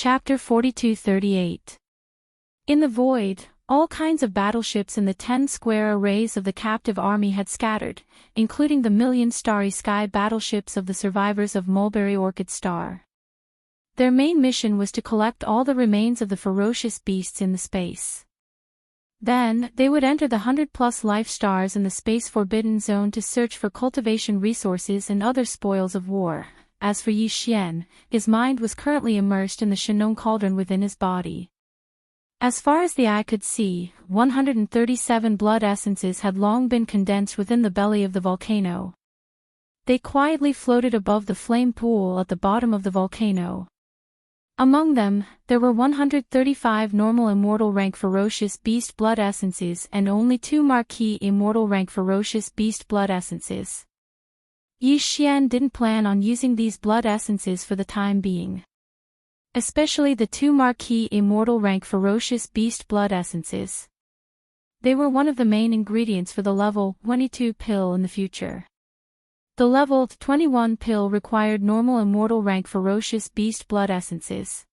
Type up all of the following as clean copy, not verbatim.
Chapter 42-38. In the void, all kinds of battleships in the 10 square arrays of the captive army had scattered, including the million starry sky battleships of the survivors of Mulberry Orchid Star. Their main mission was to collect all the remains of the ferocious beasts in the space. Then, they would enter the 100-plus life stars in the Space Forbidden Zone to search for cultivation resources and other spoils of war. As for Yi Xian, his mind was currently immersed in the Shanong cauldron within his body. As far as the eye could see, 137 blood essences had long been condensed within the belly of the volcano. They quietly floated above the flame pool at the bottom of the volcano. Among them, there were 135 normal immortal rank ferocious beast blood essences and only 2 marquee immortal rank ferocious beast blood essences. Yi Xian didn't plan on using these blood essences for the time being. Especially the 2 marquee immortal rank ferocious beast blood essences. They were one of the main ingredients for the level 22 pill in the future. The level 21 pill required normal immortal rank ferocious beast blood essences.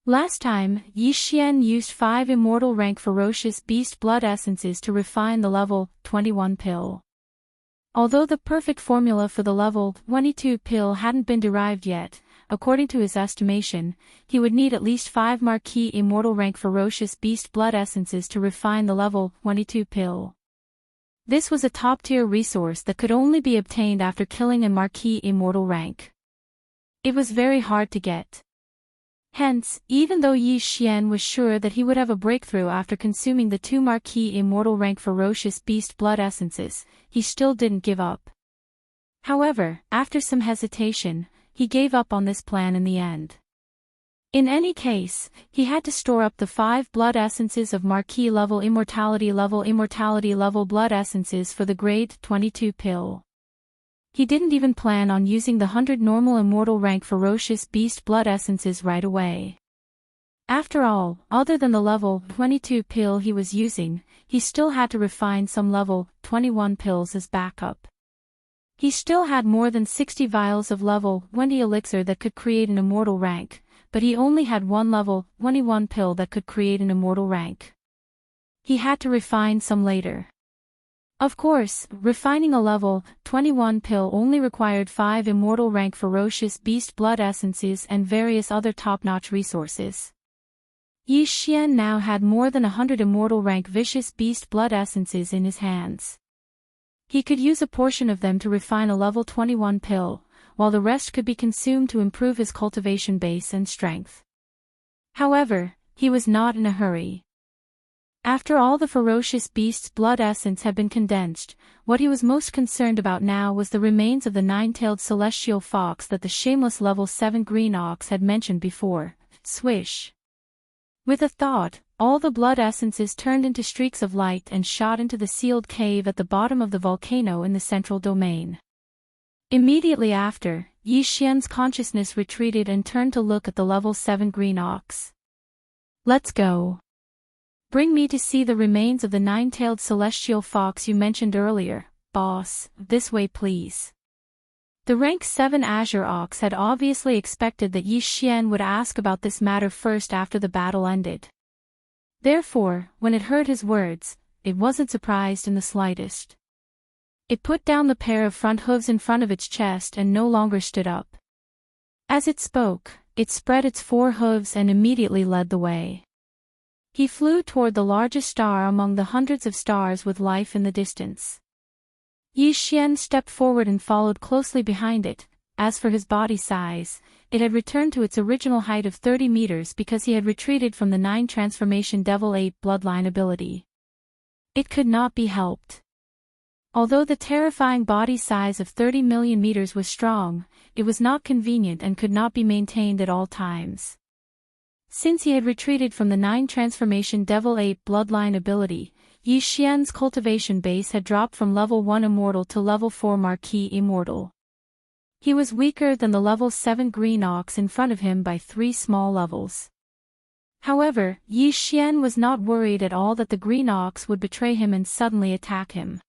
Last time, Yi Xian used 5 immortal rank ferocious beast blood essences to refine the level 21 pill. Although the perfect formula for the level 22 pill hadn't been derived yet, according to his estimation, he would need at least 5 marquee immortal rank ferocious beast blood essences to refine the level 22 pill. This was a top-tier resource that could only be obtained after killing a marquee immortal rank. It was very hard to get. Hence, even though Yi Xian was sure that he would have a breakthrough after consuming the 2 marquee immortal rank ferocious beast blood essences, he still didn't give up. However, after some hesitation, he gave up on this plan in the end. In any case, he had to store up the 5 blood essences of marquee level immortality level blood essences for the grade 22 pill. He didn't even plan on using the 100 normal immortal rank ferocious beast blood essences right away. After all, other than the level 22 pill he was using, he still had to refine some level 21 pills as backup. He still had more than 60 vials of level 20 elixir that could create an immortal rank, but he only had 1 level 21 pill that could create an immortal rank. He had to refine some later. Of course, refining a level 21 pill only required 5 immortal rank ferocious beast blood essences and various other top-notch resources. Yi Xian now had more than 100 immortal rank vicious beast blood essences in his hands. He could use a portion of them to refine a level 21 pill, while the rest could be consumed to improve his cultivation base and strength. However, he was not in a hurry. After all the ferocious beast's blood essence had been condensed, what he was most concerned about now was the remains of the 9-tailed celestial fox that the shameless level 7 green ox had mentioned before. Swish. With a thought, all the blood essences turned into streaks of light and shot into the sealed cave at the bottom of the volcano in the central domain. Immediately after, Yi Xian's consciousness retreated and turned to look at the level 7 green ox. Let's go. Bring me to see the remains of the 9-tailed celestial fox you mentioned earlier, boss, this way please. The rank 7 azure ox had obviously expected that Yi Xian would ask about this matter first after the battle ended. Therefore, when it heard his words, it wasn't surprised in the slightest. It put down the pair of front hooves in front of its chest and no longer stood up. As it spoke, it spread its 4 hooves and immediately led the way. He flew toward the largest star among the hundreds of stars with life in the distance. Yi Xian stepped forward and followed closely behind it. As for his body size, it had returned to its original height of 30 meters because he had retreated from the 9 transformation Devil 8 bloodline ability. It could not be helped. Although the terrifying body size of 30 million meters was strong, it was not convenient and could not be maintained at all times. Since he had retreated from the 9 transformation Devil 8 bloodline ability, Yi Xian's cultivation base had dropped from level 1 immortal to level 4 marquee immortal. He was weaker than the level 7 green ox in front of him by 3 small levels. However, Yi Xian was not worried at all that the green ox would betray him and suddenly attack him.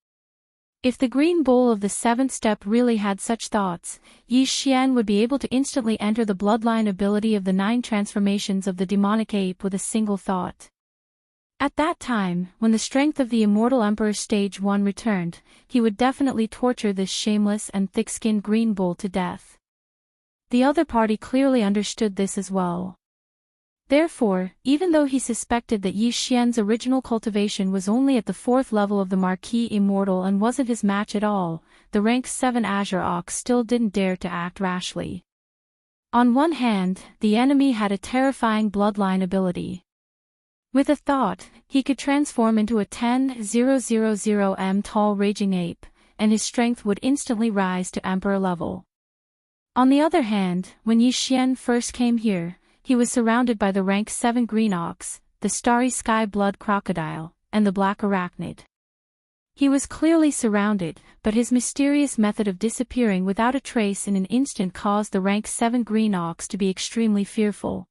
If the green bull of the seventh step really had such thoughts, Yi Xian would be able to instantly enter the bloodline ability of the 9 transformations of the demonic ape with a single thought. At that time, when the strength of the immortal emperor stage 1 returned, he would definitely torture this shameless and thick-skinned green bull to death. The other party clearly understood this as well. Therefore, even though he suspected that Yi Xian's original cultivation was only at the 4th level of the Marquis Immortal and wasn't his match at all, the rank 7 Azure Ox still didn't dare to act rashly. On one hand, the enemy had a terrifying bloodline ability. With a thought, he could transform into a 10,000 m tall raging ape, and his strength would instantly rise to emperor level. On the other hand, when Yi Xian first came here, he was surrounded by the rank 7 green ox, the starry sky blood crocodile, and the black arachnid. He was clearly surrounded, but his mysterious method of disappearing without a trace in an instant caused the rank 7 green ox to be extremely fearful.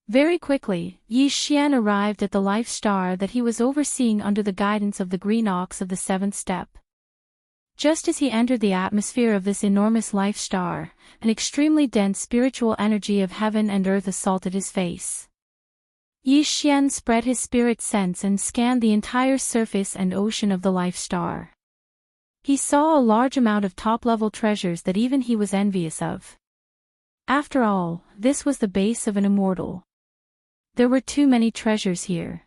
Very quickly, Yi Xian arrived at the life star that he was overseeing under the guidance of the green ox of the 7th step. Just as he entered the atmosphere of this enormous life star, an extremely dense spiritual energy of heaven and earth assaulted his face. Yi Xian spread his spirit sense and scanned the entire surface and ocean of the life star. He saw a large amount of top-level treasures that even he was envious of. After all, this was the base of an immortal. There were too many treasures here.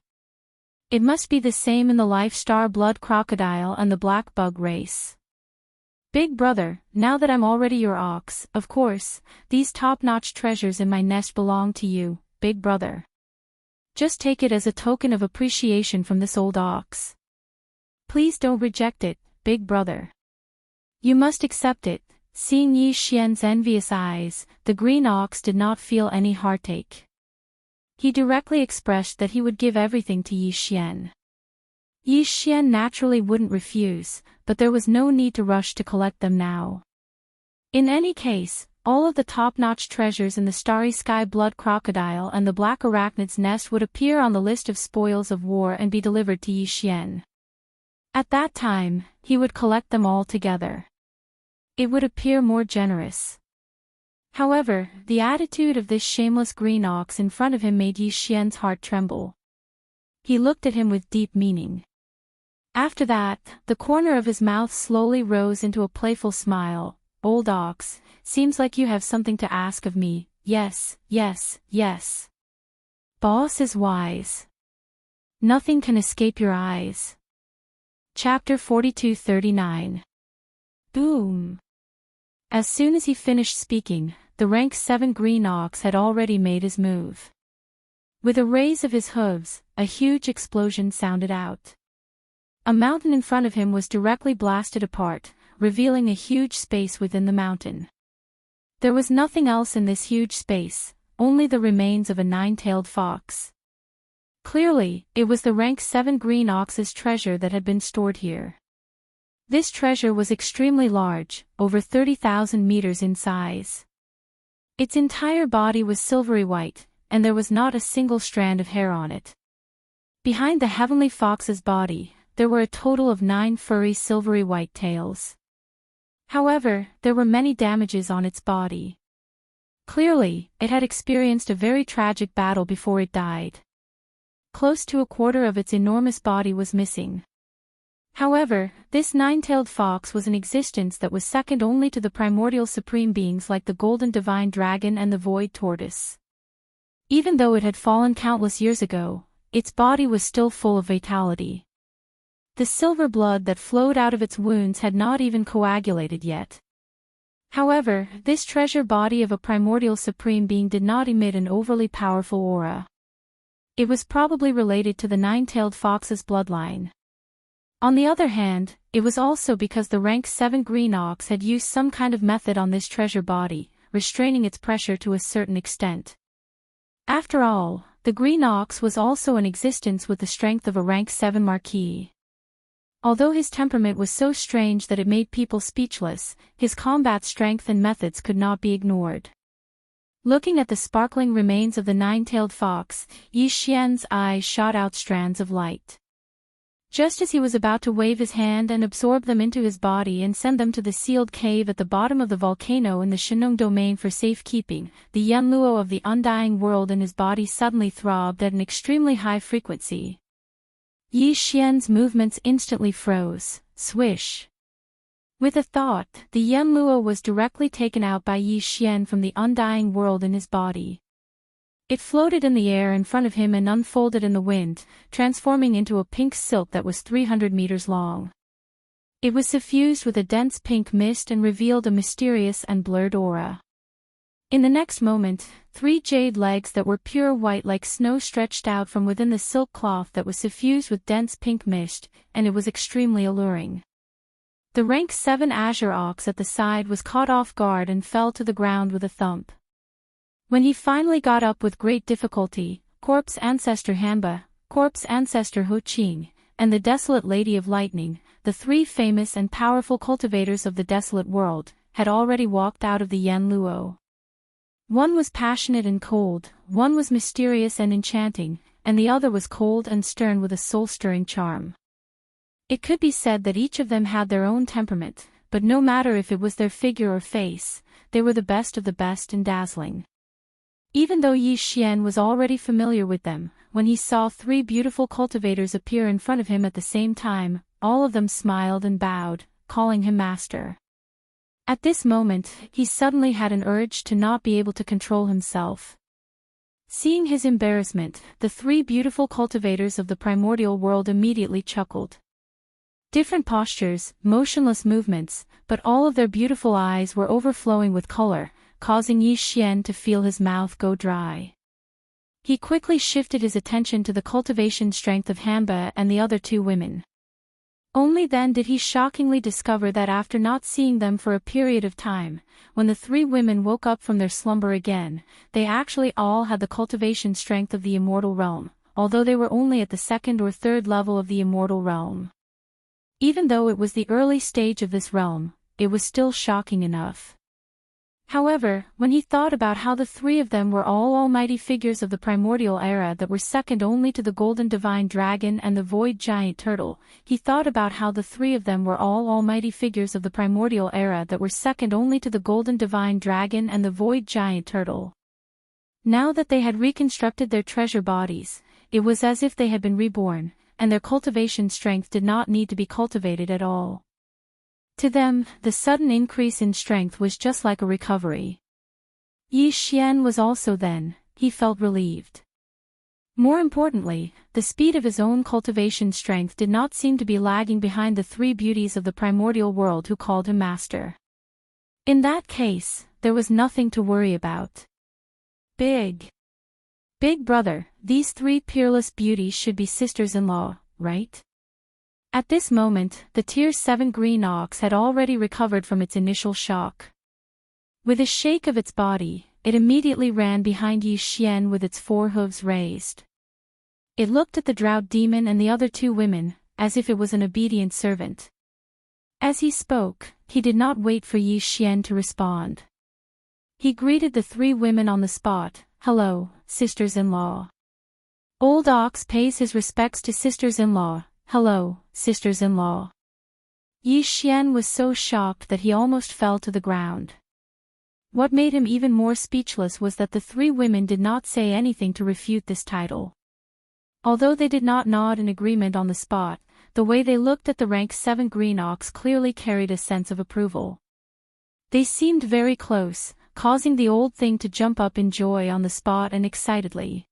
It must be the same in the life star blood crocodile and the black bug race. Big brother, now that I'm already your ox, of course, these top-notch treasures in my nest belong to you, big brother. Just take it as a token of appreciation from this old ox. Please don't reject it, big brother. You must accept it. Seeing Yi Xian's envious eyes, the green ox did not feel any heartache. He directly expressed that he would give everything to Yi Xian. Yi Xian naturally wouldn't refuse, but there was no need to rush to collect them now. In any case, all of the top-notch treasures in the starry sky blood crocodile and the black arachnid's nest would appear on the list of spoils of war and be delivered to Yi Xian. At that time, he would collect them all together. It would appear more generous. However, the attitude of this shameless green ox in front of him made Yi Xian's heart tremble. He looked at him with deep meaning. After that, the corner of his mouth slowly rose into a playful smile. Old ox, seems like you have something to ask of me. Yes, yes, yes. Boss is wise. Nothing can escape your eyes. Chapter 42-39. Boom. As soon as he finished speaking, the rank 7 green ox had already made his move. With a raise of his hooves, a huge explosion sounded out. A mountain in front of him was directly blasted apart, revealing a huge space within the mountain. There was nothing else in this huge space, only the remains of a 9-tailed fox. Clearly, it was the rank 7 green ox's treasure that had been stored here. This treasure was extremely large, over 30,000 meters in size. Its entire body was silvery white, and there was not a single strand of hair on it. Behind the heavenly fox's body, there were a total of 9 furry silvery white tails. However, there were many damages on its body. Clearly, it had experienced a very tragic battle before it died. Close to a quarter of its enormous body was missing. However, this 9-tailed fox was an existence that was second only to the primordial supreme beings like the golden divine dragon and the void tortoise. Even though it had fallen countless years ago, its body was still full of vitality. The silver blood that flowed out of its wounds had not even coagulated yet. However, this treasure body of a primordial supreme being did not emit an overly powerful aura. It was probably related to the 9-tailed fox's bloodline. On the other hand, it was also because the rank 7 green ox had used some kind of method on this treasure body, restraining its pressure to a certain extent. After all, the green ox was also in existence with the strength of a rank 7 marquis. Although his temperament was so strange that it made people speechless, his combat strength and methods could not be ignored. Looking at the sparkling remains of the 9-tailed fox, Yi Xian's eyes shot out strands of light. Just as he was about to wave his hand and absorb them into his body and send them to the sealed cave at the bottom of the volcano in the Shenong domain for safekeeping, the Yanluo of the undying world in his body suddenly throbbed at an extremely high frequency. Yi Xian's movements instantly froze. Swish. With a thought, the Yanluo was directly taken out by Yi Xian from the undying world in his body. It floated in the air in front of him and unfolded in the wind, transforming into a pink silk that was 300 meters long. It was suffused with a dense pink mist and revealed a mysterious and blurred aura. In the next moment, 3 jade legs that were pure white like snow stretched out from within the silk cloth that was suffused with dense pink mist, and it was extremely alluring. The rank 7 azure ox at the side was caught off guard and fell to the ground with a thump. When he finally got up with great difficulty, Corpse Ancestor Hanba, Corpse Ancestor Ho Qing, and the Desolate Lady of Lightning, the 3 famous and powerful cultivators of the desolate world, had already walked out of the Yanluo. One was passionate and cold, one was mysterious and enchanting, and the other was cold and stern with a soul-stirring charm. It could be said that each of them had their own temperament, but no matter if it was their figure or face, they were the best of the best and dazzling. Even though Yi Xian was already familiar with them, when he saw 3 beautiful cultivators appear in front of him at the same time, all of them smiled and bowed, calling him master. At this moment, he suddenly had an urge to not be able to control himself. Seeing his embarrassment, the 3 beautiful cultivators of the primordial world immediately chuckled. Different postures, motionless movements, but all of their beautiful eyes were overflowing with color, causing Yi Xian to feel his mouth go dry. He quickly shifted his attention to the cultivation strength of Hanba and the other 2 women. Only then did he shockingly discover that after not seeing them for a period of time, when the 3 women woke up from their slumber again, they actually all had the cultivation strength of the immortal realm, although they were only at the 2nd or 3rd level of the immortal realm. Even though it was the early stage of this realm, it was still shocking enough. However, when he thought about how the 3 of them were all almighty figures of the primordial era that were second only to the golden divine dragon and the void giant turtle, he thought about how the 3 of them were all almighty figures of the primordial era that were second only to the golden divine dragon and the void giant turtle. Now that they had reconstructed their treasure bodies, it was as if they had been reborn, and their cultivation strength did not need to be cultivated at all. To them, the sudden increase in strength was just like a recovery. Yi Xian was also then, he felt relieved. More importantly, the speed of his own cultivation strength did not seem to be lagging behind the 3 beauties of the primordial world who called him master. In that case, there was nothing to worry about. Big brother, these 3 peerless beauties should be sisters-in-law, right? At this moment, the Tier 7 green ox had already recovered from its initial shock. With a shake of its body, it immediately ran behind Yi Xian with its 4 hooves raised. It looked at the drought demon and the other 2 women, as if it was an obedient servant. As he spoke, he did not wait for Yi Xian to respond. He greeted the 3 women on the spot. "Hello, sisters-in-law." Old ox pays his respects to sisters-in-law. "Hello, sisters-in-law." Yi Xian was so shocked that he almost fell to the ground. What made him even more speechless was that the 3 women did not say anything to refute this title. Although they did not nod in agreement on the spot, the way they looked at the rank 7 green ox clearly carried a sense of approval. They seemed very close, causing the old thing to jump up in joy on the spot and excitedly.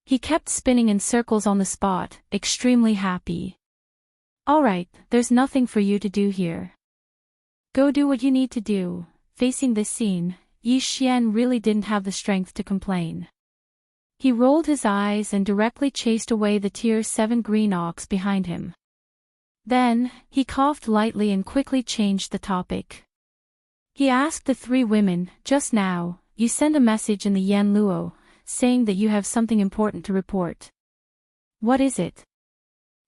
He kept spinning in circles on the spot, extremely happy. "Alright, there's nothing for you to do here. Go do what you need to do." Facing this scene, Yi Xian really didn't have the strength to complain. He rolled his eyes and directly chased away the Tier 7 green ox behind him. Then, he coughed lightly and quickly changed the topic. He asked the 3 women, "Just now, you sent a message in the Yanluo, saying that you have something important to report. What is it?"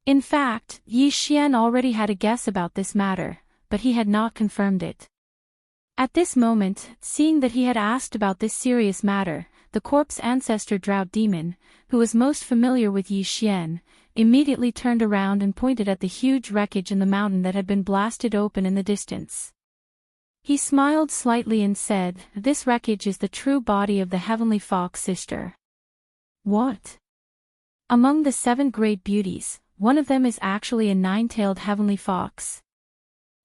In fact, Yi Xian already had a guess about this matter, but he had not confirmed it. At this moment, seeing that he had asked about this serious matter, the corpse ancestor drought demon, who was most familiar with Yi Xian, immediately turned around and pointed at the huge wreckage in the mountain that had been blasted open in the distance. He smiled slightly and said, "This wreckage is the true body of the heavenly fox sister." What? Among the 7 great beauties, one of them is actually a 9-tailed heavenly fox.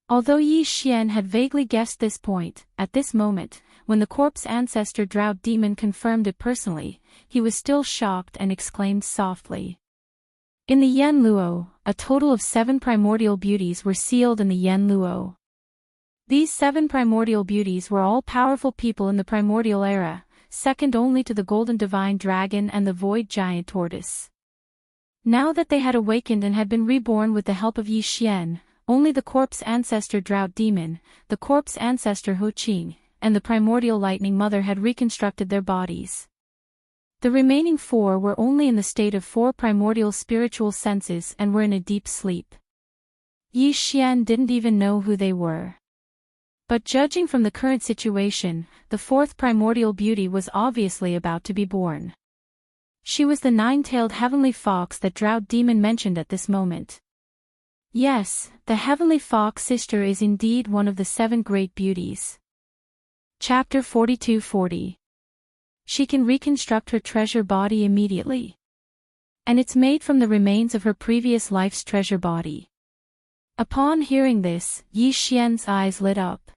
Although Yi Xian had vaguely guessed this point, at this moment, when the corpse ancestor drought demon confirmed it personally, he was still shocked and exclaimed softly. In the Yen Luo, a total of 7 primordial beauties were sealed in the Yen Luo. These 7 primordial beauties were all powerful people in the primordial era, second only to the golden divine dragon and the void giant tortoise. Now that they had awakened and had been reborn with the help of Yi Xian, only the corpse ancestor drought demon, the corpse ancestor Ho Qing, and the primordial lightning mother had reconstructed their bodies. The remaining 4 were only in the state of 4 primordial spiritual senses and were in a deep sleep. Yi Xian didn't even know who they were. But judging from the current situation, the 4th primordial beauty was obviously about to be born. She was the 9-tailed heavenly fox that drought demon mentioned at this moment. Yes, the heavenly fox sister is indeed one of the 7 great beauties. Chapter 42-40. She can reconstruct her treasure body immediately. And it's made from the remains of her previous life's treasure body. Upon hearing this, Yi Xian's eyes lit up.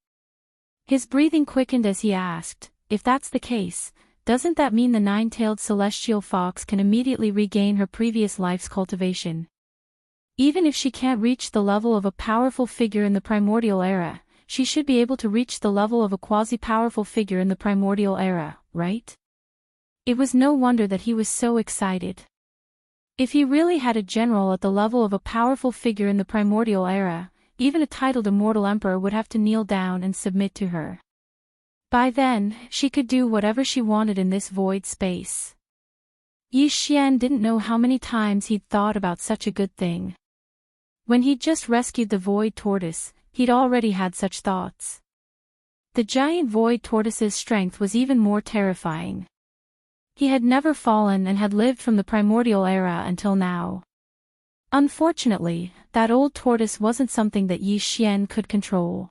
His breathing quickened as he asked, "If that's the case, doesn't that mean the 9-tailed celestial fox can immediately regain her previous life's cultivation? Even if she can't reach the level of a powerful figure in the primordial era, she should be able to reach the level of a quasi-powerful figure in the primordial era, right?" It was no wonder that he was so excited. If he really had a general at the level of a powerful figure in the primordial era, even a titled immortal emperor would have to kneel down and submit to her. By then, she could do whatever she wanted in this void space. Yi Xian didn't know how many times he'd thought about such a good thing. When he'd just rescued the void tortoise, he'd already had such thoughts. The giant void tortoise's strength was even more terrifying. He had never fallen and had lived from the primordial era until now. Unfortunately, that old tortoise wasn't something that Yi Xian could control.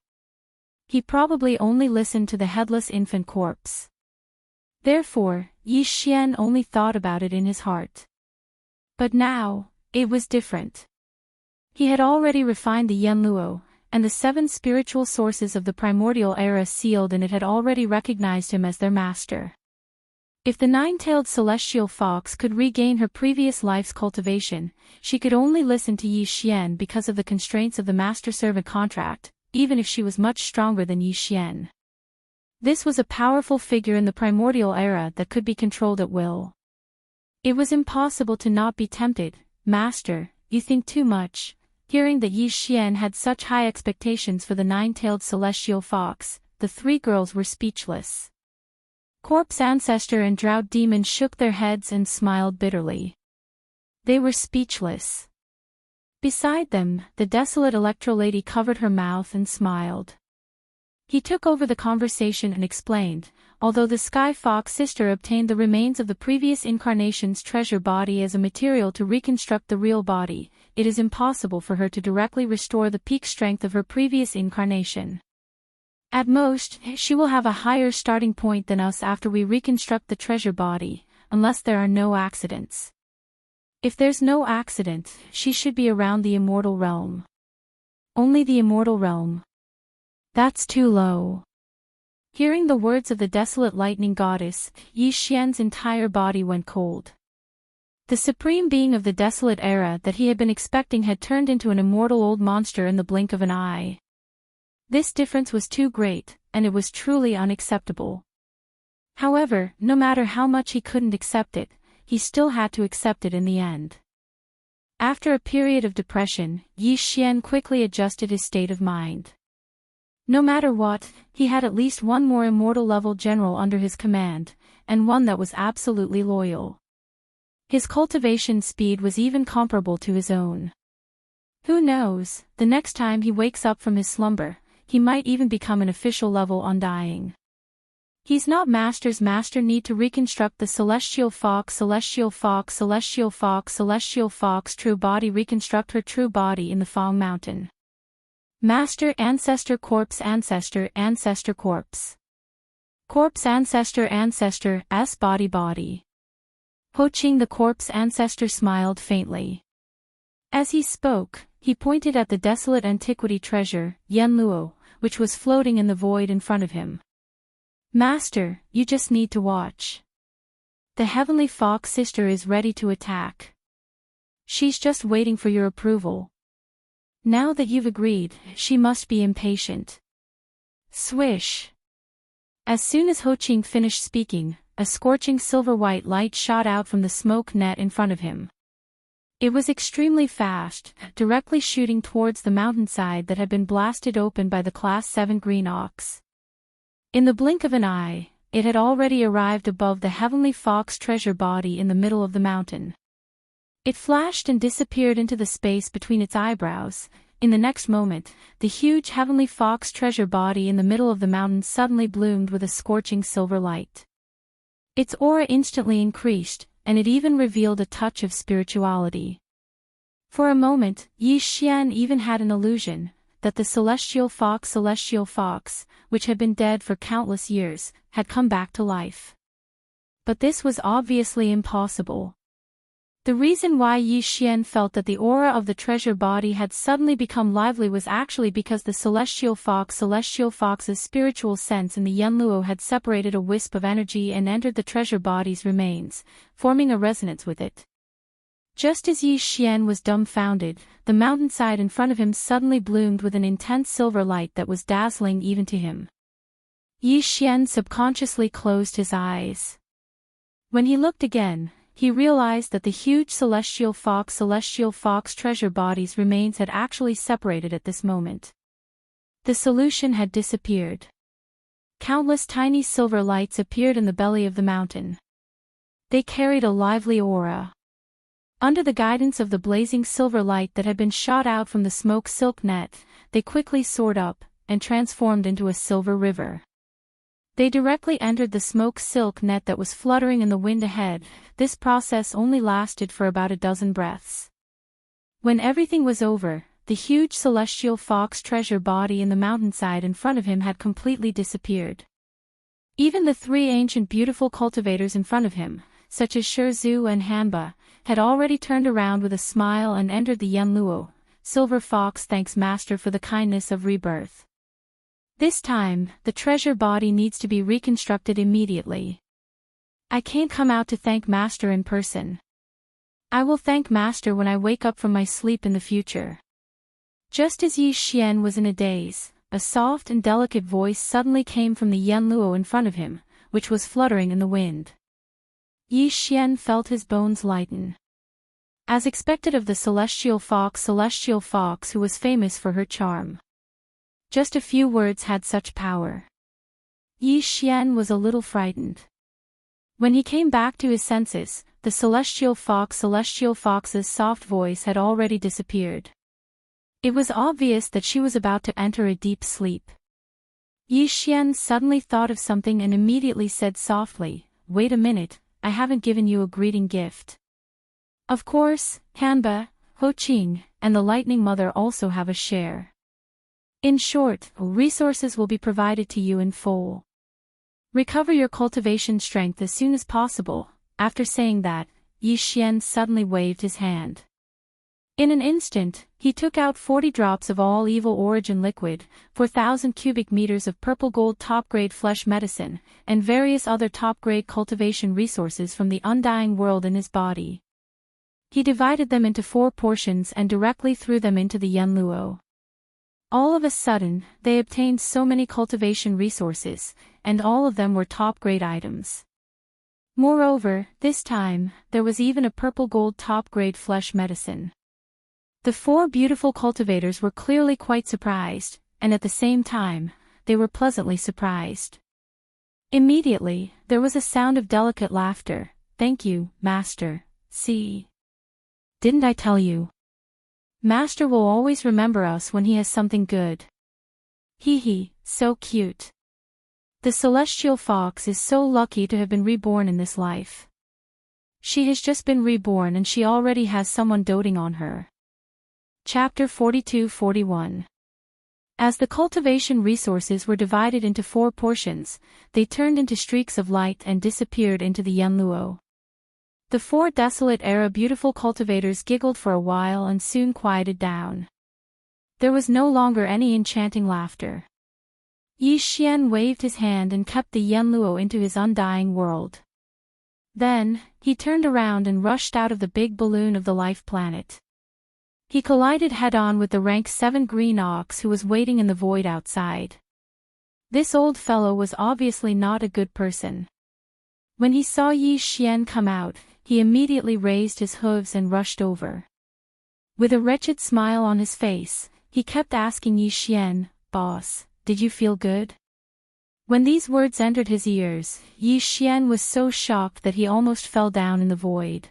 He probably only listened to the headless infant corpse. Therefore, Yi Xian only thought about it in his heart. But now, it was different. He had already refined the Yen Luo, and the 7 spiritual sources of the primordial era sealed and it had already recognized him as their master. If the 9-tailed celestial fox could regain her previous life's cultivation, she could only listen to Yi Xian because of the constraints of the master-servant contract, even if she was much stronger than Yi Xian. This was a powerful figure in the primordial era that could be controlled at will. It was impossible to not be tempted. "Master, you think too much." Hearing that Yi Xian had such high expectations for the 9-tailed celestial fox, the 3 girls were speechless. Corpse ancestor and drought demon shook their heads and smiled bitterly. They were speechless. Beside them, the desolate electro lady covered her mouth and smiled. He took over the conversation and explained, although the Sky Fox sister obtained the remains of the previous incarnation's treasure body as a material to reconstruct the real body, it is impossible for her to directly restore the peak strength of her previous incarnation. At most, she will have a higher starting point than us after we reconstruct the treasure body, unless there are no accidents. If there's no accident, she should be around the immortal realm. Only the immortal realm. That's too low. Hearing the words of the desolate lightning goddess, Yi Xian's entire body went cold. The supreme being of the desolate era that he had been expecting had turned into an immortal old monster in the blink of an eye. This difference was too great, and it was truly unacceptable. However, no matter how much he couldn't accept it, he still had to accept it in the end. After a period of depression, Yi Xian quickly adjusted his state of mind. No matter what, he had at least one more immortal-level general under his command, and one that was absolutely loyal. His cultivation speed was even comparable to his own. Who knows, the next time he wakes up from his slumber, he might even become an official level undying. He's not Master's master. Need to reconstruct the celestial fox, celestial fox, celestial fox, celestial fox, true body, reconstruct her true body in the Fong Mountain. Master, ancestor, corpse, ancestor, ancestor, corpse. Corpse, ancestor, ancestor, s body, body. Ho Ching, the corpse ancestor, smiled faintly. As he spoke, he pointed at the desolate antiquity treasure, Yen Luo, which was floating in the void in front of him. Master, you just need to watch. The Heavenly Fox sister is ready to attack. She's just waiting for your approval. Now that you've agreed, she must be impatient. Swish. As soon as Ho Ching finished speaking, a scorching silver-white light shot out from the smoke net in front of him. It was extremely fast, directly shooting towards the mountainside that had been blasted open by the Class 7 green ox. In the blink of an eye, it had already arrived above the Heavenly Fox treasure body in the middle of the mountain. It flashed and disappeared into the space between its eyebrows. In the next moment, the huge Heavenly Fox treasure body in the middle of the mountain suddenly bloomed with a scorching silver light. Its aura instantly increased, and it even revealed a touch of spirituality. For a moment, Yi Xian even had an illusion that the celestial fox, which had been dead for countless years, had come back to life. But this was obviously impossible. The reason why Yi Xian felt that the aura of the treasure body had suddenly become lively was actually because the celestial fox's spiritual sense in the Yen Luo had separated a wisp of energy and entered the treasure body's remains, forming a resonance with it. Just as Yi Xian was dumbfounded, the mountainside in front of him suddenly bloomed with an intense silver light that was dazzling even to him. Yi Xian subconsciously closed his eyes. When he looked again, he realized that the huge celestial fox treasure body's remains had actually separated at this moment. The solution had disappeared. Countless tiny silver lights appeared in the belly of the mountain. They carried a lively aura. Under the guidance of the blazing silver light that had been shot out from the smoke silk net, they quickly soared up, and transformed into a silver river. They directly entered the smoke silk net that was fluttering in the wind ahead. This process only lasted for about a dozen breaths. When everything was over, the huge celestial fox treasure body in the mountainside in front of him had completely disappeared. Even the three ancient beautiful cultivators in front of him, such as Zhu and Hanba, had already turned around with a smile and entered the Yen Luo. Silver Fox thanks Master for the kindness of rebirth. This time, the treasure body needs to be reconstructed immediately. I can't come out to thank Master in person. I will thank Master when I wake up from my sleep in the future. Just as Yi Xian was in a daze, a soft and delicate voice suddenly came from the Yen Luo in front of him, which was fluttering in the wind. Yi Xian felt his bones lighten. As expected of the celestial fox who was famous for her charm. Just a few words had such power. Yi Xian was a little frightened. When he came back to his senses, the celestial fox's soft voice had already disappeared. It was obvious that she was about to enter a deep sleep. Yi Xian suddenly thought of something and immediately said softly, "Wait a minute, I haven't given you a greeting gift." Of course, Hanba, Ho Ching, and the Lightning Mother also have a share. In short, resources will be provided to you in full. Recover your cultivation strength as soon as possible. After saying that, Yi Xian suddenly waved his hand. In an instant, he took out 40 drops of all evil origin liquid, 4,000 cubic meters of purple gold top-grade flesh medicine, and various other top-grade cultivation resources from the undying world in his body. He divided them into 4 portions and directly threw them into the Yen Luo. All of a sudden, they obtained so many cultivation resources, and all of them were top-grade items. Moreover, this time, there was even a purple gold top-grade flesh medicine. The 4 beautiful cultivators were clearly quite surprised, and at the same time, they were pleasantly surprised. Immediately, there was a sound of delicate laughter. "Thank you, Master. See? Didn't I tell you? Master will always remember us when he has something good. Hee hee, so cute." The celestial fox is so lucky to have been reborn in this life. She has just been reborn and she already has someone doting on her. Chapter 42-41. As the cultivation resources were divided into 4 portions, they turned into streaks of light and disappeared into the Yenluo. The 4 desolate era beautiful cultivators giggled for a while and soon quieted down. There was no longer any enchanting laughter. Yi Xian waved his hand and kept the Yenluo into his undying world. Then, he turned around and rushed out of the big balloon of the life planet. He collided head-on with the rank 7 green ox who was waiting in the void outside. This old fellow was obviously not a good person. When he saw Yi Xian come out, he immediately raised his hooves and rushed over. With a wretched smile on his face, he kept asking Yi Xian, "Boss, did you feel good?" When these words entered his ears, Yi Xian was so shocked that he almost fell down in the void.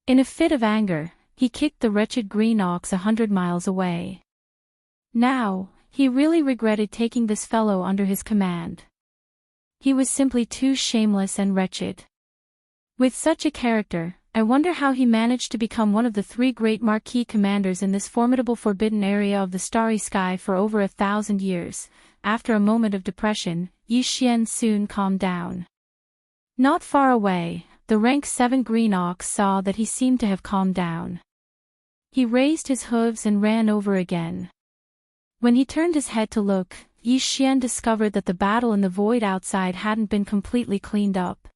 In a fit of anger, he kicked the wretched green ox 100 miles away. Now, he really regretted taking this fellow under his command. He was simply too shameless and wretched. With such a character, I wonder how he managed to become one of the 3 great marquee commanders in this formidable forbidden area of the starry sky for over 1,000 years. After a moment of depression, Yi Xian soon calmed down. Not far away, the rank 7 green ox saw that he seemed to have calmed down. He raised his hooves and ran over again. When he turned his head to look, Yi Xian discovered that the battle in the void outside hadn't been completely cleaned up.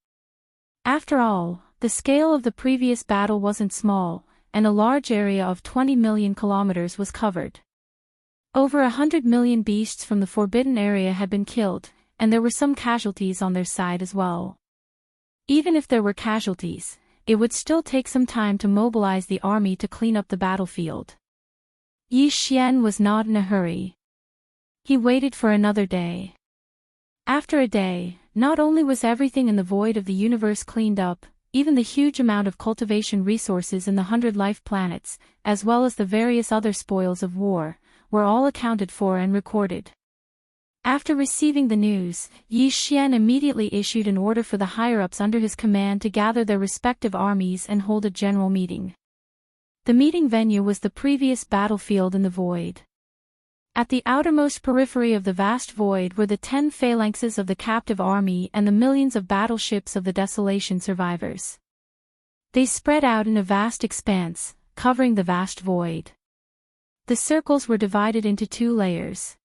After all, the scale of the previous battle wasn't small, and a large area of 20 million kilometers was covered. Over 100 million beasts from the forbidden area had been killed, and there were some casualties on their side as well. Even if there were casualties, it would still take some time to mobilize the army to clean up the battlefield. Yi Xian was not in a hurry. He waited for another day. After a day, not only was everything in the void of the universe cleaned up, even the huge amount of cultivation resources in the 100 life planets, as well as the various other spoils of war, were all accounted for and recorded. After receiving the news, Yi Xian immediately issued an order for the higher-ups under his command to gather their respective armies and hold a general meeting. The meeting venue was the previous battlefield in the void. At the outermost periphery of the vast void were the 10 phalanxes of the captive army and the millions of battleships of the Desolation survivors. They spread out in a vast expanse, covering the vast void. The circles were divided into 2 layers.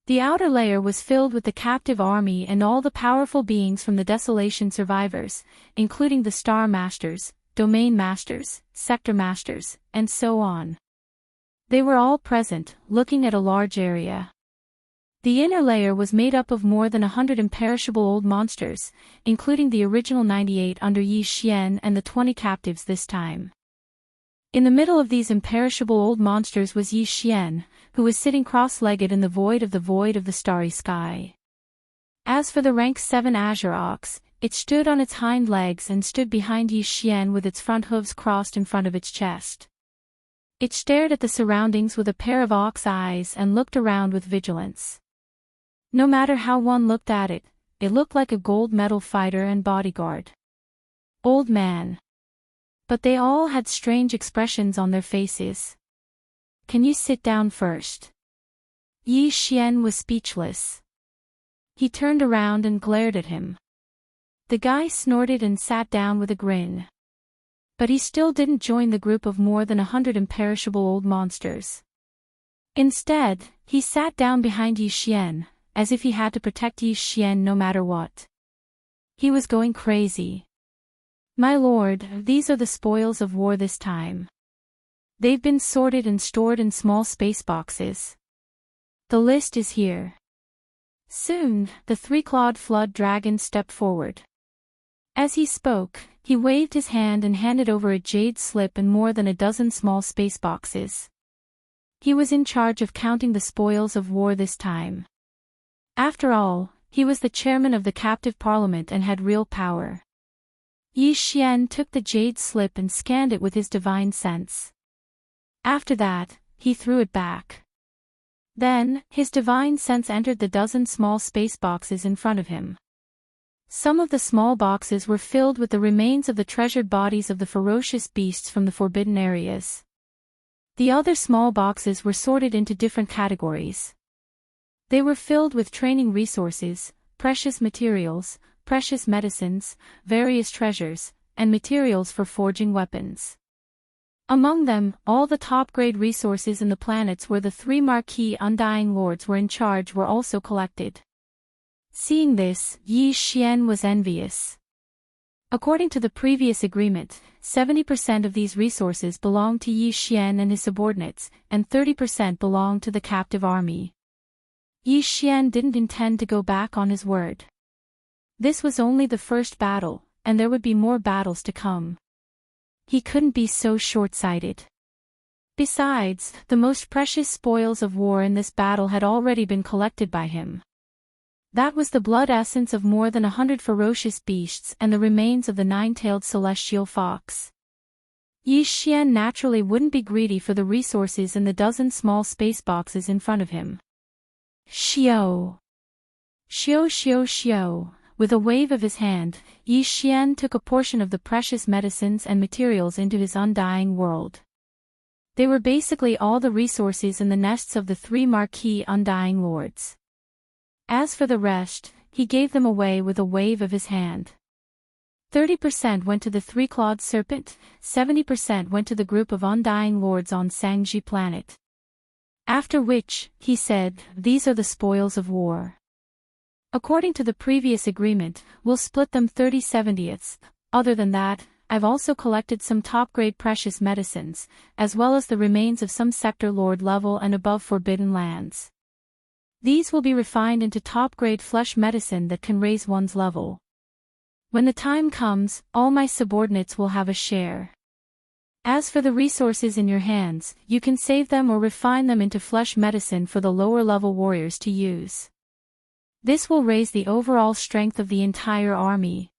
The outer layer was filled with the captive army and all the powerful beings from the Desolation survivors, including the Star Masters, Domain Masters, Sector Masters, and so on. They were all present, looking at a large area. The inner layer was made up of more than 100 imperishable old monsters, including the original 98 under Yi Xian and the 20 captives this time. In the middle of these imperishable old monsters was Yi Xian, who was sitting cross-legged in the void of the starry sky. As for the rank 7 azure ox, it stood on its hind legs and stood behind Yi Xian with its front hooves crossed in front of its chest. It stared at the surroundings with a pair of ox eyes and looked around with vigilance. No matter how one looked at it, it looked like a gold medal fighter and bodyguard. Old man. But they all had strange expressions on their faces. "Can you sit down first?" Yi Xian was speechless. He turned around and glared at him. The guy snorted and sat down with a grin. But he still didn't join the group of more than 100 imperishable old monsters. Instead, he sat down behind Yi Xian, as if he had to protect Yi Xian no matter what. He was going crazy. "My lord, these are the spoils of war this time. They've been sorted and stored in small space boxes. The list is here." Soon, the 3-clawed flood dragon stepped forward. As he spoke, he waved his hand and handed over a jade slip and more than a dozen small space boxes. He was in charge of counting the spoils of war this time. After all, he was the chairman of the captive parliament and had real power. Yi Xian took the jade slip and scanned it with his divine sense. After that, he threw it back. Then, his divine sense entered the dozen small space boxes in front of him. Some of the small boxes were filled with the remains of the treasured bodies of the ferocious beasts from the forbidden areas. The other small boxes were sorted into different categories. They were filled with training resources, precious materials, precious medicines, various treasures, and materials for forging weapons. Among them, all the top-grade resources in the planets where the three marquee Undying Lords were in charge were also collected. Seeing this, Yi Xian was envious. According to the previous agreement, 70% of these resources belonged to Yi Xian and his subordinates, and 30% belonged to the captive army. Yi Xian didn't intend to go back on his word. This was only the first battle, and there would be more battles to come. He couldn't be so short-sighted. Besides, the most precious spoils of war in this battle had already been collected by him. That was the blood essence of more than 100 ferocious beasts and the remains of the nine-tailed celestial fox. Yi Xian naturally wouldn't be greedy for the resources in the dozen small space boxes in front of him. Xiao! Xiao xiao xiao! With a wave of his hand, Yi Xian took a portion of the precious medicines and materials into his undying world. They were basically all the resources in the nests of the three marquee Undying Lords. As for the rest, he gave them away with a wave of his hand. 30% went to the three-clawed serpent, 70% went to the group of Undying Lords on Sangji planet. After which, he said, "These are the spoils of war. According to the previous agreement, we'll split them 30/70ths. Other than that, I've also collected some top-grade precious medicines, as well as the remains of some sector lord level and above forbidden lands. These will be refined into top-grade flesh medicine that can raise one's level. When the time comes, all my subordinates will have a share. As for the resources in your hands, you can save them or refine them into flesh medicine for the lower-level warriors to use. This will raise the overall strength of the entire army.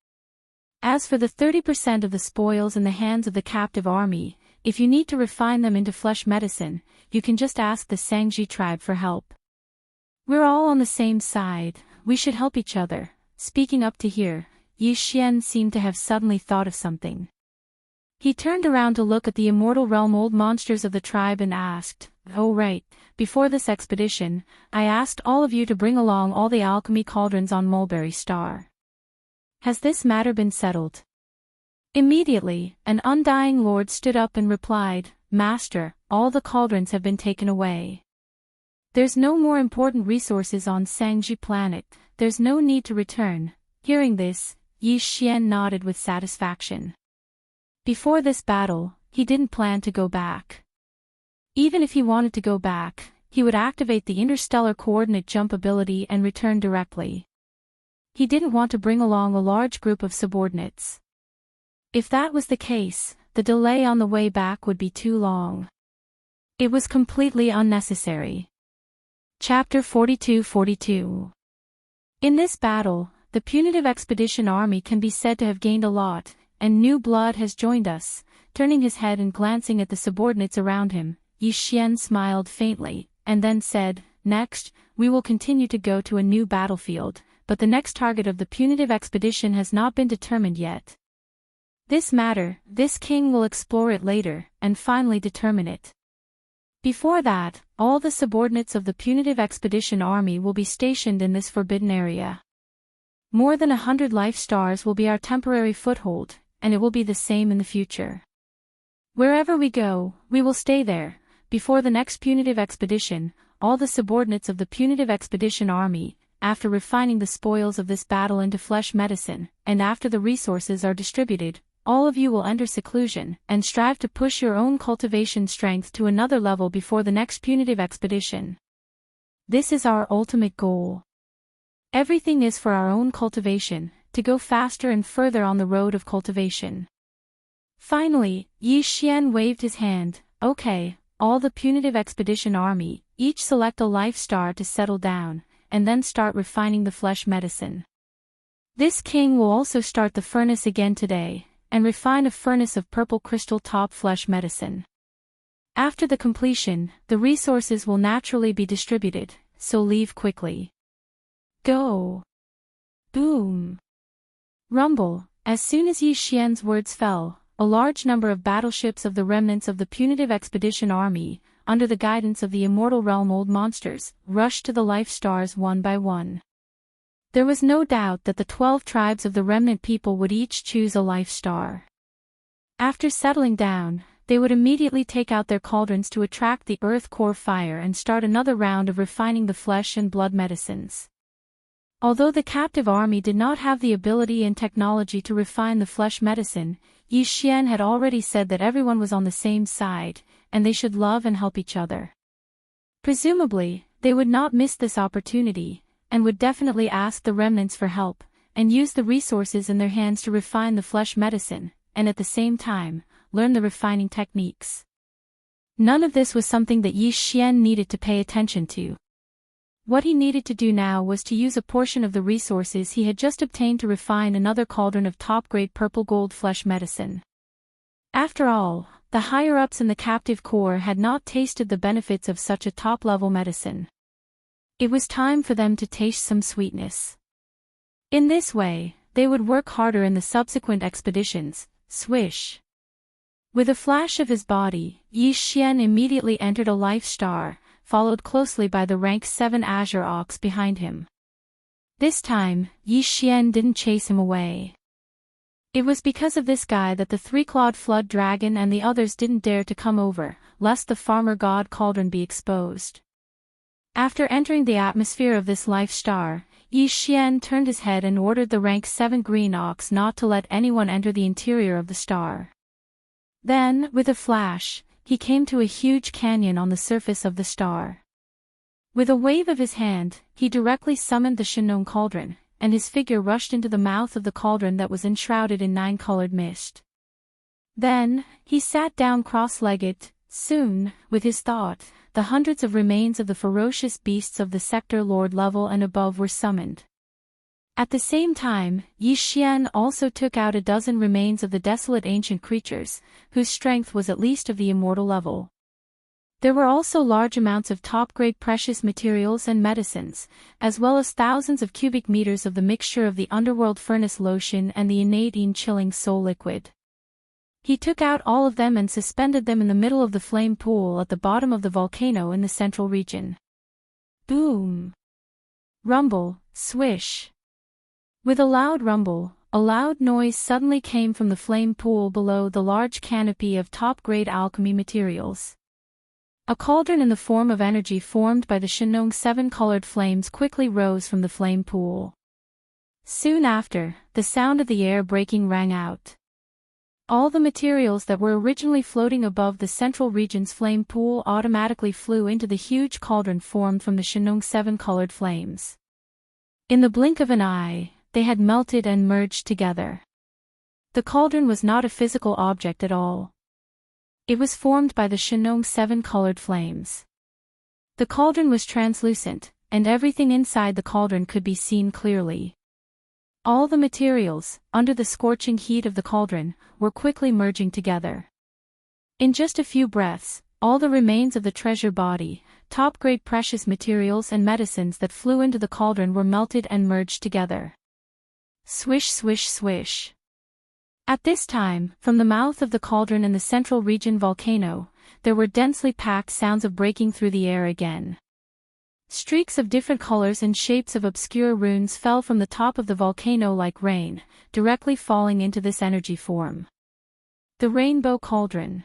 As for the 30% of the spoils in the hands of the captive army, if you need to refine them into flesh medicine, you can just ask the Sangji tribe for help. We're all on the same side, we should help each other." Speaking up to hear, Yi Xian seemed to have suddenly thought of something. He turned around to look at the immortal realm old monsters of the tribe and asked, "Oh right, before this expedition, I asked all of you to bring along all the alchemy cauldrons on Mulberry Star. Has this matter been settled?" Immediately, an Undying Lord stood up and replied, "Master, all the cauldrons have been taken away. There's no more important resources on Sangji planet, there's no need to return." Hearing this, Yi Xian nodded with satisfaction. Before this battle, he didn't plan to go back. Even if he wanted to go back, he would activate the interstellar coordinate jump ability and return directly. He didn't want to bring along a large group of subordinates. If that was the case, the delay on the way back would be too long. It was completely unnecessary. Chapter 42-42. In this battle, the punitive expedition army can be said to have gained a lot, and new blood has joined us. Turning his head and glancing at the subordinates around him, Yi Xian smiled faintly, and then said, "Next, we will continue to go to a new battlefield, but the next target of the punitive expedition has not been determined yet. This king will explore it later, and finally determine it. Before that, all the subordinates of the punitive expedition army will be stationed in this forbidden area. More than 100 life stars will be our temporary foothold, and it will be the same in the future. Wherever we go, we will stay there. Before the next punitive expedition, all the subordinates of the punitive expedition army, after refining the spoils of this battle into flesh medicine, and after the resources are distributed, all of you will enter seclusion and strive to push your own cultivation strength to another level before the next punitive expedition. This is our ultimate goal. Everything is for our own cultivation, to go faster and further on the road of cultivation." Finally, Yi Xian waved his hand. "Okay, all the punitive expedition army, each select a life star to settle down, and then start refining the flesh medicine. This king will also start the furnace again today, and refine a furnace of purple crystal top flesh medicine. After the completion, the resources will naturally be distributed, so leave quickly. Go! Boom! Rumble! As soon as Yi Xian's words fell, a large number of battleships of the remnants of the punitive expedition army, under the guidance of the immortal realm old monsters, rushed to the life stars one by one. There was no doubt that the 12 tribes of the remnant people would each choose a life star. After settling down, they would immediately take out their cauldrons to attract the earth core fire and start another round of refining the flesh and blood medicines. Although the captive army did not have the ability and technology to refine the flesh medicine, Yi Xian had already said that everyone was on the same side, and they should love and help each other. Presumably, they would not miss this opportunity, and would definitely ask the remnants for help, and use the resources in their hands to refine the flesh medicine, and at the same time, learn the refining techniques. None of this was something that Yi Xian needed to pay attention to. What he needed to do now was to use a portion of the resources he had just obtained to refine another cauldron of top-grade purple gold flesh medicine. After all, the higher-ups in the captive corps had not tasted the benefits of such a top-level medicine. It was time for them to taste some sweetness. In this way, they would work harder in the subsequent expeditions. Swish! With a flash of his body, Yi Xian immediately entered a life star, followed closely by the rank 7 Azure Ox behind him. This time, Yi Xian didn't chase him away. It was because of this guy that the 3-clawed flood dragon and the others didn't dare to come over, lest the farmer god cauldron be exposed. After entering the atmosphere of this life star, Yi Xian turned his head and ordered the rank 7 green ox not to let anyone enter the interior of the star. Then, with a flash, he came to a huge canyon on the surface of the star. With a wave of his hand, he directly summoned the Shenong cauldron, and his figure rushed into the mouth of the cauldron that was enshrouded in 9-colored mist. Then, he sat down cross-legged. Soon, with his thought, the hundreds of remains of the ferocious beasts of the sector lord level and above were summoned. At the same time, Yi Xian also took out a dozen remains of the desolate ancient creatures, whose strength was at least of the immortal level. There were also large amounts of top-grade precious materials and medicines, as well as thousands of cubic meters of the mixture of the underworld furnace lotion and the innate chilling soul liquid. He took out all of them and suspended them in the middle of the flame pool at the bottom of the volcano in the central region. Boom! Rumble, swish! With a loud rumble, a loud noise suddenly came from the flame pool below the large canopy of top-grade alchemy materials. A cauldron in the form of energy formed by the Shenong 7-colored flames quickly rose from the flame pool. Soon after, the sound of the air breaking rang out. All the materials that were originally floating above the central region's flame pool automatically flew into the huge cauldron formed from the Shenong 7-colored flames. In the blink of an eye, they had melted and merged together. The cauldron was not a physical object at all. It was formed by the Shenong 7-colored flames. The cauldron was translucent, and everything inside the cauldron could be seen clearly. All the materials, under the scorching heat of the cauldron, were quickly merging together. In just a few breaths, all the remains of the treasure body, top-grade precious materials and medicines that flew into the cauldron were melted and merged together. Swish, swish, swish. At this time, from the mouth of the cauldron in the central region volcano, there were densely packed sounds of breaking through the air again. Streaks of different colors and shapes of obscure runes fell from the top of the volcano like rain, directly falling into this energy form. The Rainbow Cauldron.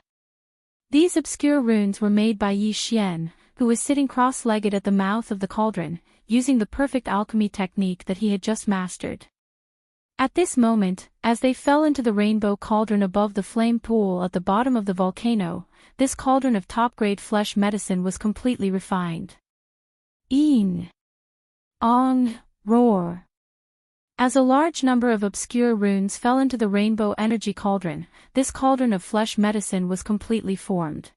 These obscure runes were made by Yi Xian, who was sitting cross-legged at the mouth of the cauldron, using the perfect alchemy technique that he had just mastered. At this moment, as they fell into the rainbow cauldron above the flame pool at the bottom of the volcano, this cauldron of top-grade flesh medicine was completely refined. Een! Ong! Roar! As a large number of obscure runes fell into the rainbow energy cauldron, this cauldron of flesh medicine was completely formed.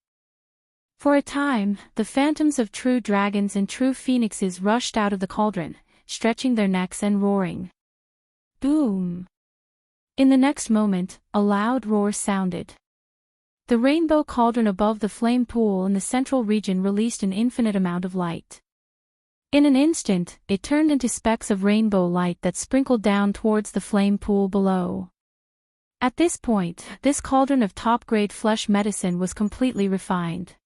For a time, the phantoms of true dragons and true phoenixes rushed out of the cauldron, stretching their necks and roaring. Boom! In the next moment, a loud roar sounded. The rainbow cauldron above the flame pool in the central region released an infinite amount of light. In an instant, it turned into specks of rainbow light that sprinkled down towards the flame pool below. At this point, this cauldron of top-grade flesh medicine was completely refined.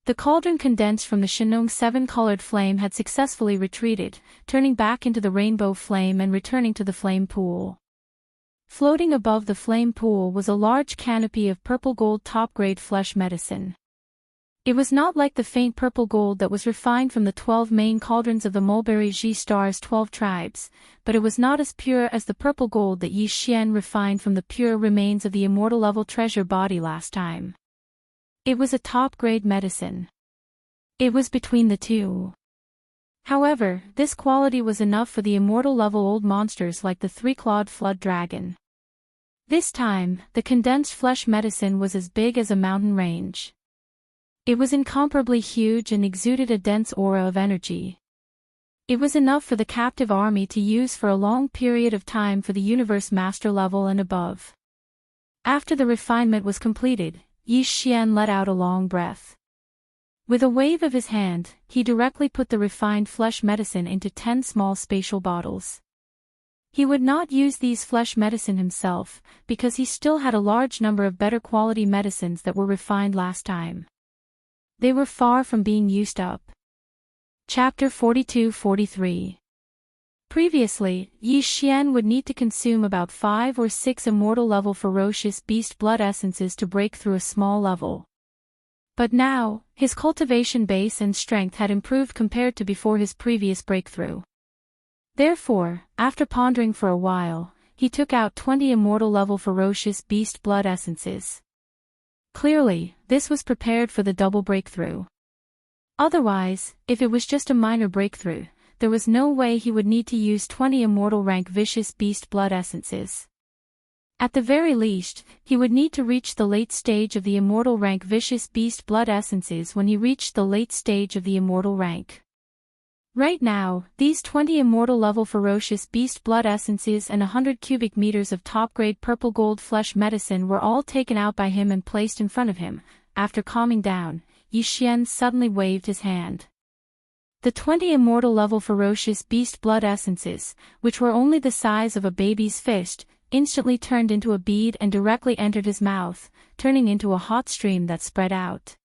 The cauldron condensed from the Shinong 7-colored flame had successfully retreated, turning back into the rainbow flame and returning to the flame pool. Floating above the flame pool was a large canopy of purple gold top-grade flesh medicine. It was not like the faint purple gold that was refined from the 12 main cauldrons of the Mulberry Ji Star's 12 tribes, but it was not as pure as the purple gold that Yi Xian refined from the pure remains of the immortal-level treasure body last time. It was a top-grade medicine. It was between the two. However, this quality was enough for the immortal-level old monsters like the three-clawed flood dragon. This time, the condensed flesh medicine was as big as a mountain range. It was incomparably huge and exuded a dense aura of energy. It was enough for the captive army to use for a long period of time for the universe master level and above. After the refinement was completed, Yi Xian let out a long breath. With a wave of his hand, he directly put the refined flesh medicine into 10 small spatial bottles. He would not use these flesh medicine himself, because he still had a large number of better quality medicines that were refined last time. They were far from being used up. Chapter 42-43. Previously, Yi Xian would need to consume about 5 or 6 immortal-level ferocious beast blood essences to break through a small level. But now, his cultivation base and strength had improved compared to before his previous breakthrough. Therefore, after pondering for a while, he took out 20 immortal-level ferocious beast blood essences. Clearly, this was prepared for the double breakthrough. Otherwise, if it was just a minor breakthrough, there was no way he would need to use 20 immortal rank vicious beast blood essences. At the very least, he would need to reach the late stage of the immortal rank vicious beast blood essences when he reached the late stage of the immortal rank. Right now, these 20 immortal-level ferocious beast blood essences and 100 cubic meters of top-grade purple gold flesh medicine were all taken out by him and placed in front of him. After calming down, Yi Xian suddenly waved his hand. The 20 immortal-level ferocious beast blood essences, which were only the size of a baby's fist, instantly turned into a bead and directly entered his mouth, turning into a hot stream that spread out.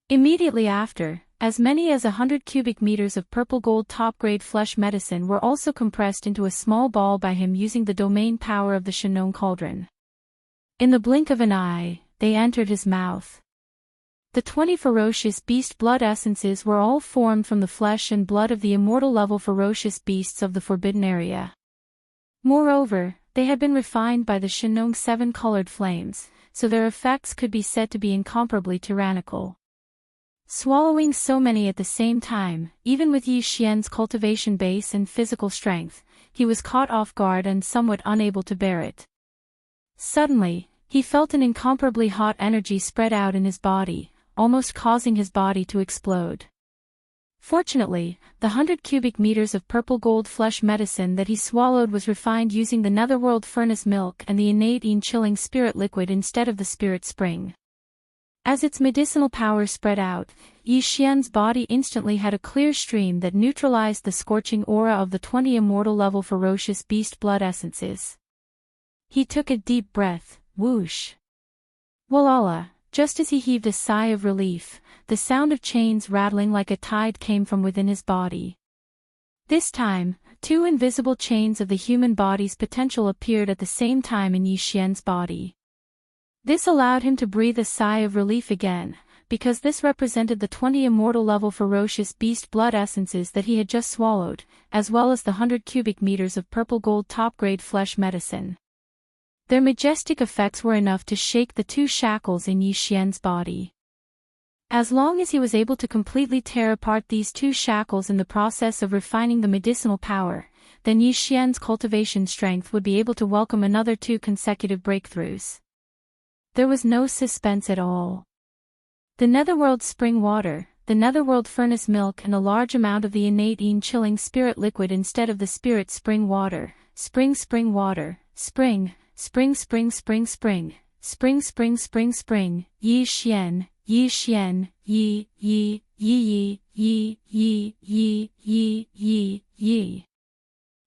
Immediately after, as many as 100 cubic meters of purple gold top-grade flesh medicine were also compressed into a small ball by him using the domain power of the Shinong cauldron. In the blink of an eye, they entered his mouth. The 20 ferocious beast blood essences were all formed from the flesh and blood of the immortal-level ferocious beasts of the Forbidden Area. Moreover, they had been refined by the Shinong 7-colored flames, so their effects could be said to be incomparably tyrannical. Swallowing so many at the same time, even with Yi Xian's cultivation base and physical strength, he was caught off guard and somewhat unable to bear it. Suddenly, he felt an incomparably hot energy spread out in his body, almost causing his body to explode. Fortunately, the 100 cubic meters of purple gold flesh medicine that he swallowed was refined using the netherworld furnace milk and the innate chilling spirit liquid instead of the spirit spring. As its medicinal power spread out, Yi Xian's body instantly had a clear stream that neutralized the scorching aura of the 20 immortal-level ferocious beast blood essences. He took a deep breath, whoosh. Walala, just as he heaved a sigh of relief, the sound of chains rattling like a tide came from within his body. This time, 2 invisible chains of the human body's potential appeared at the same time in Yi Xian's body. This allowed him to breathe a sigh of relief again, because this represented the 20 immortal-level ferocious beast blood essences that he had just swallowed, as well as the 100 cubic meters of purple gold top-grade flesh medicine. Their majestic effects were enough to shake the 2 shackles in Yi Xian's body. As long as he was able to completely tear apart these 2 shackles in the process of refining the medicinal power, then Yi Xian's cultivation strength would be able to welcome another 2 consecutive breakthroughs. There was no suspense at all. The netherworld spring water, the netherworld furnace milk and a large amount of the innate chilling spirit liquid instead of the spirit spring water, spring water, spring, spring spring spring spring, yi xian, yi xian, yi, yi, yi, yi, yi, yi, yi, yi, yi.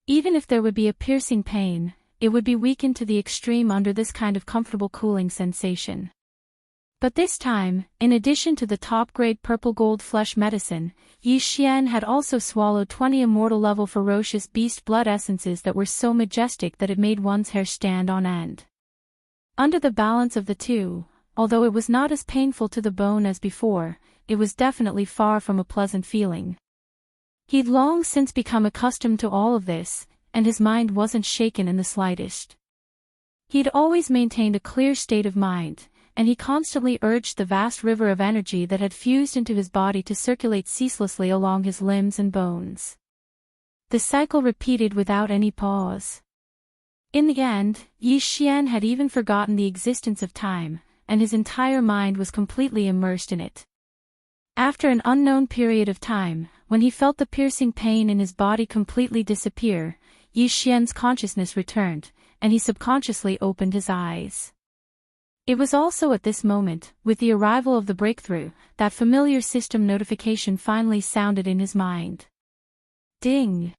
Even if there would be a piercing pain, it would be weakened to the extreme under this kind of comfortable cooling sensation. But this time, in addition to the top-grade purple-gold flesh medicine, Yi Xian had also swallowed 20 immortal-level ferocious beast blood essences that were so majestic that it made one's hair stand on end. Under the balance of the two, although it was not as painful to the bone as before, it was definitely far from a pleasant feeling. He'd long since become accustomed to all of this, and his mind wasn't shaken in the slightest. He'd always maintained a clear state of mind, and he constantly urged the vast river of energy that had fused into his body to circulate ceaselessly along his limbs and bones. The cycle repeated without any pause. In the end, Yi Xian had even forgotten the existence of time, and his entire mind was completely immersed in it. After an unknown period of time, when he felt the piercing pain in his body completely disappear, Yi Xian's consciousness returned, and he subconsciously opened his eyes. It was also at this moment, with the arrival of the breakthrough, that familiar system notification finally sounded in his mind. Ding!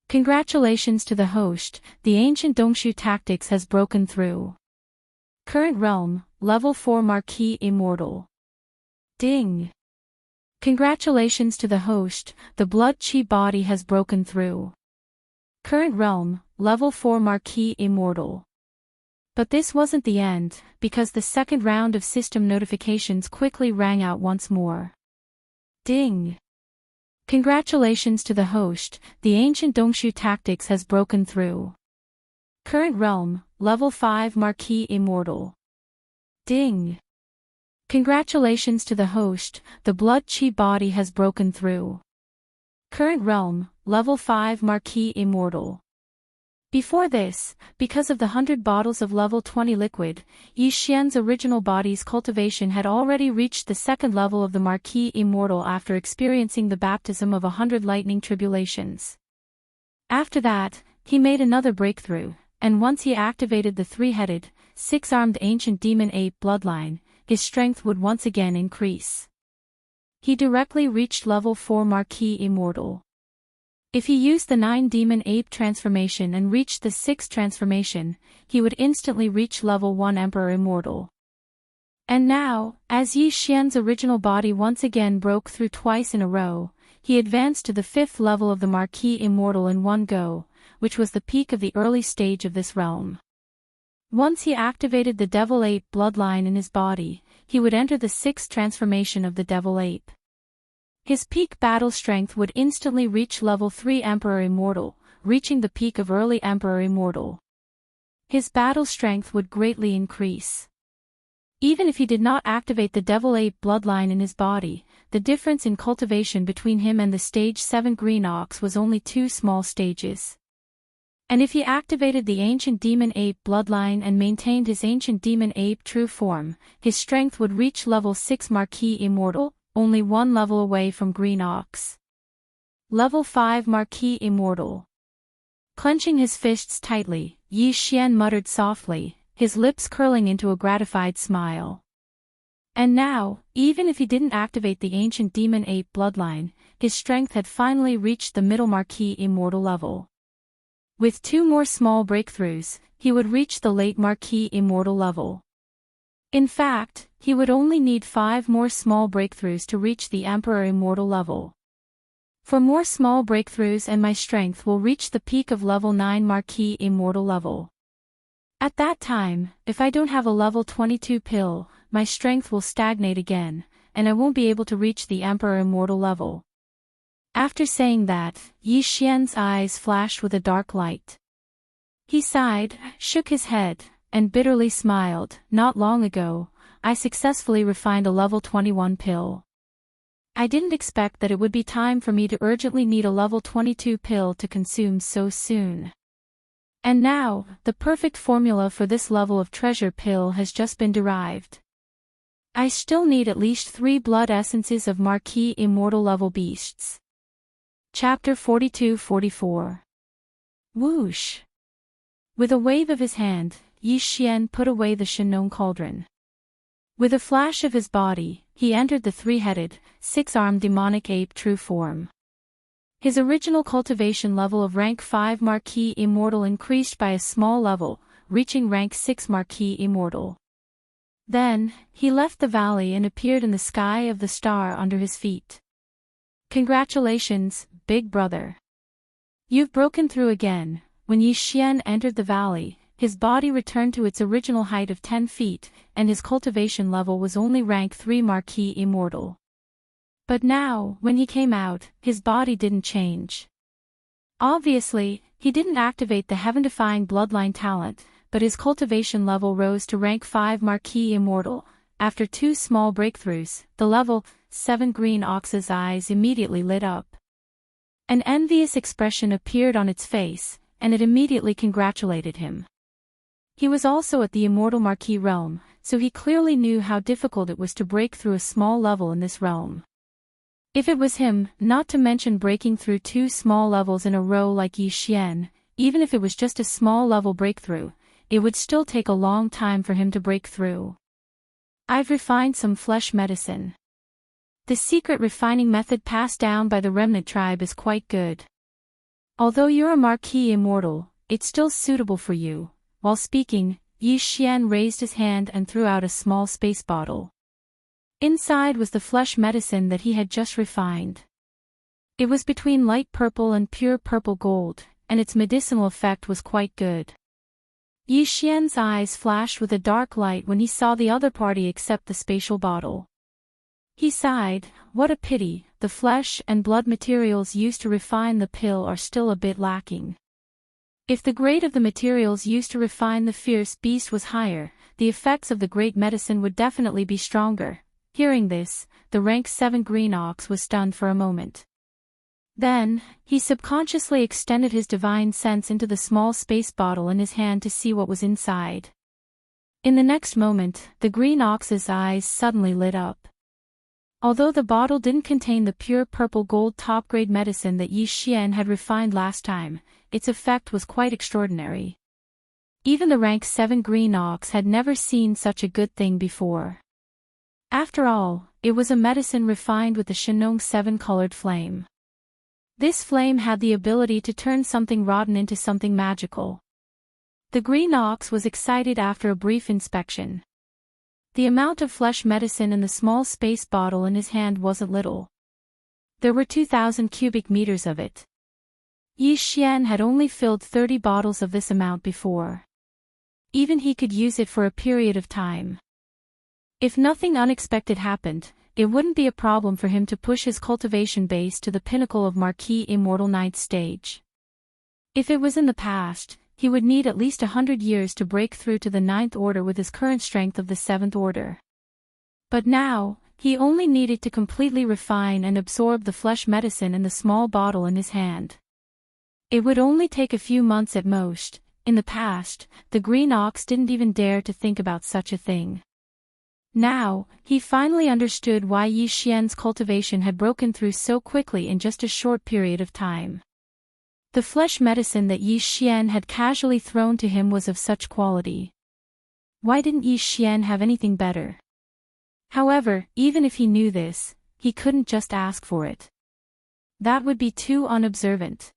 Congratulations to the host, the ancient Dongshu tactics has broken through. Current realm, level 4 Marquis Immortal. Ding! Congratulations to the host, the blood chi body has broken through. Current realm, level 4 Marquis Immortal. But this wasn't the end, because the second round of system notifications quickly rang out once more. Ding! Congratulations to the host, the ancient Dongshu tactics has broken through. Current realm, level 5 Marquis Immortal. Ding! Congratulations to the host, the blood chi body has broken through. Current realm, level 5 Marquis Immortal. Before this, because of the 100 bottles of level 20 liquid, Yi Xian's original body's cultivation had already reached the second level of the Marquis Immortal after experiencing the baptism of 100 lightning tribulations. After that, he made another breakthrough, and once he activated the three-headed, six-armed ancient demon ape bloodline, his strength would once again increase. He directly reached level 4 Marquis Immortal. If he used the 9 demon ape transformation and reached the 6th transformation, he would instantly reach level 1 Emperor Immortal. And now, as Yi Xian's original body once again broke through twice in a row, he advanced to the 5th level of the Marquis Immortal in one go, which was the peak of the early stage of this realm. Once he activated the Devil Ape bloodline in his body, he would enter the 6th transformation of the Devil Ape. His peak battle strength would instantly reach level 3 Emperor Immortal, reaching the peak of early Emperor Immortal. His battle strength would greatly increase. Even if he did not activate the Devil Ape bloodline in his body, the difference in cultivation between him and the stage 7 Green Ox was only 2 small stages. And if he activated the ancient demon ape bloodline and maintained his ancient demon ape true form, his strength would reach level 6 Marquis Immortal, only 1 level away from Green Ox. Level 5 Marquis Immortal. Clenching his fists tightly, Yi Xian muttered softly, his lips curling into a gratified smile. And now, even if he didn't activate the ancient demon ape bloodline, his strength had finally reached the middle Marquis Immortal level. With 2 more small breakthroughs, he would reach the late Marquis Immortal level. In fact, he would only need 5 more small breakthroughs to reach the Emperor Immortal level. 4 more small breakthroughs and my strength will reach the peak of level 9 Marquis Immortal level. At that time, if I don't have a level 22 pill, my strength will stagnate again, and I won't be able to reach the Emperor Immortal level. After saying that, Yi Xian's eyes flashed with a dark light. He sighed, shook his head, and bitterly smiled. Not long ago, I successfully refined a level 21 pill. I didn't expect that it would be time for me to urgently need a level 22 pill to consume so soon. And now, the perfect formula for this level of treasure pill has just been derived. I still need at least 3 blood essences of Marquis Immortal level beasts. Chapter 42-44. Whoosh! With a wave of his hand, Yi Xian put away the Shenong cauldron. With a flash of his body, he entered the three-headed, six-armed demonic ape true form. His original cultivation level of rank 5 Marquis Immortal increased by a small level, reaching rank 6 Marquis Immortal. Then, he left the valley and appeared in the sky of the star under his feet. Congratulations, big brother. You've broken through again. When Yi Xian entered the valley, his body returned to its original height of 10 feet, and his cultivation level was only rank 3 Marquis Immortal. But now, when he came out, his body didn't change. Obviously, he didn't activate the heaven-defying bloodline talent, but his cultivation level rose to rank 5 Marquis Immortal. After 2 small breakthroughs, the level 7 green ox's eyes immediately lit up. An envious expression appeared on its face, and it immediately congratulated him. He was also at the Immortal Marquis realm, so he clearly knew how difficult it was to break through a small level in this realm. If it was him, not to mention breaking through 2 small levels in a row like Yi Xian, even if it was just a small level breakthrough, it would still take a long time for him to break through. I've refined some flesh medicine. The secret refining method passed down by the remnant tribe is quite good. Although you're a Marquis Immortal, it's still suitable for you. While speaking, Yi Xian raised his hand and threw out a small space bottle. Inside was the flesh medicine that he had just refined. It was between light purple and pure purple gold, and its medicinal effect was quite good. Yi Xian's eyes flashed with a dark light when he saw the other party accept the spatial bottle. He sighed, what a pity, the flesh and blood materials used to refine the pill are still a bit lacking. If the grade of the materials used to refine the fierce beast was higher, the effects of the great medicine would definitely be stronger. Hearing this, the rank 7 green ox was stunned for a moment. Then, he subconsciously extended his divine sense into the small space bottle in his hand to see what was inside. In the next moment, the green ox's eyes suddenly lit up. Although the bottle didn't contain the pure purple gold top-grade medicine that Yi Xian had refined last time, its effect was quite extraordinary. Even the rank 7 green ox had never seen such a good thing before. After all, it was a medicine refined with the Shenong 7-colored flame. This flame had the ability to turn something rotten into something magical. The green ox was excited after a brief inspection. The amount of flesh medicine in the small space bottle in his hand wasn't little. There were 2,000 cubic meters of it. Yi Xian had only filled 30 bottles of this amount before. Even he could use it for a period of time. If nothing unexpected happened, it wouldn't be a problem for him to push his cultivation base to the pinnacle of Marquis Immortal 9th stage. If it was in the past, he would need at least 100 years to break through to the 9th order with his current strength of the 7th order. But now, he only needed to completely refine and absorb the flesh medicine in the small bottle in his hand. It would only take a few months at most. In the past, the green ox didn't even dare to think about such a thing. Now, he finally understood why Yi Xian's cultivation had broken through so quickly in just a short period of time. The flesh medicine that Yi Xian had casually thrown to him was of such quality. Why didn't Yi Xian have anything better? However, even if he knew this, he couldn't just ask for it. That would be too unobservant.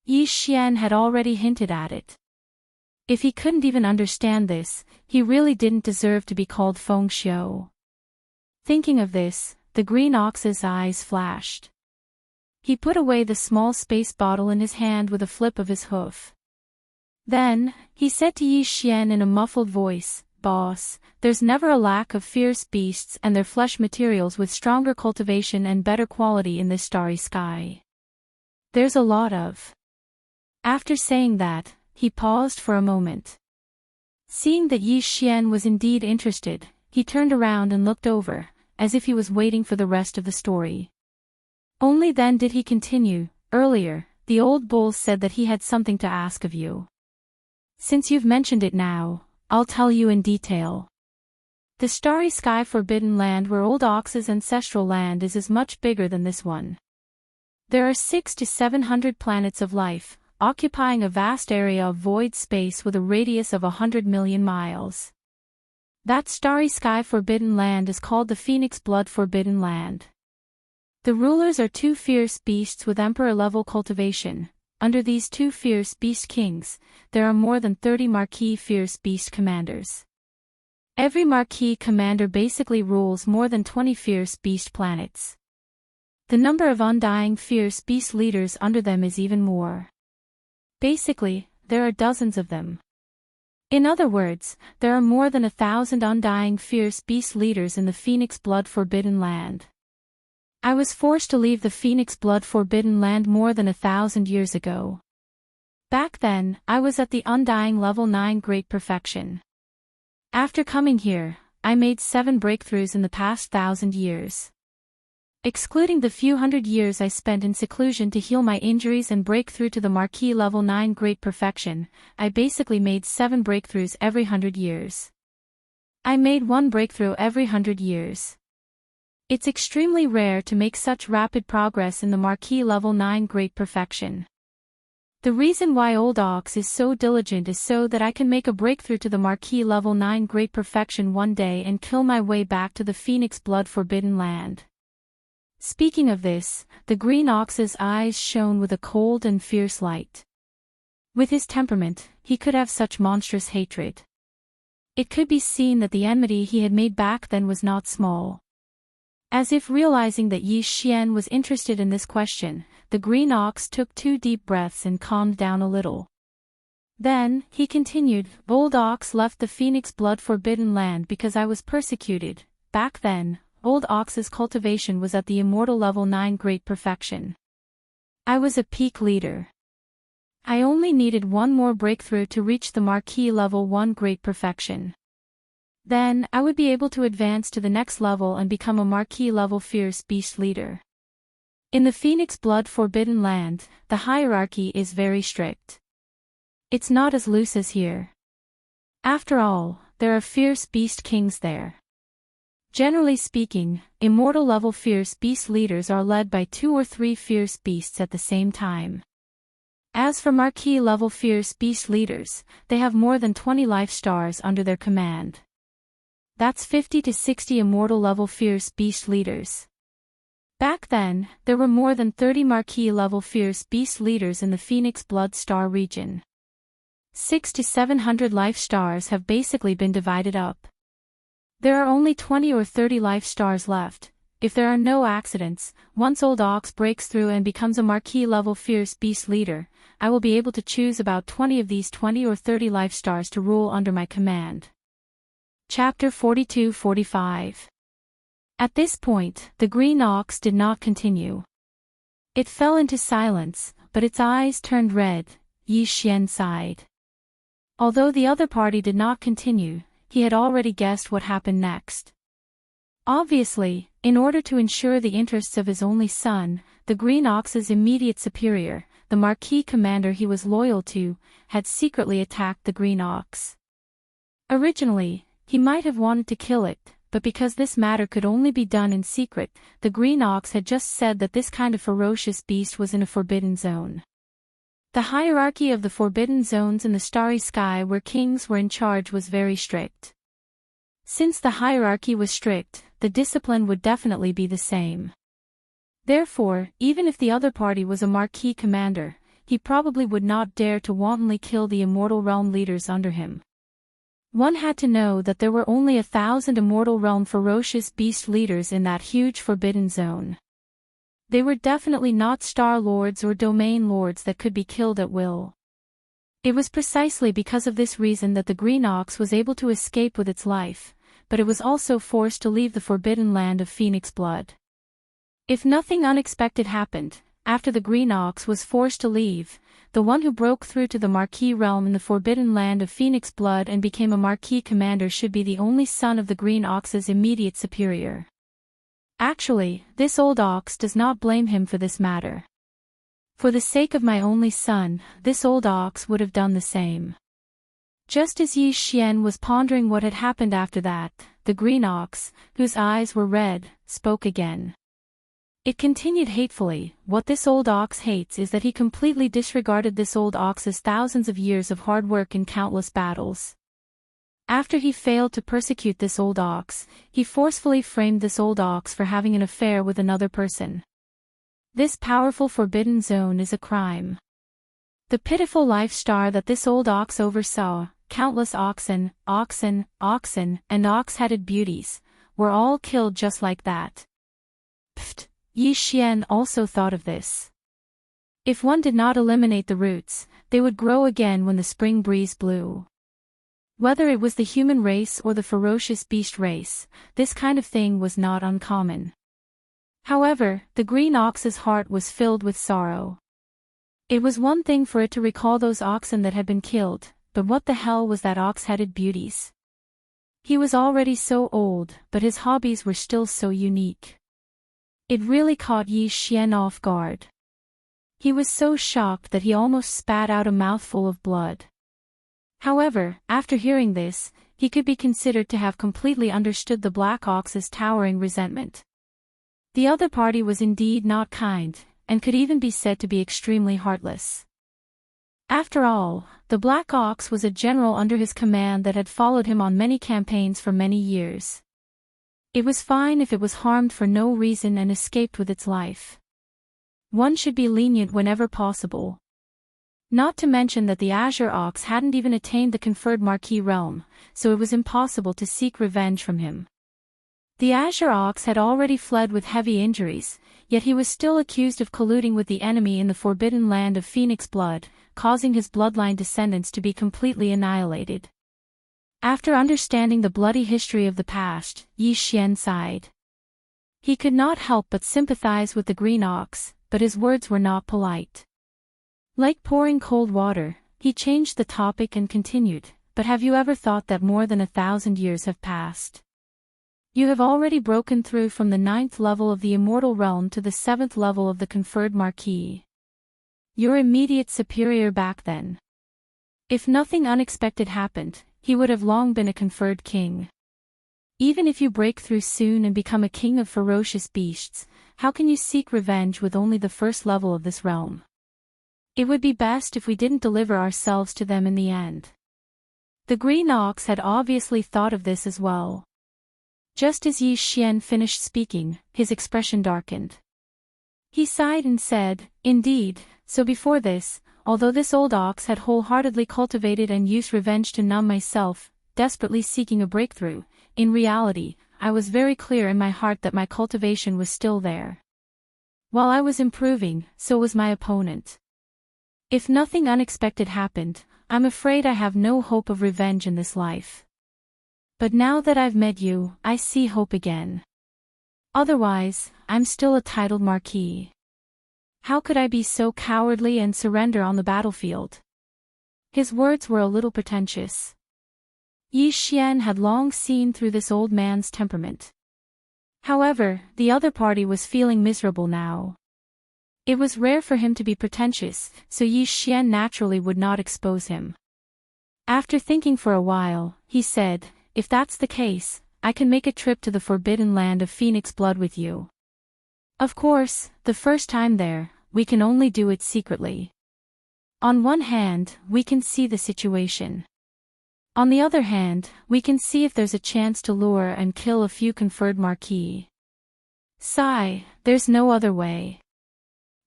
Yi Xian had already hinted at it. If he couldn't even understand this, he really didn't deserve to be called Feng Xiu. Thinking of this, the green ox's eyes flashed. He put away the small space bottle in his hand with a flip of his hoof. Then, he said to Yi Xian in a muffled voice, "Boss, there's never a lack of fierce beasts and their flesh materials with stronger cultivation and better quality in this starry sky. There's a lot of." After saying that, he paused for a moment. Seeing that Yi Xian was indeed interested, he turned around and looked over, as if he was waiting for the rest of the story. Only then did he continue, "Earlier, the old bull said that he had something to ask of you. Since you've mentioned it now, I'll tell you in detail. The starry sky forbidden land where Old Ox's ancestral land is much bigger than this one. There are 600 to 700 planets of life, occupying a vast area of void space with a radius of 100 million miles. That starry sky forbidden land is called the Phoenix Blood Forbidden Land. The rulers are two fierce beasts with emperor-level cultivation. Under these two fierce beast kings, there are more than 30 Marquis fierce beast commanders. Every Marquis commander basically rules more than 20 fierce beast planets. The number of undying fierce beast leaders under them is even more. Basically, there are dozens of them. In other words, there are more than 1,000 undying fierce beast leaders in the Phoenix Blood Forbidden Land. I was forced to leave the Phoenix Blood Forbidden Land more than 1,000 years ago. Back then, I was at the undying level 9 Great Perfection. After coming here, I made 7 breakthroughs in the past 1,000 years. Excluding the few hundred years I spent in seclusion to heal my injuries and break through to the Marquis level 9 Great Perfection, I basically made 7 breakthroughs every 100 years. I made 1 breakthrough every 100 years. It's extremely rare to make such rapid progress in the Marquis level 9 Great Perfection. The reason why Old Ox is so diligent is so that I can make a breakthrough to the Marquis level 9 Great Perfection one day and kill my way back to the Phoenix Blood Forbidden Land. Speaking of this, the Green Ox's eyes shone with a cold and fierce light. With his temperament, he could have such monstrous hatred. It could be seen that the enmity he had made back then was not small. As if realizing that Yi Xian was interested in this question, the Green Ox took 2 deep breaths and calmed down a little. Then, he continued, Old Ox left the Phoenix Blood Forbidden Land because I was persecuted. Back then, Old Ox's cultivation was at the immortal level 9 Great Perfection. I was a peak leader. I only needed 1 more breakthrough to reach the Marquis level 1 Great Perfection. Then, I would be able to advance to the next level and become a Marquis level fierce beast leader. In the Phoenix Blood Forbidden Land, the hierarchy is very strict. It's not as loose as here. After all, there are fierce beast kings there. Generally speaking, immortal level fierce beast leaders are led by 2 or 3 fierce beasts at the same time. As for Marquis level fierce beast leaders, they have more than 20 life stars under their command. That's 50 to 60 immortal level fierce beast leaders. Back then, there were more than 30 Marquis level fierce beast leaders in the Phoenix Blood Star region. 600 to 700 life stars have basically been divided up. There are only 20 or 30 life stars left. If there are no accidents, once Old Ox breaks through and becomes a Marquis level fierce beast leader, I will be able to choose about 20 of these 20 or 30 life stars to rule under my command. Chapter 42-45. At this point, the Green Ox did not continue. It fell into silence, but its eyes turned red. Yi Xian sighed. Although the other party did not continue, he had already guessed what happened next. Obviously, in order to ensure the interests of his only son, the Green Ox's immediate superior, the Marquis commander he was loyal to, had secretly attacked the Green Ox. Originally, he might have wanted to kill it, but because this matter could only be done in secret, the Green Ox had just said that this kind of ferocious beast was in a forbidden zone. The hierarchy of the forbidden zones in the starry sky where kings were in charge was very strict. Since the hierarchy was strict, the discipline would definitely be the same. Therefore, even if the other party was a Marquis commander, he probably would not dare to wantonly kill the immortal realm leaders under him. One had to know that there were only 1,000 immortal realm ferocious beast leaders in that huge forbidden zone. They were definitely not star lords or domain lords that could be killed at will. It was precisely because of this reason that the Green Ox was able to escape with its life, but it was also forced to leave the forbidden land of Phoenix Blood. If nothing unexpected happened, after the Green Ox was forced to leave, the one who broke through to the Marquis realm in the forbidden land of Phoenix Blood and became a Marquis commander should be the only son of the Green Ox's immediate superior. Actually, this Old Ox does not blame him for this matter. For the sake of my only son, this Old Ox would have done the same. Just as Yi Xian was pondering what had happened after that, the Green Ox, whose eyes were red, spoke again. It continued hatefully, "What this old ox hates is that he completely disregarded this old ox's thousands of years of hard work in countless battles. After he failed to persecute this old ox, he forcefully framed this old ox for having an affair with another person. This powerful forbidden zone is a crime. The pitiful life star that this old ox oversaw, countless oxen, and ox-headed beauties, were all killed just like that." Pfft, Yi Xian also thought of this. If one did not eliminate the roots, they would grow again when the spring breeze blew. Whether it was the human race or the ferocious beast race, this kind of thing was not uncommon. However, the green ox's heart was filled with sorrow. It was one thing for it to recall those oxen that had been killed, but what the hell was that ox-headed beauties? He was already so old, but his hobbies were still so unique. It really caught Yi Xian off guard. He was so shocked that he almost spat out a mouthful of blood. However, after hearing this, he could be considered to have completely understood the black ox's towering resentment. The other party was indeed not kind, and could even be said to be extremely heartless. After all, the black ox was a general under his command that had followed him on many campaigns for many years. It was fine if it was harmed for no reason and escaped with its life. One should be lenient whenever possible. Not to mention that the Azure Ox hadn't even attained the conferred Marquis realm, so it was impossible to seek revenge from him. The Azure Ox had already fled with heavy injuries, yet he was still accused of colluding with the enemy in the forbidden land of Phoenix blood, causing his bloodline descendants to be completely annihilated. After understanding the bloody history of the past, Yi Xian sighed. He could not help but sympathize with the green ox, but his words were not polite. Like pouring cold water, he changed the topic and continued, "But have you ever thought that more than 1,000 years have passed? You have already broken through from the 9th level of the immortal realm to the 7th level of the conferred Marquis. Your immediate superior back then. If nothing unexpected happened, he would have long been a conferred king. Even if you break through soon and become a king of ferocious beasts, how can you seek revenge with only the 1st level of this realm? It would be best if we didn't deliver ourselves to them in the end." The green ox had obviously thought of this as well. Just as Yi Xian finished speaking, his expression darkened. He sighed and said, "Indeed, so before this, although this old ox had wholeheartedly cultivated and used revenge to numb myself, desperately seeking a breakthrough, in reality, I was very clear in my heart that my cultivation was still there. While I was improving, so was my opponent. If nothing unexpected happened, I'm afraid I have no hope of revenge in this life. But now that I've met you, I see hope again. Otherwise, I'm still a titled marquis. How could I be so cowardly and surrender on the battlefield?" His words were a little pretentious. Yi Xian had long seen through this old man's temperament. However, the other party was feeling miserable now. It was rare for him to be pretentious, so Yi Xian naturally would not expose him. After thinking for a while, he said, "If that's the case, I can make a trip to the forbidden land of Phoenix blood with you. Of course, the first time there, we can only do it secretly. On one hand, we can see the situation. On the other hand, we can see if there's a chance to lure and kill a few conferred marquis. Sigh, there's no other way.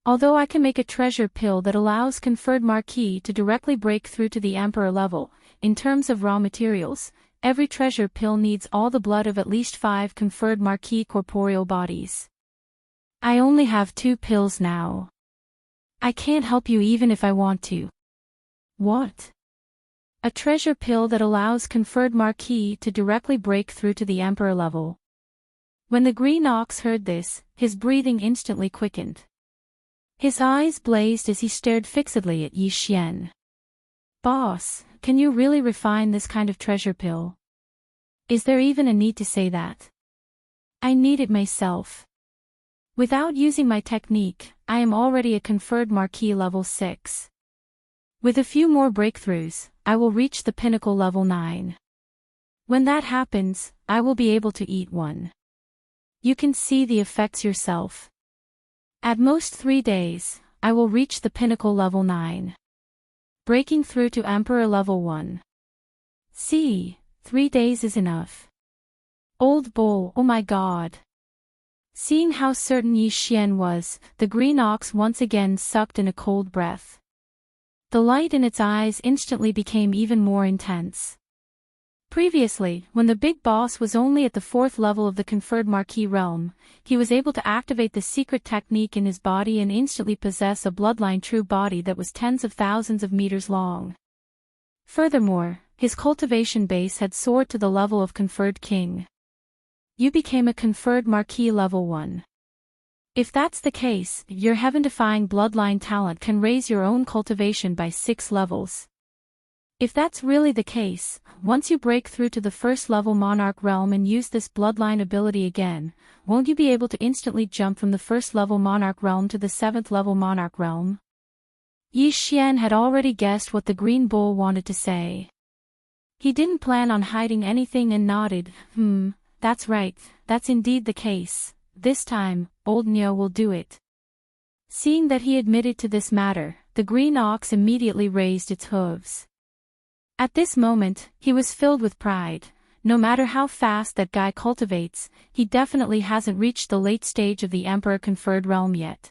Although I can make a treasure pill that allows conferred marquis to directly break through to the emperor level, in terms of raw materials, every treasure pill needs all the blood of at least 5 conferred marquis corporeal bodies. I only have 2 pills now. I can't help you even if I want to." "What?" "A treasure pill that allows conferred marquis to directly break through to the emperor level." When the green ox heard this, his breathing instantly quickened. His eyes blazed as he stared fixedly at Yi Xian. "Boss, can you really refine this kind of treasure pill? Is there even a need to say that? I need it myself. Without using my technique, I am already a conferred marquis level 6. With a few more breakthroughs, I will reach the pinnacle level 9. When that happens, I will be able to eat one. You can see the effects yourself." At most 3 days, I will reach the pinnacle level 9. Breaking through to Emperor level 1. See, 3 days is enough. Old bull, oh my god. Seeing how certain Yi Xian was, the green ox once again sucked in a cold breath. The light in its eyes instantly became even more intense. Previously, when the big boss was only at the 4th level of the conferred Marquis realm, he was able to activate the secret technique in his body and instantly possess a bloodline true body that was tens of thousands of meters long. Furthermore, his cultivation base had soared to the level of conferred king. You became a conferred Marquis level 1. If that's the case, your heaven-defying bloodline talent can raise your own cultivation by 6 levels. If that's really the case, once you break through to the 1st level monarch realm and use this bloodline ability again, won't you be able to instantly jump from the 1st level monarch realm to the 7th level monarch realm? Yi Xian had already guessed what the green bull wanted to say. He didn't plan on hiding anything and nodded. That's right, that's indeed the case. This time, old Neo will do it. Seeing that he admitted to this matter, the green ox immediately raised its hooves. At this moment, he was filled with pride. No matter how fast that guy cultivates, he definitely hasn't reached the late stage of the Emperor-conferred realm yet.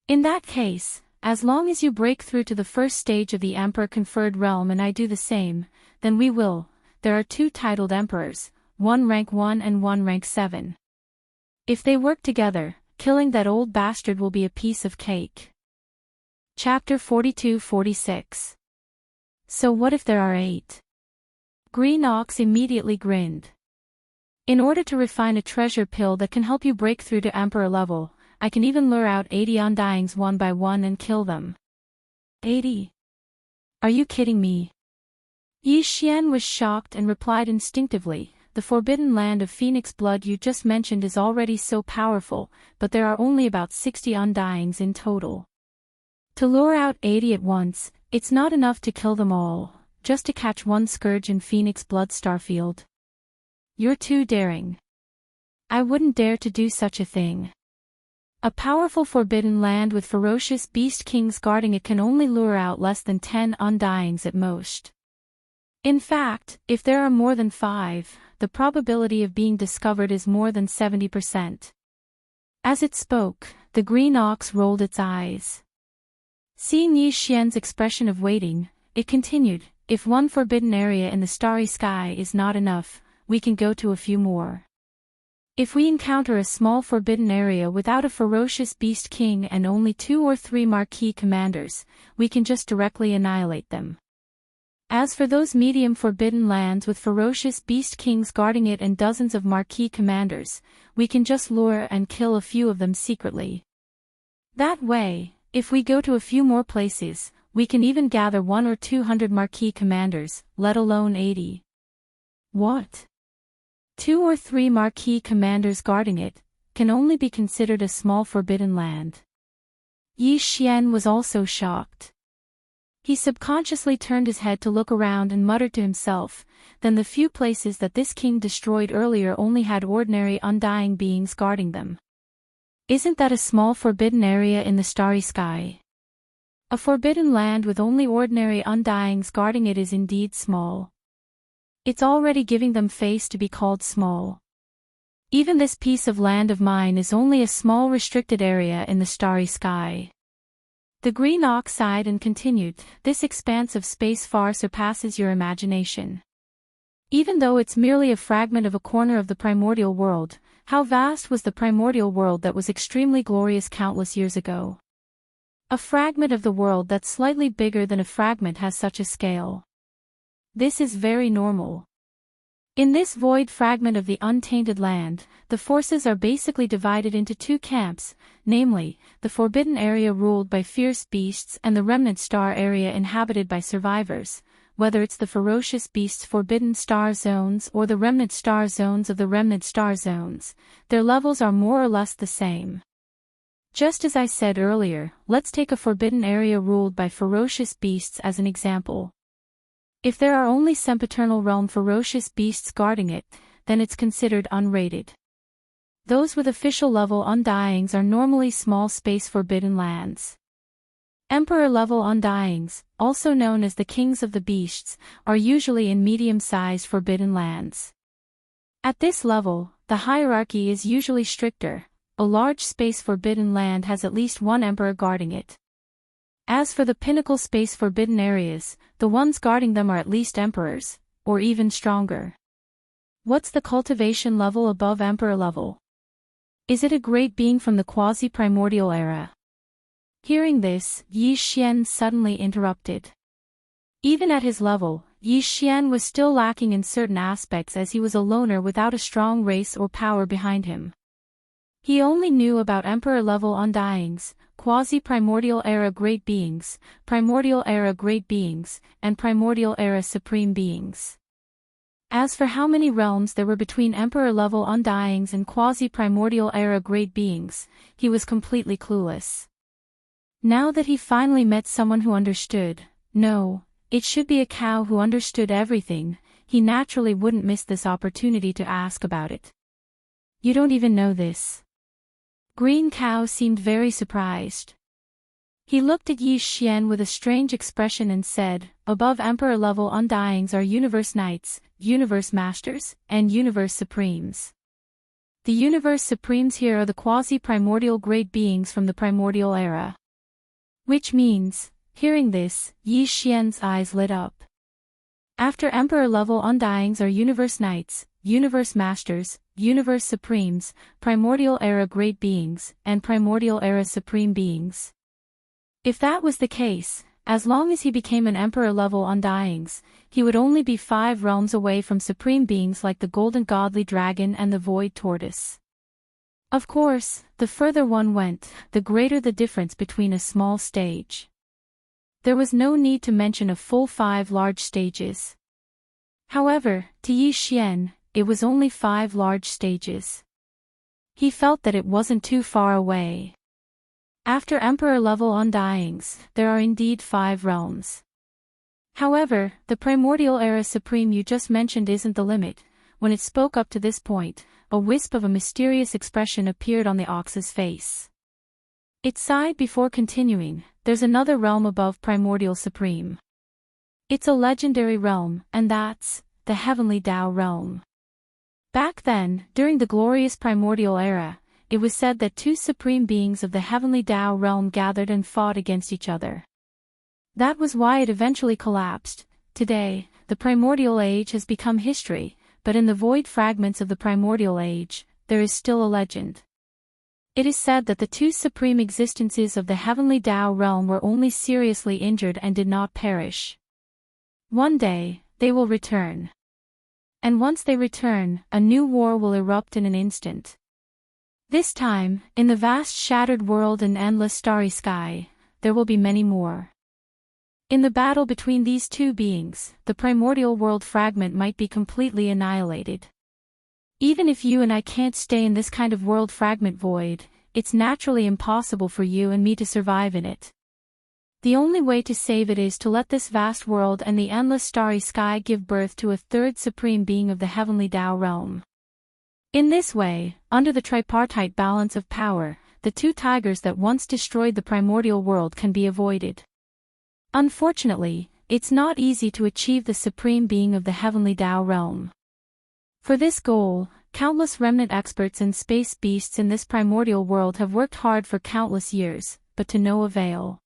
In that case, as long as you break through to the 1st stage of the Emperor-conferred realm and I do the same, then we will. There are 2 titled emperors, one rank 1 and one rank 7. If they work together, killing that old bastard will be a piece of cake. Chapter 42-46. So what if there are 8? Green Ox immediately grinned. In order to refine a treasure pill that can help you break through to Emperor level, I can even lure out 80 undyings one by one and kill them. 80? Are you kidding me? Yi Xian was shocked and replied instinctively, the forbidden land of phoenix blood you just mentioned is already so powerful, but there are only about 60 undyings in total. To lure out 80 at once, it's not enough to kill them all, just to catch one scourge in Phoenix Blood Starfield. You're too daring. I wouldn't dare to do such a thing. A powerful forbidden land with ferocious beast kings guarding it can only lure out less than 10 undyings at most. In fact, if there are more than 5, the probability of being discovered is more than 70%. As it spoke, the green ox rolled its eyes. Seeing Yi Xian's expression of waiting, it continued, if one forbidden area in the starry sky is not enough, we can go to a few more. If we encounter a small forbidden area without a ferocious beast king and only 2 or 3 marquis commanders, we can just directly annihilate them. As for those medium forbidden lands with ferocious beast kings guarding it and dozens of marquis commanders, we can just lure and kill a few of them secretly. That way, if we go to a few more places, we can even gather 100 or 200 marquis commanders, let alone 80. What? 2 or 3 marquis commanders guarding it, can only be considered a small forbidden land. Yi Xian was also shocked. He subconsciously turned his head to look around and muttered to himself, then the few places that this king destroyed earlier only had ordinary undying beings guarding them. Isn't that a small forbidden area in the starry sky? A forbidden land with only ordinary undyings guarding it is indeed small. It's already giving them face to be called small. Even this piece of land of mine is only a small restricted area in the starry sky. The green ox sighed and continued, this expanse of space far surpasses your imagination. Even though it's merely a fragment of a corner of the primordial world, how vast was the primordial world that was extremely glorious countless years ago? A fragment of the world that's slightly bigger than a fragment has such a scale. This is very normal. In this void fragment of the untainted land, the forces are basically divided into 2 camps, namely, the forbidden area ruled by fierce beasts and the remnant star area inhabited by survivors. Whether it's the ferocious beasts' forbidden star zones or the remnant star zones of the remnant star zones, their levels are more or less the same. Just as I said earlier, let's take a forbidden area ruled by ferocious beasts as an example. If there are only sempiternal realm ferocious beasts guarding it, then it's considered unrated. Those with official level undyings are normally small space forbidden lands. Emperor level undyings, also known as the kings of the beasts, are usually in medium-sized forbidden lands. At this level, the hierarchy is usually stricter. A large space forbidden land has at least one emperor guarding it. As for the pinnacle space forbidden areas, the ones guarding them are at least emperors, or even stronger. What's the cultivation level above emperor level? Is it a great being from the quasi-primordial era? Hearing this, Yi Xian suddenly interrupted. Even at his level, Yi Xian was still lacking in certain aspects as he was a loner without a strong race or power behind him. He only knew about emperor-level undyings, quasi-primordial era great beings, primordial era great beings, and primordial era supreme beings. As for how many realms there were between emperor-level undyings and quasi-primordial era great beings, he was completely clueless. Now that he finally met someone who understood, no, it should be a cow who understood everything, he naturally wouldn't miss this opportunity to ask about it. You don't even know this. Green Cow seemed very surprised. He looked at Yi Xian with a strange expression and said, above emperor-level undyings are universe knights, universe masters, and universe supremes. The universe supremes here are the quasi-primordial great beings from the primordial era. Which means, hearing this, Yi Xian's eyes lit up. After emperor-level undyings are universe knights, universe masters, universe supremes, primordial era great beings, and primordial era supreme beings. If that was the case, as long as he became an emperor-level undyings, he would only be 5 realms away from supreme beings like the golden godly dragon and the void tortoise. Of course, the further one went, the greater the difference between a small stage. There was no need to mention a full 5 large stages. However, to Yi Xian, it was only 5 large stages. He felt that it wasn't too far away. After emperor-level undyings, there are indeed 5 realms. However, the primordial era supreme you just mentioned isn't the limit. When it spoke up to this point, a wisp of a mysterious expression appeared on the ox's face. It sighed before continuing, there's another realm above primordial supreme. It's a legendary realm, and that's the heavenly Tao realm. Back then, during the glorious primordial era, it was said that 2 supreme beings of the heavenly Tao realm gathered and fought against each other. That was why it eventually collapsed. Today, the primordial age has become history, but in the void fragments of the primordial age, there is still a legend. It is said that the 2 supreme existences of the heavenly Tao realm were only seriously injured and did not perish. One day, they will return. And once they return, a new war will erupt in an instant. This time, in the vast shattered world and endless starry sky, there will be many more. In the battle between these 2 beings, the primordial world fragment might be completely annihilated. Even if you and I can't stay in this kind of world fragment void, it's naturally impossible for you and me to survive in it. The only way to save it is to let this vast world and the endless starry sky give birth to a 3rd supreme being of the heavenly Tao realm. In this way, under the tripartite balance of power, the 2 tigers that once destroyed the primordial world can be avoided. Unfortunately, it's not easy to achieve the supreme being of the heavenly Tao realm. For this goal, countless remnant experts and space beasts in this primordial world have worked hard for countless years, but to no avail.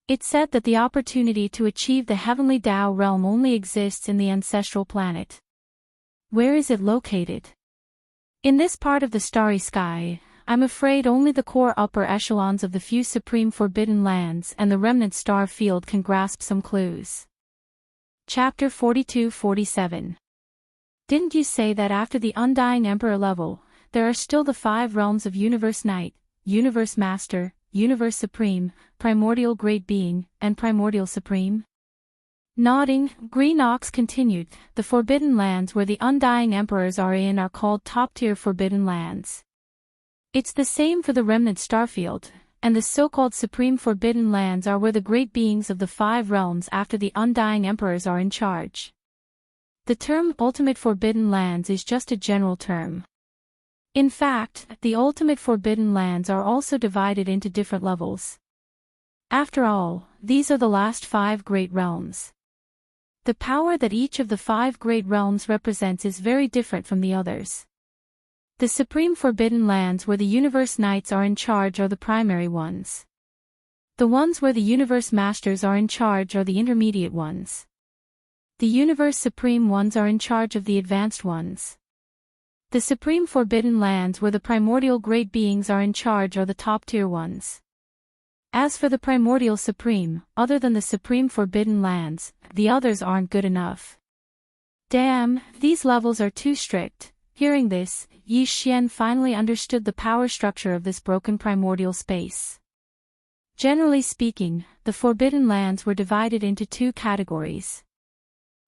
It's said that the opportunity to achieve the heavenly Tao realm only exists in the ancestral planet. Where is it located? In this part of the starry sky, I'm afraid only the core upper echelons of the few supreme forbidden lands and the remnant star field can grasp some clues. Chapter 42-47. Didn't you say that after the undying emperor level, there are still the 5 realms of universe knight, universe master, universe supreme, primordial great being, and primordial supreme? Nodding, Green Ox continued, the forbidden lands where the undying emperors are in are called top-tier forbidden lands. It's the same for the remnant starfield, and the so-called supreme forbidden lands are where the great beings of the 5 realms after the undying emperors are in charge. The term ultimate forbidden lands is just a general term. In fact, the ultimate forbidden lands are also divided into different levels. After all, these are the last 5 great realms. The power that each of the 5 great realms represents is very different from the others. The supreme forbidden lands where the universe knights are in charge are the primary ones. The ones where the universe masters are in charge are the intermediate ones. The universe supreme ones are in charge of the advanced ones. The supreme forbidden lands where the primordial great beings are in charge are the top-tier ones. As for the primordial supreme, other than the supreme forbidden lands, the others aren't good enough. Damn, these levels are too strict. Hearing this, Yi Xian finally understood the power structure of this broken primordial space. Generally speaking, the forbidden lands were divided into 2 categories.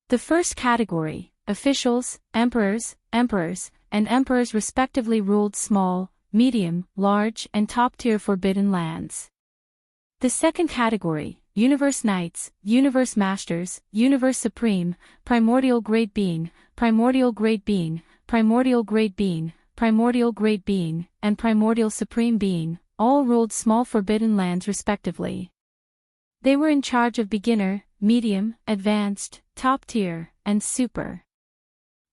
The first category, officials, emperors, and emperors respectively ruled small, medium, large, and top-tier forbidden lands. The second category, universe knights, universe masters, universe supreme, primordial great being, primordial great being, primordial great being, primordial great being, and primordial supreme being, all ruled small forbidden lands respectively. They were in charge of beginner, medium, advanced, top tier, and super.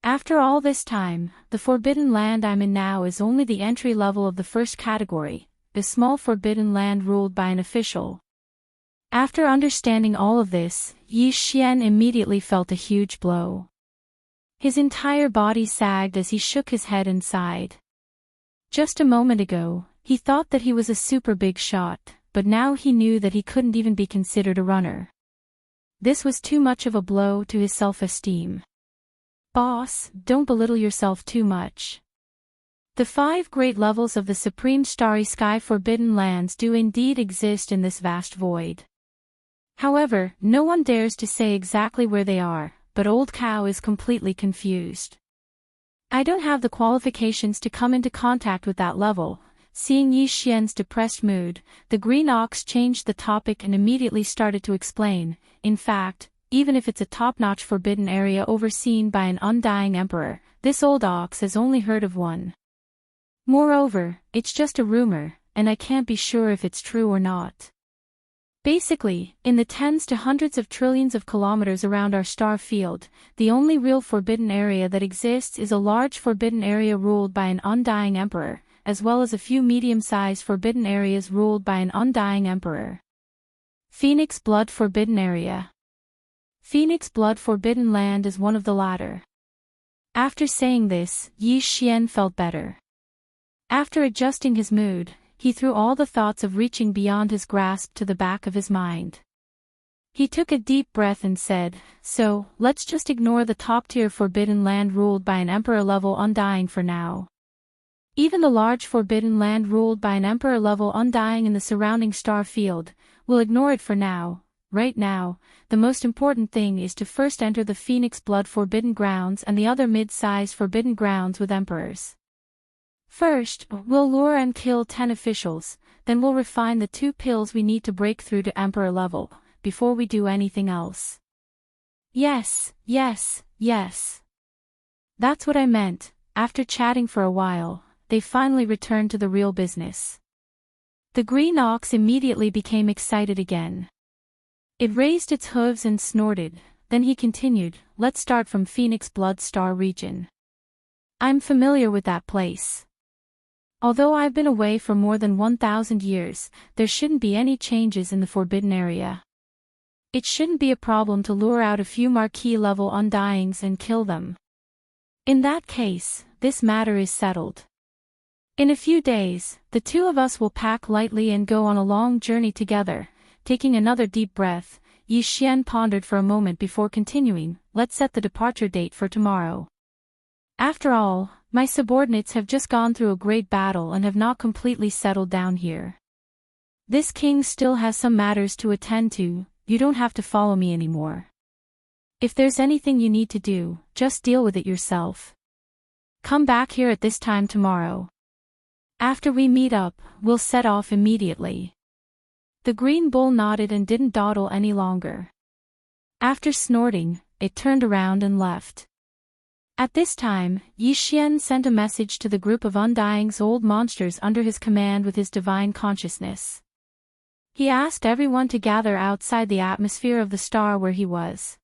After all this time, the forbidden land I'm in now is only the entry level of the first category, a small forbidden land ruled by an official. After understanding all of this, Yi Xian immediately felt a huge blow. His entire body sagged as he shook his head and sighed. Just a moment ago, he thought that he was a super big shot, but now he knew that he couldn't even be considered a runner. This was too much of a blow to his self-esteem. Boss, don't belittle yourself too much. The 5 great levels of the Supreme Starry Sky Forbidden Lands do indeed exist in this vast void. However, no one dares to say exactly where they are, but Old Cow is completely confused. I don't have the qualifications to come into contact with that level. Seeing Yi Xian's depressed mood, the Green Ox changed the topic and immediately started to explain. In fact, even if it's a top-notch forbidden area overseen by an undying emperor, this old ox has only heard of one. Moreover, it's just a rumor, and I can't be sure if it's true or not. Basically, in the tens to hundreds of trillions of kilometers around our star field, the only real forbidden area that exists is a large forbidden area ruled by an undying emperor, as well as a few medium-sized forbidden areas ruled by an undying emperor. Phoenix Blood Forbidden Area. Phoenix Blood Forbidden Land is one of the latter. After saying this, Yi Xian felt better. After adjusting his mood, he threw all the thoughts of reaching beyond his grasp to the back of his mind. He took a deep breath and said, "So, let's just ignore the top-tier forbidden land ruled by an emperor-level undying for now. Even the large forbidden land ruled by an emperor-level undying in the surrounding star field, we'll ignore it for now. Right now, the most important thing is to first enter the Phoenix Blood Forbidden Grounds and the other mid-sized forbidden grounds with emperors. First, we'll lure and kill 10 officials, then we'll refine the 2 pills we need to break through to emperor level, before we do anything else." Yes. That's what I meant. After chatting for a while, they finally returned to the real business. The Green Ox immediately became excited again. It raised its hooves and snorted, then he continued, "Let's start from Phoenix Blood Star region. I'm familiar with that place. Although I've been away for more than 1,000 years, there shouldn't be any changes in the forbidden area. It shouldn't be a problem to lure out a few marquee-level undyings and kill them. In that case, this matter is settled. In a few days, the 2 of us will pack lightly and go on a long journey together." Taking another deep breath, Yi Xian pondered for a moment before continuing, "Let's set the departure date for tomorrow. After all, my subordinates have just gone through a great battle and have not completely settled down here. This king still has some matters to attend to. You don't have to follow me anymore. If there's anything you need to do, just deal with it yourself. Come back here at this time tomorrow. After we meet up, we'll set off immediately." The green bull nodded and didn't dawdle any longer. After snorting, it turned around and left. At this time, Yi Xian sent a message to the group of Undying's old monsters under his command with his divine consciousness. He asked everyone to gather outside the atmosphere of the star where he was.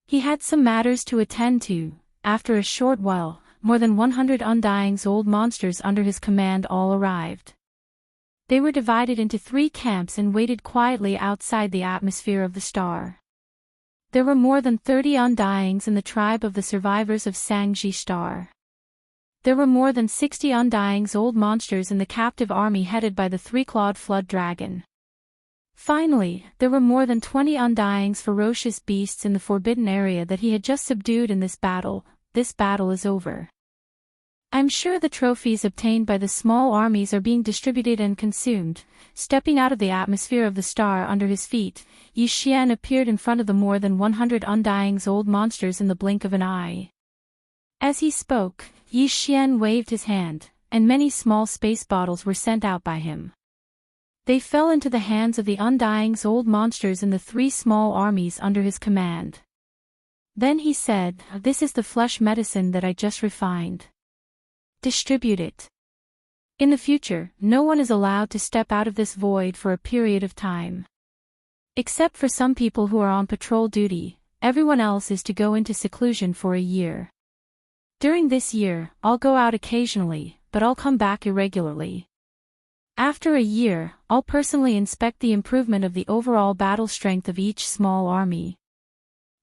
He had some matters to attend to. After a short while, more than 100 Undying's old monsters under his command all arrived. They were divided into 3 camps and waited quietly outside the atmosphere of the star. There were more than 30 Undyings in the tribe of the survivors of Sangji Star. There were more than 60 Undying's old monsters in the captive army headed by the 3-clawed flood dragon. Finally, there were more than 20 Undying's ferocious beasts in the forbidden area that he had just subdued in this battle. This battle is over. I'm sure the trophies obtained by the small armies are being distributed and consumed. Stepping out of the atmosphere of the star under his feet, Yi Xian appeared in front of the more than 100 Undying's old monsters in the blink of an eye. As he spoke, Yi Xian waved his hand, and many small space bottles were sent out by him. They fell into the hands of the Undying's old monsters in the 3 small armies under his command. Then he said, "This is the flesh medicine that I just refined. Distribute it. In the future, no one is allowed to step out of this void for a period of time. Except for some people who are on patrol duty, everyone else is to go into seclusion for a year. During this year, I'll go out occasionally, but I'll come back irregularly. After a year, I'll personally inspect the improvement of the overall battle strength of each small army.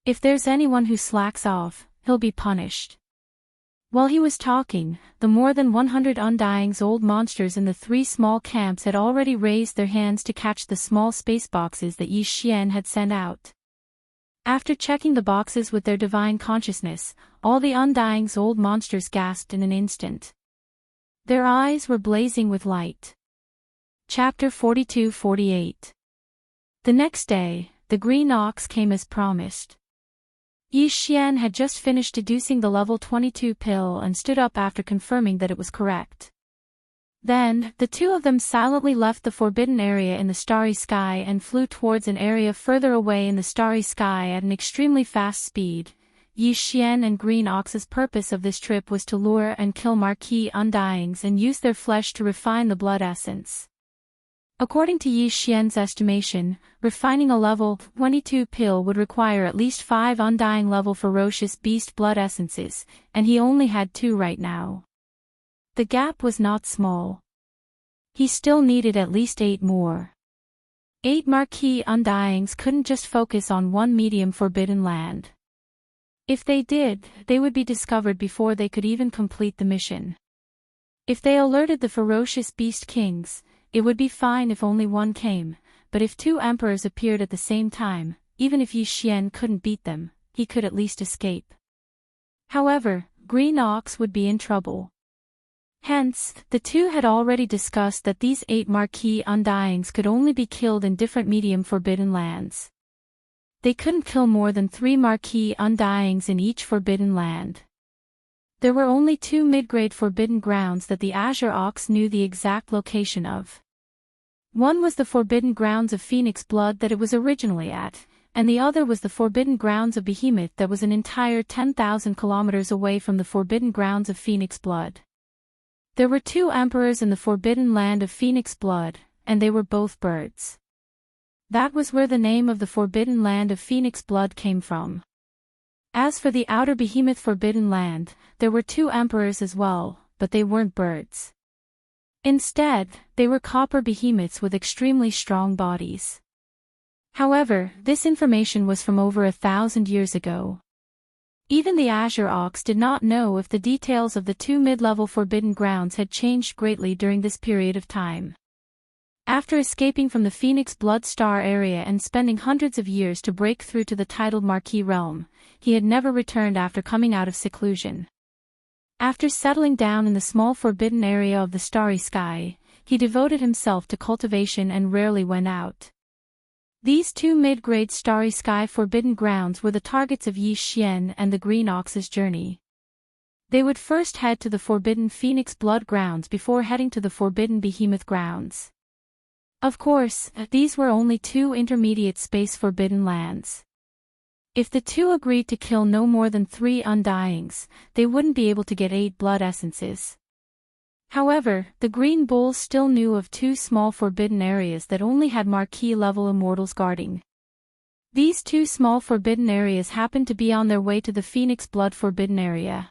If there's anyone who slacks off, he'll be punished." While he was talking, the more than 100 Undying's old monsters in the 3 small camps had already raised their hands to catch the small space boxes that Yi Xian had sent out. After checking the boxes with their divine consciousness, all the Undying's old monsters gasped in an instant. Their eyes were blazing with light. Chapter 42-48. The next day, the green ox came as promised. Yi Xian had just finished deducing the level 22 pill and stood up after confirming that it was correct. Then, the 2 of them silently left the forbidden area in the starry sky and flew towards an area further away in the starry sky at an extremely fast speed. Yi Xian and Green Ox's purpose of this trip was to lure and kill marquee Undyings and use their flesh to refine the blood essence. According to Yi Xian's estimation, refining a level 22 pill would require at least 5 Undying level ferocious beast blood essences, and he only had 2 right now. The gap was not small. He still needed at least 8 more. 8 marquee Undyings couldn't just focus on one medium forbidden land. If they did, they would be discovered before they could even complete the mission. If they alerted the ferocious beast kings, it would be fine if only one came, but if 2 emperors appeared at the same time, even if Yi Xian couldn't beat them, he could at least escape. However, Green Ox would be in trouble. Hence, the 2 had already discussed that these 8 marquee Undyings could only be killed in different medium forbidden lands. They couldn't kill more than 3 marquee Undyings in each forbidden land. There were only 2 mid-grade forbidden grounds that the Azure Ox knew the exact location of. One was the forbidden grounds of Phoenix Blood that it was originally at, and the other was the forbidden grounds of Behemoth that was an entire 10,000 kilometers away from the forbidden grounds of Phoenix Blood. There were 2 emperors in the forbidden land of Phoenix Blood, and they were both birds. That was where the name of the forbidden land of Phoenix Blood came from. As for the outer Behemoth forbidden land, there were 2 emperors as well, but they weren't birds. Instead, they were copper behemoths with extremely strong bodies. However, this information was from over 1,000 years ago. Even the Azure Ox did not know if the details of the 2 mid-level forbidden grounds had changed greatly during this period of time. After escaping from the Phoenix Blood Star area and spending hundreds of years to break through to the titled Marquee Realm, he had never returned after coming out of seclusion. After settling down in the small forbidden area of the starry sky, he devoted himself to cultivation and rarely went out. These 2 mid-grade starry sky forbidden grounds were the targets of Yi Xian and the Green Ox's journey. They would first head to the forbidden Phoenix Blood grounds before heading to the forbidden Behemoth grounds. Of course, these were only 2 intermediate space forbidden lands. If the two agreed to kill no more than 3 undyings, they wouldn't be able to get 8 blood essences. However, the Green Bulls still knew of 2 small forbidden areas that only had Marquis-level immortals guarding. These 2 small forbidden areas happened to be on their way to the Phoenix Blood Forbidden Area.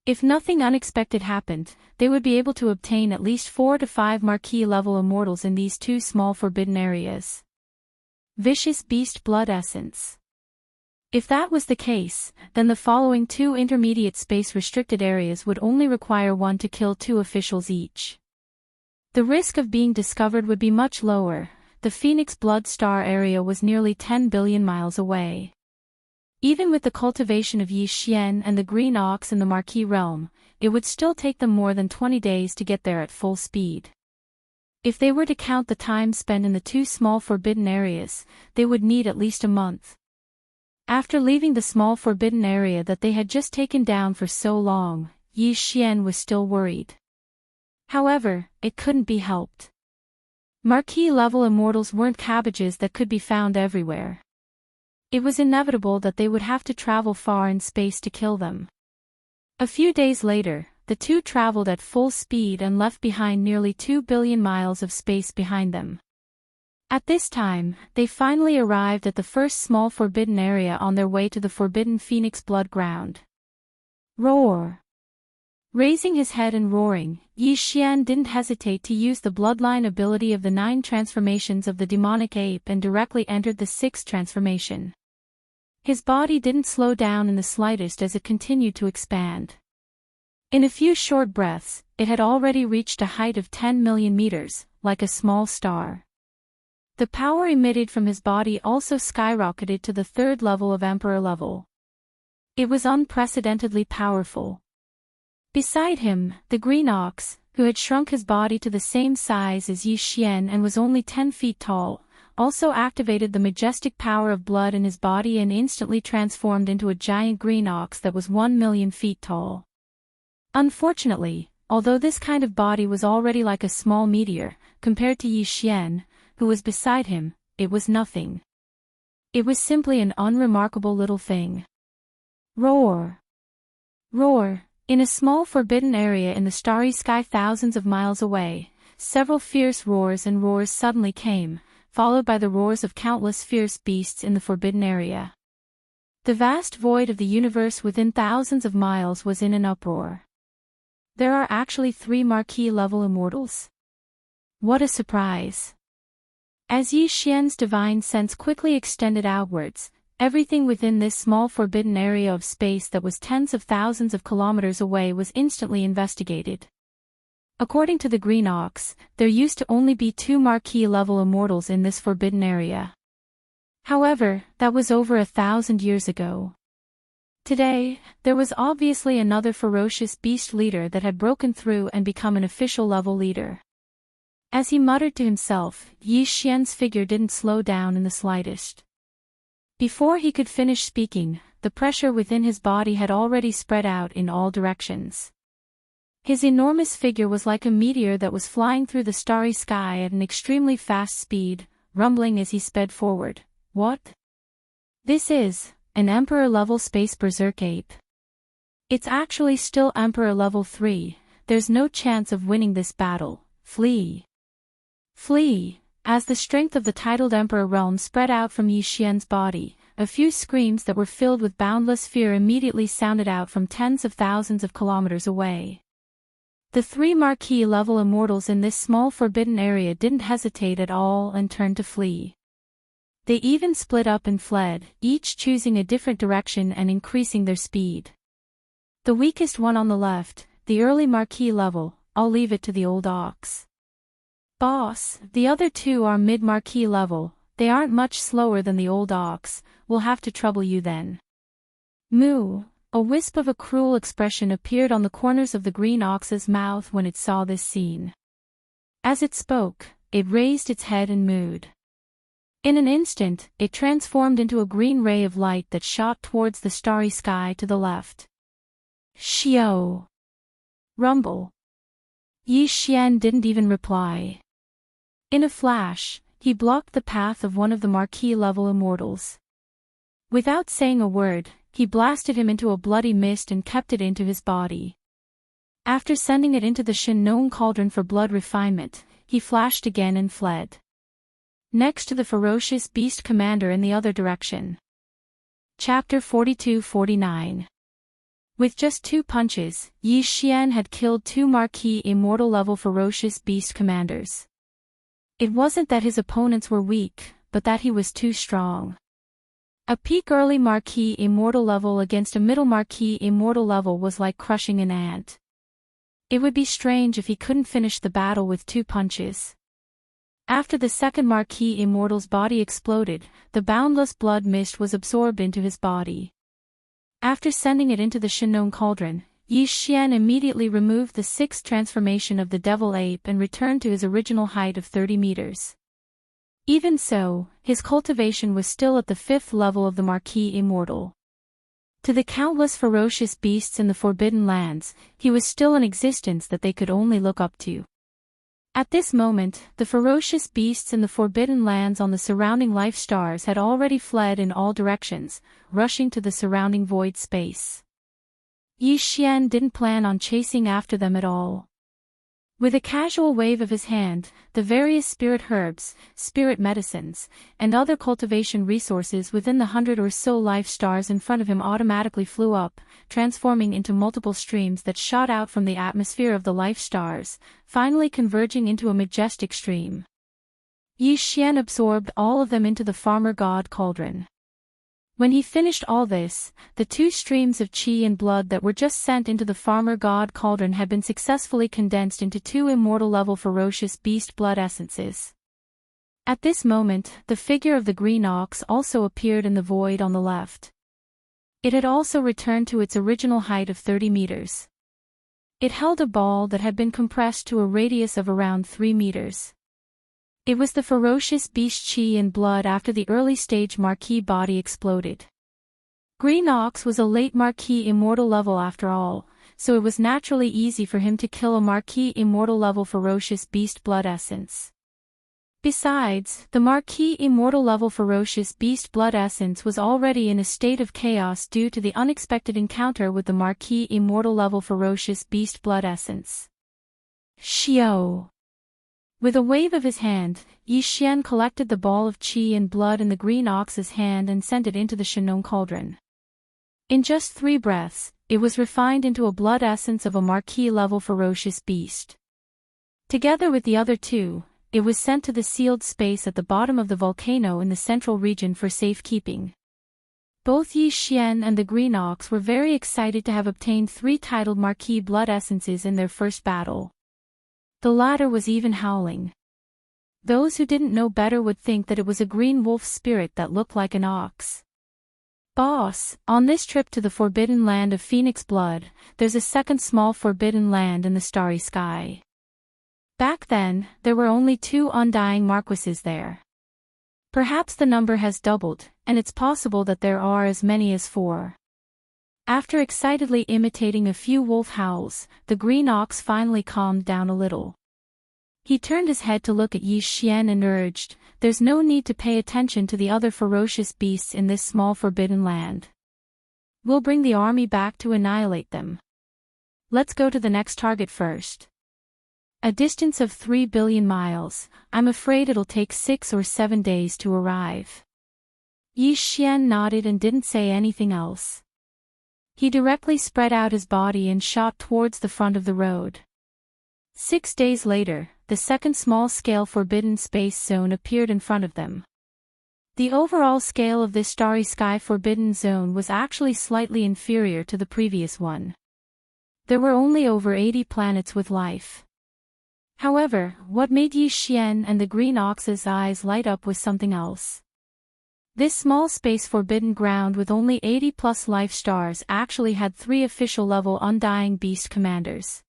If nothing unexpected happened, they would be able to obtain at least 4 to 5 Marquis-level immortals in these 2 small forbidden areas. Vicious Beast Blood Essence. If that was the case, then the following 2 intermediate space-restricted areas would only require 1 to kill 2 officials each. The risk of being discovered would be much lower. The Phoenix Blood Star area was nearly 10 billion miles away. Even with the cultivation of Yi Xian and the Green Ox in the Marquis realm, it would still take them more than 20 days to get there at full speed. If they were to count the time spent in the 2 small forbidden areas, they would need at least a month. After leaving the small forbidden area that they had just taken down for so long, Yi Xian was still worried. However, it couldn't be helped. Marquis-level immortals weren't cabbages that could be found everywhere. It was inevitable that they would have to travel far in space to kill them. A few days later, the 2 traveled at full speed and left behind nearly 2 billion miles of space behind them. At this time, they finally arrived at the first small forbidden area on their way to the forbidden Phoenix Blood Ground. Roar! Raising his head and roaring, Yi Xian didn't hesitate to use the bloodline ability of the 9 transformations of the demonic ape and directly entered the 6th transformation. His body didn't slow down in the slightest as it continued to expand. In a few short breaths, it had already reached a height of 10 million meters, like a small star. The power emitted from his body also skyrocketed to the 3rd level of Emperor level. It was unprecedentedly powerful. Beside him, the Green Ox, who had shrunk his body to the same size as Yi Xian and was only 10 feet tall, also activated the majestic power of blood in his body and instantly transformed into a giant green ox that was 1 million feet tall. Unfortunately, although this kind of body was already like a small meteor, compared to Yi Xian, who was beside him, it was nothing. It was simply an unremarkable little thing. Roar! Roar! In a small forbidden area in the starry sky thousands of miles away, several fierce roars and roars suddenly came, followed by the roars of countless fierce beasts in the forbidden area. The vast void of the universe within thousands of miles was in an uproar. There are actually 3 Marquis-level immortals. What a surprise! As Yi Xian's divine sense quickly extended outwards, everything within this small forbidden area of space that was tens of thousands of kilometers away was instantly investigated. According to the Green Ox, there used to only be 2 Marquis-level immortals in this forbidden area. However, that was over 1,000 years ago. Today, there was obviously another ferocious beast leader that had broken through and become an official level leader. As he muttered to himself, Yi Xian's figure didn't slow down in the slightest. Before he could finish speaking, the pressure within his body had already spread out in all directions. His enormous figure was like a meteor that was flying through the starry sky at an extremely fast speed, rumbling as he sped forward. What? This is an Emperor-level space berserk ape. It's actually still Emperor level 3, there's no chance of winning this battle, flee. Flee! As the strength of the titled Emperor realm spread out from Yi Xian's body, a few screams that were filled with boundless fear immediately sounded out from tens of thousands of kilometers away. The 3 Marquis-level immortals in this small forbidden area didn't hesitate at all and turned to flee. They even split up and fled, each choosing a different direction and increasing their speed. The weakest one on the left, the early Marquis level, I'll leave it to the old ox. Boss, the other 2 are mid-Marquis level, they aren't much slower than the old ox, we'll have to trouble you then. Moo! A wisp of a cruel expression appeared on the corners of the green ox's mouth when it saw this scene. As it spoke, it raised its head and mooed. In an instant, it transformed into a green ray of light that shot towards the starry sky to the left. Xiao! Rumble! Yi Xian didn't even reply. In a flash, he blocked the path of one of the Marquis-level immortals. Without saying a word, he blasted him into a bloody mist and kept it into his body. After sending it into the Shinnon cauldron for blood refinement, he flashed again and fled. Next to the ferocious beast commander in the other direction. Chapter 42-49. With just 2 punches, Yi Xian had killed 2 Marquis Immortal-level ferocious beast commanders. It wasn't that his opponents were weak, but that he was too strong. A peak early Marquis Immortal level against a middle Marquis Immortal level was like crushing an ant. It would be strange if he couldn't finish the battle with 2 punches. After the second Marquis Immortal's body exploded, the boundless blood mist was absorbed into his body. After sending it into the Shinnon cauldron, Yi Xian immediately removed the 6th transformation of the devil ape and returned to his original height of 30 meters. Even so, his cultivation was still at the 5th level of the Marquis Immortal. To the countless ferocious beasts in the Forbidden Lands, he was still an existence that they could only look up to. At this moment, the ferocious beasts in the Forbidden Lands on the surrounding life stars had already fled in all directions, rushing to the surrounding void space. Yi Xian didn't plan on chasing after them at all. With a casual wave of his hand, the various spirit herbs, spirit medicines, and other cultivation resources within the 100 or so life stars in front of him automatically flew up, transforming into multiple streams that shot out from the atmosphere of the life stars, finally converging into a majestic stream. Yi Xian absorbed all of them into the Farmer God Cauldron. When he finished all this, the 2 streams of qi and blood that were just sent into the Farmer God Cauldron had been successfully condensed into 2 immortal-level ferocious beast blood essences. At this moment, the figure of the green ox also appeared in the void on the left. It had also returned to its original height of 30 meters. It held a ball that had been compressed to a radius of around 3 meters. It was the ferocious beast qi and blood after the early-stage Marquis body exploded. Green Ox was a late Marquis Immortal level after all, so it was naturally easy for him to kill a Marquis Immortal level ferocious beast blood essence. Besides, the Marquis Immortal level ferocious beast blood essence was already in a state of chaos due to the unexpected encounter with the Marquis Immortal level ferocious beast blood essence. Xiao. With a wave of his hand, Yi Xian collected the ball of qi and blood in the green ox's hand and sent it into the Shinnon cauldron. In just 3 breaths, it was refined into a blood essence of a Marquis-level ferocious beast. Together with the other 2, it was sent to the sealed space at the bottom of the volcano in the central region for safekeeping. Both Yi Xian and the green ox were very excited to have obtained 3 titled Marquis blood essences in their first battle. The latter was even howling. Those who didn't know better would think that it was a green wolf spirit that looked like an ox. Boss, on this trip to the Forbidden Land of Phoenix Blood, there's a second small forbidden land in the starry sky. Back then, there were only 2 undying marquises there. Perhaps the number has doubled, and it's possible that there are as many as 4. After excitedly imitating a few wolf howls, the green ox finally calmed down a little. He turned his head to look at Yi Xian and urged, "There's no need to pay attention to the other ferocious beasts in this small forbidden land. We'll bring the army back to annihilate them. Let's go to the next target first. A distance of 3 billion miles, I'm afraid it'll take 6 or 7 days to arrive." Yi Xian nodded and didn't say anything else. He directly spread out his body and shot towards the front of the road. 6 days later, the second small-scale forbidden space zone appeared in front of them. The overall scale of this starry sky forbidden zone was actually slightly inferior to the previous one. There were only over 80 planets with life. However, what made Yi Xian and the green ox's eyes light up was something else. This small space forbidden ground with only 80+ life stars actually had 3 official-level undying beast commanders.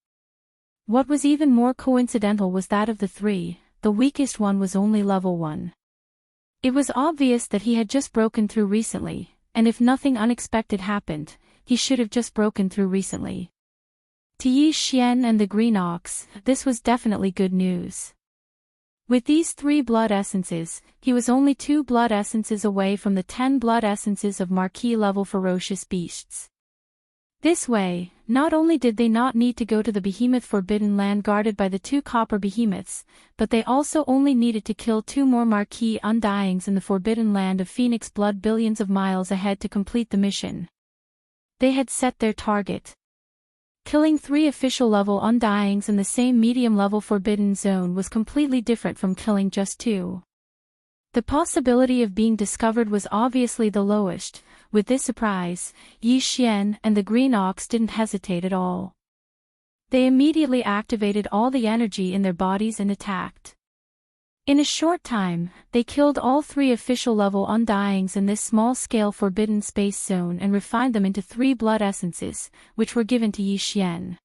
What was even more coincidental was that of the 3, the weakest one was only level 1. It was obvious that he had just broken through recently, and if nothing unexpected happened, he should have just broken through recently. To Yi Xian and the green ox, this was definitely good news. With these 3 blood essences, he was only 2 blood essences away from the 10 blood essences of marquis-level ferocious beasts. This way, not only did they not need to go to the behemoth forbidden land guarded by the 2 copper behemoths, but they also only needed to kill 2 more marquis undyings in the forbidden land of phoenix blood billions of miles ahead to complete the mission. They had set their target. Killing 3 official-level undyings in the same medium-level forbidden zone was completely different from killing just 2. The possibility of being discovered was obviously the lowest. With this surprise, Yi Xian and the Green Ox didn't hesitate at all. They immediately activated all the energy in their bodies and attacked. In a short time, they killed all 3 official-level undyings in this small-scale forbidden space zone and refined them into 3 blood essences, which were given to Yi Xian.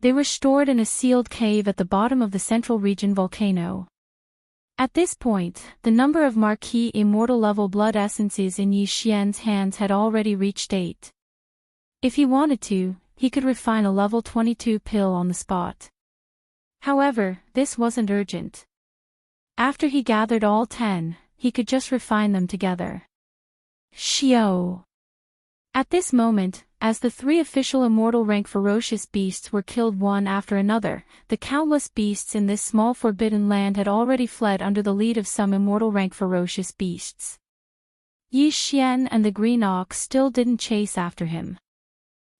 They were stored in a sealed cave at the bottom of the central region volcano. At this point, the number of marquis immortal-level blood essences in Yi Xian's hands had already reached 8. If he wanted to, he could refine a level 22 pill on the spot. However, this wasn't urgent. After he gathered all 10, he could just refine them together. Xiao. At this moment, as the 3 official immortal rank ferocious beasts were killed one after another, the countless beasts in this small forbidden land had already fled under the lead of some immortal rank ferocious beasts. Yi Xian and the Green Ox still didn't chase after him.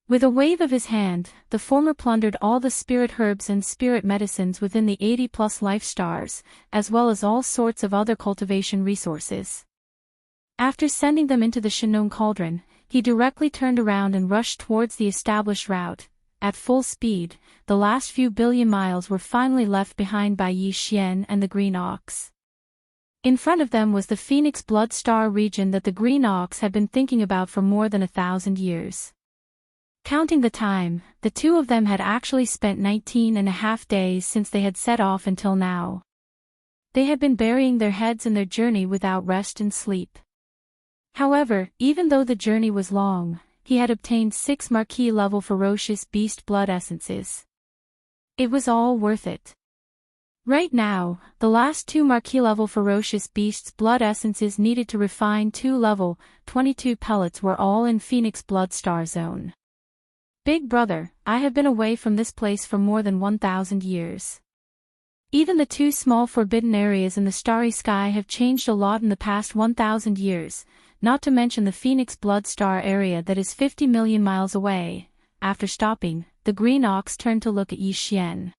With a wave of his hand, the former plundered all the spirit herbs and spirit medicines within the 80+ life stars, as well as all sorts of other cultivation resources. After sending them into the Shinong Cauldron, he directly turned around and rushed towards the established route. At full speed, the last few billion miles were finally left behind by Yi Xian and the Green Ox. In front of them was the Phoenix Blood Star region that the Green Ox had been thinking about for more than 1,000 years. Counting the time, the 2 of them had actually spent 19.5 days since they had set off until now. They had been burying their heads in their journey without rest and sleep. However, even though the journey was long, he had obtained 6 marquis-level ferocious beast blood essences. It was all worth it. Right now, the last 2 marquis-level ferocious beasts blood essences needed to refine 2 level 22 pellets were all in Phoenix Blood Star Zone. Big brother, I have been away from this place for more than 1,000 years. Even the 2 small forbidden areas in the starry sky have changed a lot in the past 1,000 years, not to mention the Phoenix Blood Star area that is 50 million miles away. After stopping, the Green Ox turned to look at Yi Xian.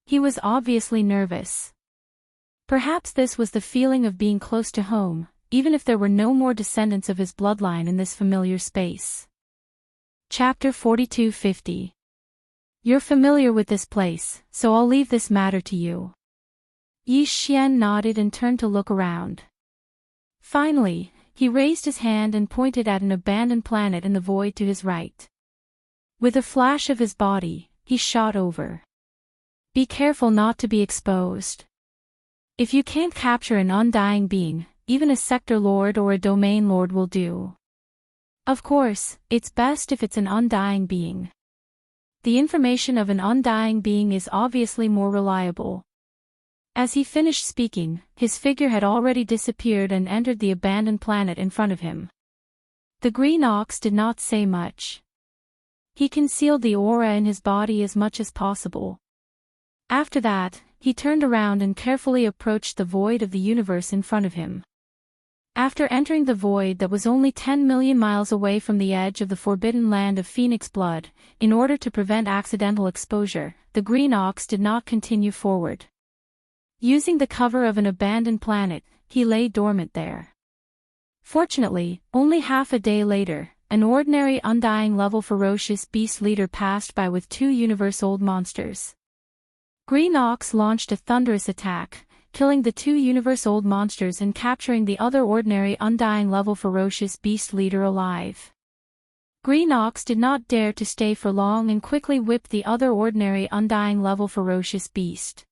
He was obviously nervous. Perhaps this was the feeling of being close to home, even if there were no more descendants of his bloodline in this familiar space. Chapter 4250. You're familiar with this place, so I'll leave this matter to you. Yi Xian nodded and turned to look around. Finally, he raised his hand and pointed at an abandoned planet in the void to his right. With a flash of his body, he shot over. Be careful not to be exposed. If you can't capture an undying being, even a sector lord or a domain lord will do. Of course, it's best if it's an undying being. The information of an undying being is obviously more reliable. As he finished speaking, his figure had already disappeared and entered the abandoned planet in front of him. The Green Ox did not say much. He concealed the aura in his body as much as possible. After that, he turned around and carefully approached the void of the universe in front of him. After entering the void that was only 10 million miles away from the edge of the forbidden land of Phoenix Blood, in order to prevent accidental exposure, the Green Ox did not continue forward. Using the cover of an abandoned planet, he lay dormant there. Fortunately, only half a day later, an ordinary undying level ferocious beast leader passed by with 2 universe-old monsters. Green Ox launched a thunderous attack, killing the 2 universe-old monsters and capturing the other ordinary undying level ferocious beast leader alive. Green Ox did not dare to stay for long and quickly whipped the other ordinary undying level ferocious beast.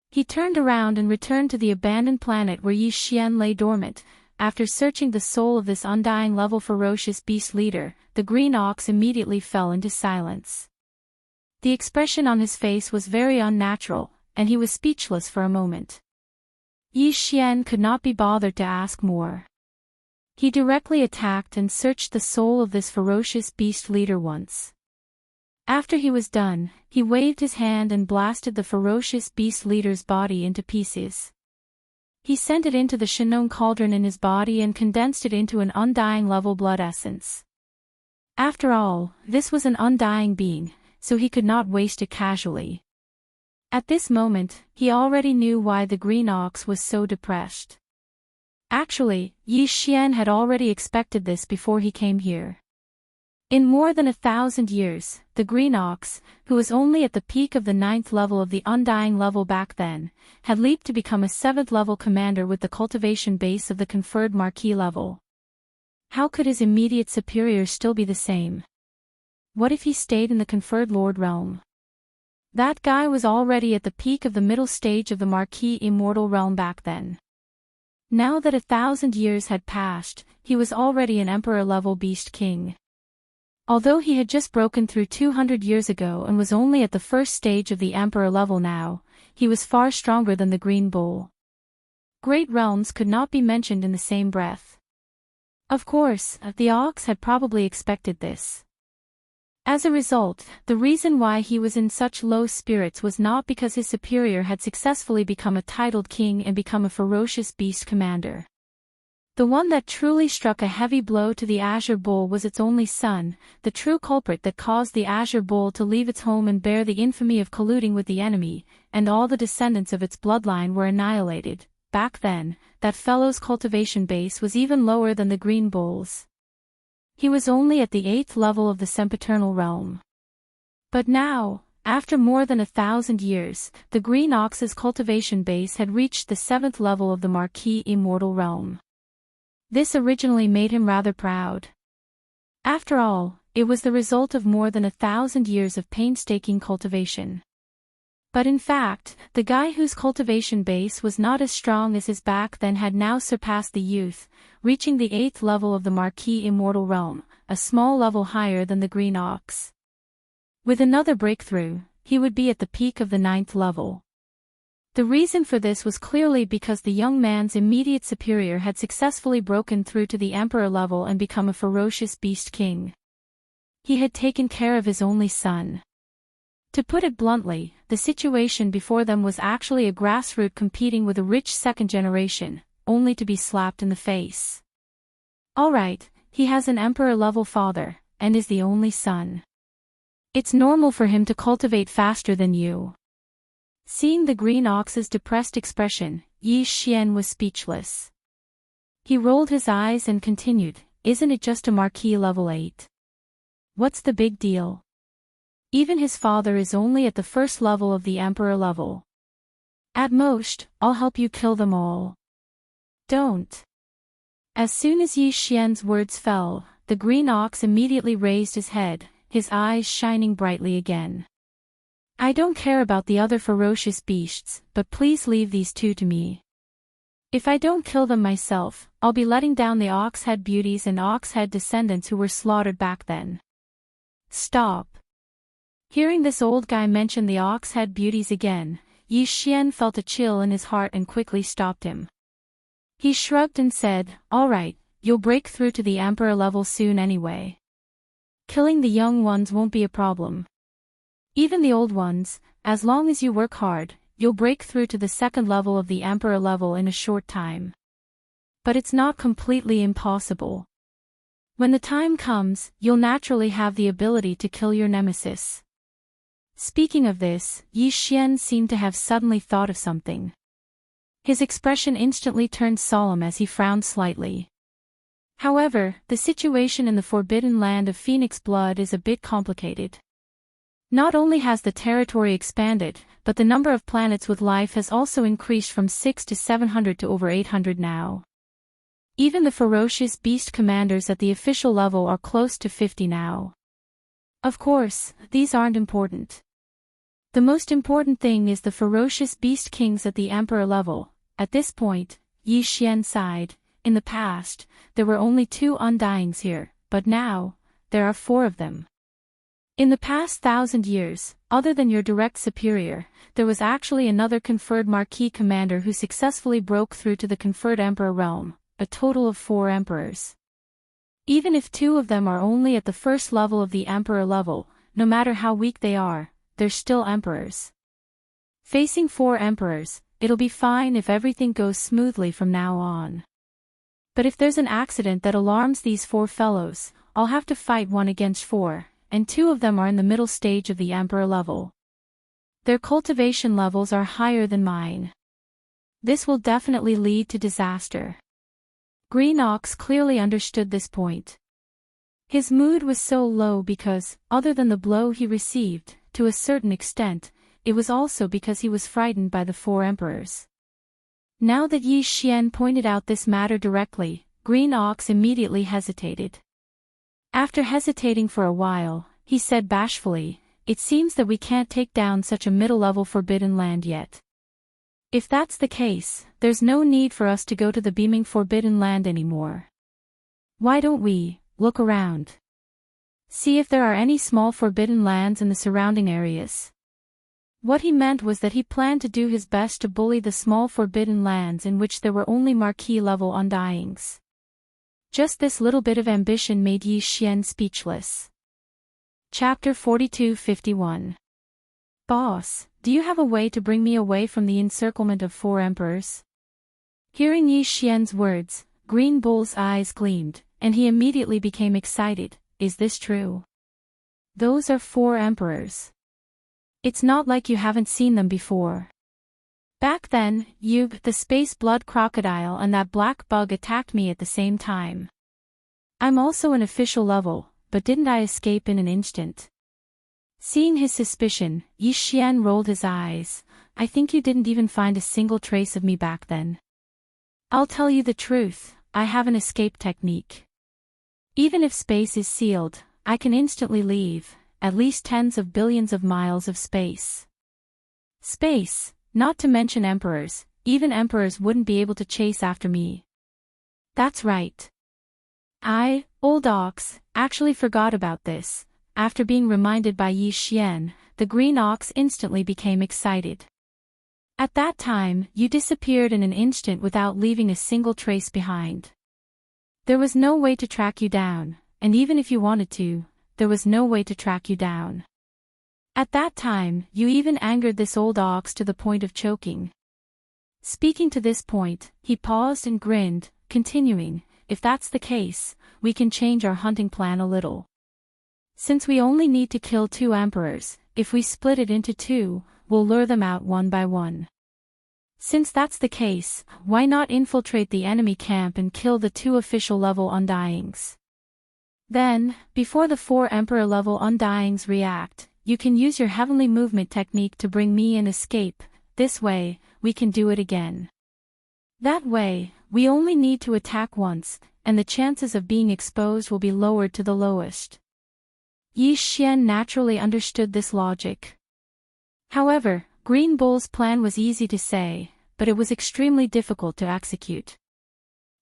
He turned around and returned to the abandoned planet where Yi Xian lay dormant. After searching the soul of this undying level ferocious beast leader, the Green Ox immediately fell into silence. The expression on his face was very unnatural, and he was speechless for a moment. Yi Xian could not be bothered to ask more. He directly attacked and searched the soul of this ferocious beast leader once. After he was done, he waved his hand and blasted the ferocious beast leader's body into pieces. He sent it into the Shinong cauldron in his body and condensed it into an undying level blood essence. After all, this was an undying being, so he could not waste it casually. At this moment, he already knew why the green ox was so depressed. Actually, Yi Xian had already expected this before he came here. In more than 1,000 years, the green ox, who was only at the peak of the 9th level of the undying level back then, had leaped to become a 7th level commander with the cultivation base of the conferred marquis level. How could his immediate superior still be the same? What if he stayed in the conferred lord realm? That guy was already at the peak of the middle stage of the marquis immortal realm back then. Now that 1,000 years had passed, he was already an emperor-level beast king. Although he had just broken through 200 years ago and was only at the first stage of the emperor level now, he was far stronger than the green bull. Great realms could not be mentioned in the same breath. Of course, the ox had probably expected this. As a result, the reason why he was in such low spirits was not because his superior had successfully become a titled king and become a ferocious beast commander. The one that truly struck a heavy blow to the Azure Bull was its only son, the true culprit that caused the Azure Bull to leave its home and bear the infamy of colluding with the enemy, and all the descendants of its bloodline were annihilated. Back then, that fellow's cultivation base was even lower than the Green Bull's. He was only at the 8th level of the sempiternal realm. But now, after more than 1,000 years, the Green Ox's cultivation base had reached the 7th level of the marquis immortal realm. This originally made him rather proud. After all, it was the result of more than 1,000 years of painstaking cultivation. But in fact, the guy whose cultivation base was not as strong as his back then had now surpassed the youth, reaching the 8th level of the marquis immortal realm, a small level higher than the Green Ox. With another breakthrough, he would be at the peak of the 9th level. The reason for this was clearly because the young man's immediate superior had successfully broken through to the emperor level and become a ferocious beast king. He had taken care of his only son. To put it bluntly, the situation before them was actually a grassroots competing with a rich second generation, only to be slapped in the face. Alright, he has an emperor-level father, and is the only son. It's normal for him to cultivate faster than you. Seeing the Green Ox's depressed expression, Yi Xian was speechless. He rolled his eyes and continued, "Isn't it just a marquis level 8? What's the big deal? Even his father is only at the first level of the emperor level. At most, I'll help you kill them all." "Don't." As soon as Yi Xian's words fell, the Green Ox immediately raised his head, his eyes shining brightly again. "I don't care about the other ferocious beasts, but please leave these two to me. If I don't kill them myself, I'll be letting down the Oxhead beauties and Oxhead descendants who were slaughtered back then." "Stop." Hearing this old guy mention the Oxhead beauties again, Yi Xian felt a chill in his heart and quickly stopped him. He shrugged and said, "Alright, you'll break through to the emperor level soon anyway. Killing the young ones won't be a problem. Even the old ones, as long as you work hard, you'll break through to the 2nd level of the emperor level in a short time. But it's not completely impossible. When the time comes, you'll naturally have the ability to kill your nemesis." Speaking of this, Yi Xian seemed to have suddenly thought of something. His expression instantly turned solemn as he frowned slightly. However, the situation in the forbidden land of Phoenix Blood is a bit complicated. Not only has the territory expanded, but the number of planets with life has also increased from 6 to 700 to over 800 now. Even the ferocious beast commanders at the official level are close to 50 now. Of course, these aren't important. The most important thing is the ferocious beast kings at the emperor level. At this point, Yi Xian sighed. In the past, there were only 2 undyings here, but now, there are 4 of them. In the past 1,000 years, other than your direct superior, there was actually another conferred Marquis commander who successfully broke through to the conferred Emperor realm, a total of 4 emperors. Even if 2 of them are only at the first level of the Emperor level, no matter how weak they are, they're still emperors. Facing 4 emperors, it'll be fine if everything goes smoothly from now on. But if there's an accident that alarms these 4 fellows, I'll have to fight 1 against 4, and 2 of them are in the middle stage of the Emperor level. Their cultivation levels are higher than mine. This will definitely lead to disaster. Green Ox clearly understood this point. His mood was so low because, other than the blow he received, to a certain extent, it was also because he was frightened by the 4 emperors. Now that Yi Xian pointed out this matter directly, Green Ox immediately hesitated. After hesitating for a while, he said bashfully, "It seems that we can't take down such a middle-level forbidden land yet. If that's the case, there's no need for us to go to the beaming forbidden land anymore. Why don't we look around? See if there are any small forbidden lands in the surrounding areas." What he meant was that he planned to do his best to bully the small forbidden lands in which there were only Marquis-level undyings. Just this little bit of ambition made Yi Xian speechless. Chapter 42-51. Boss, do you have a way to bring me away from the encirclement of 4 emperors? Hearing Yi Xian's words, Green Bull's eyes gleamed, and he immediately became excited. Is this true? Those are 4 emperors. It's not like you haven't seen them before. Back then, the space blood crocodile and that black bug attacked me at the same time. I'm also an official level, but didn't I escape in an instant? Seeing his suspicion, Yi Xian rolled his eyes. I think you didn't even find a single trace of me back then. I'll tell you the truth, I have an escape technique. Even if space is sealed, I can instantly leave, at least tens of billions of miles of space. Space, not to mention emperors, even emperors wouldn't be able to chase after me. That's right. Old Ox, actually forgot about this. After being reminded by Yi Xian, the Green Ox instantly became excited. At that time, you disappeared in an instant without leaving a single trace behind. There was no way to track you down, and even if you wanted to, there was no way to track you down. At that time, you even angered this old ox to the point of choking. Speaking to this point, he paused and grinned, continuing, if that's the case, we can change our hunting plan a little. Since we only need to kill 2 emperors, if we split it into 2, we'll lure them out one by one. Since that's the case, why not infiltrate the enemy camp and kill the 2 official-level undyings? Then, before the 4 Emperor-level undyings react, you can use your heavenly movement technique to bring me and escape. This way, we can do it again. That way, we only need to attack once, and the chances of being exposed will be lowered to the lowest. Yi Xian naturally understood this logic. However, Green Bull's plan was easy to say, but it was extremely difficult to execute.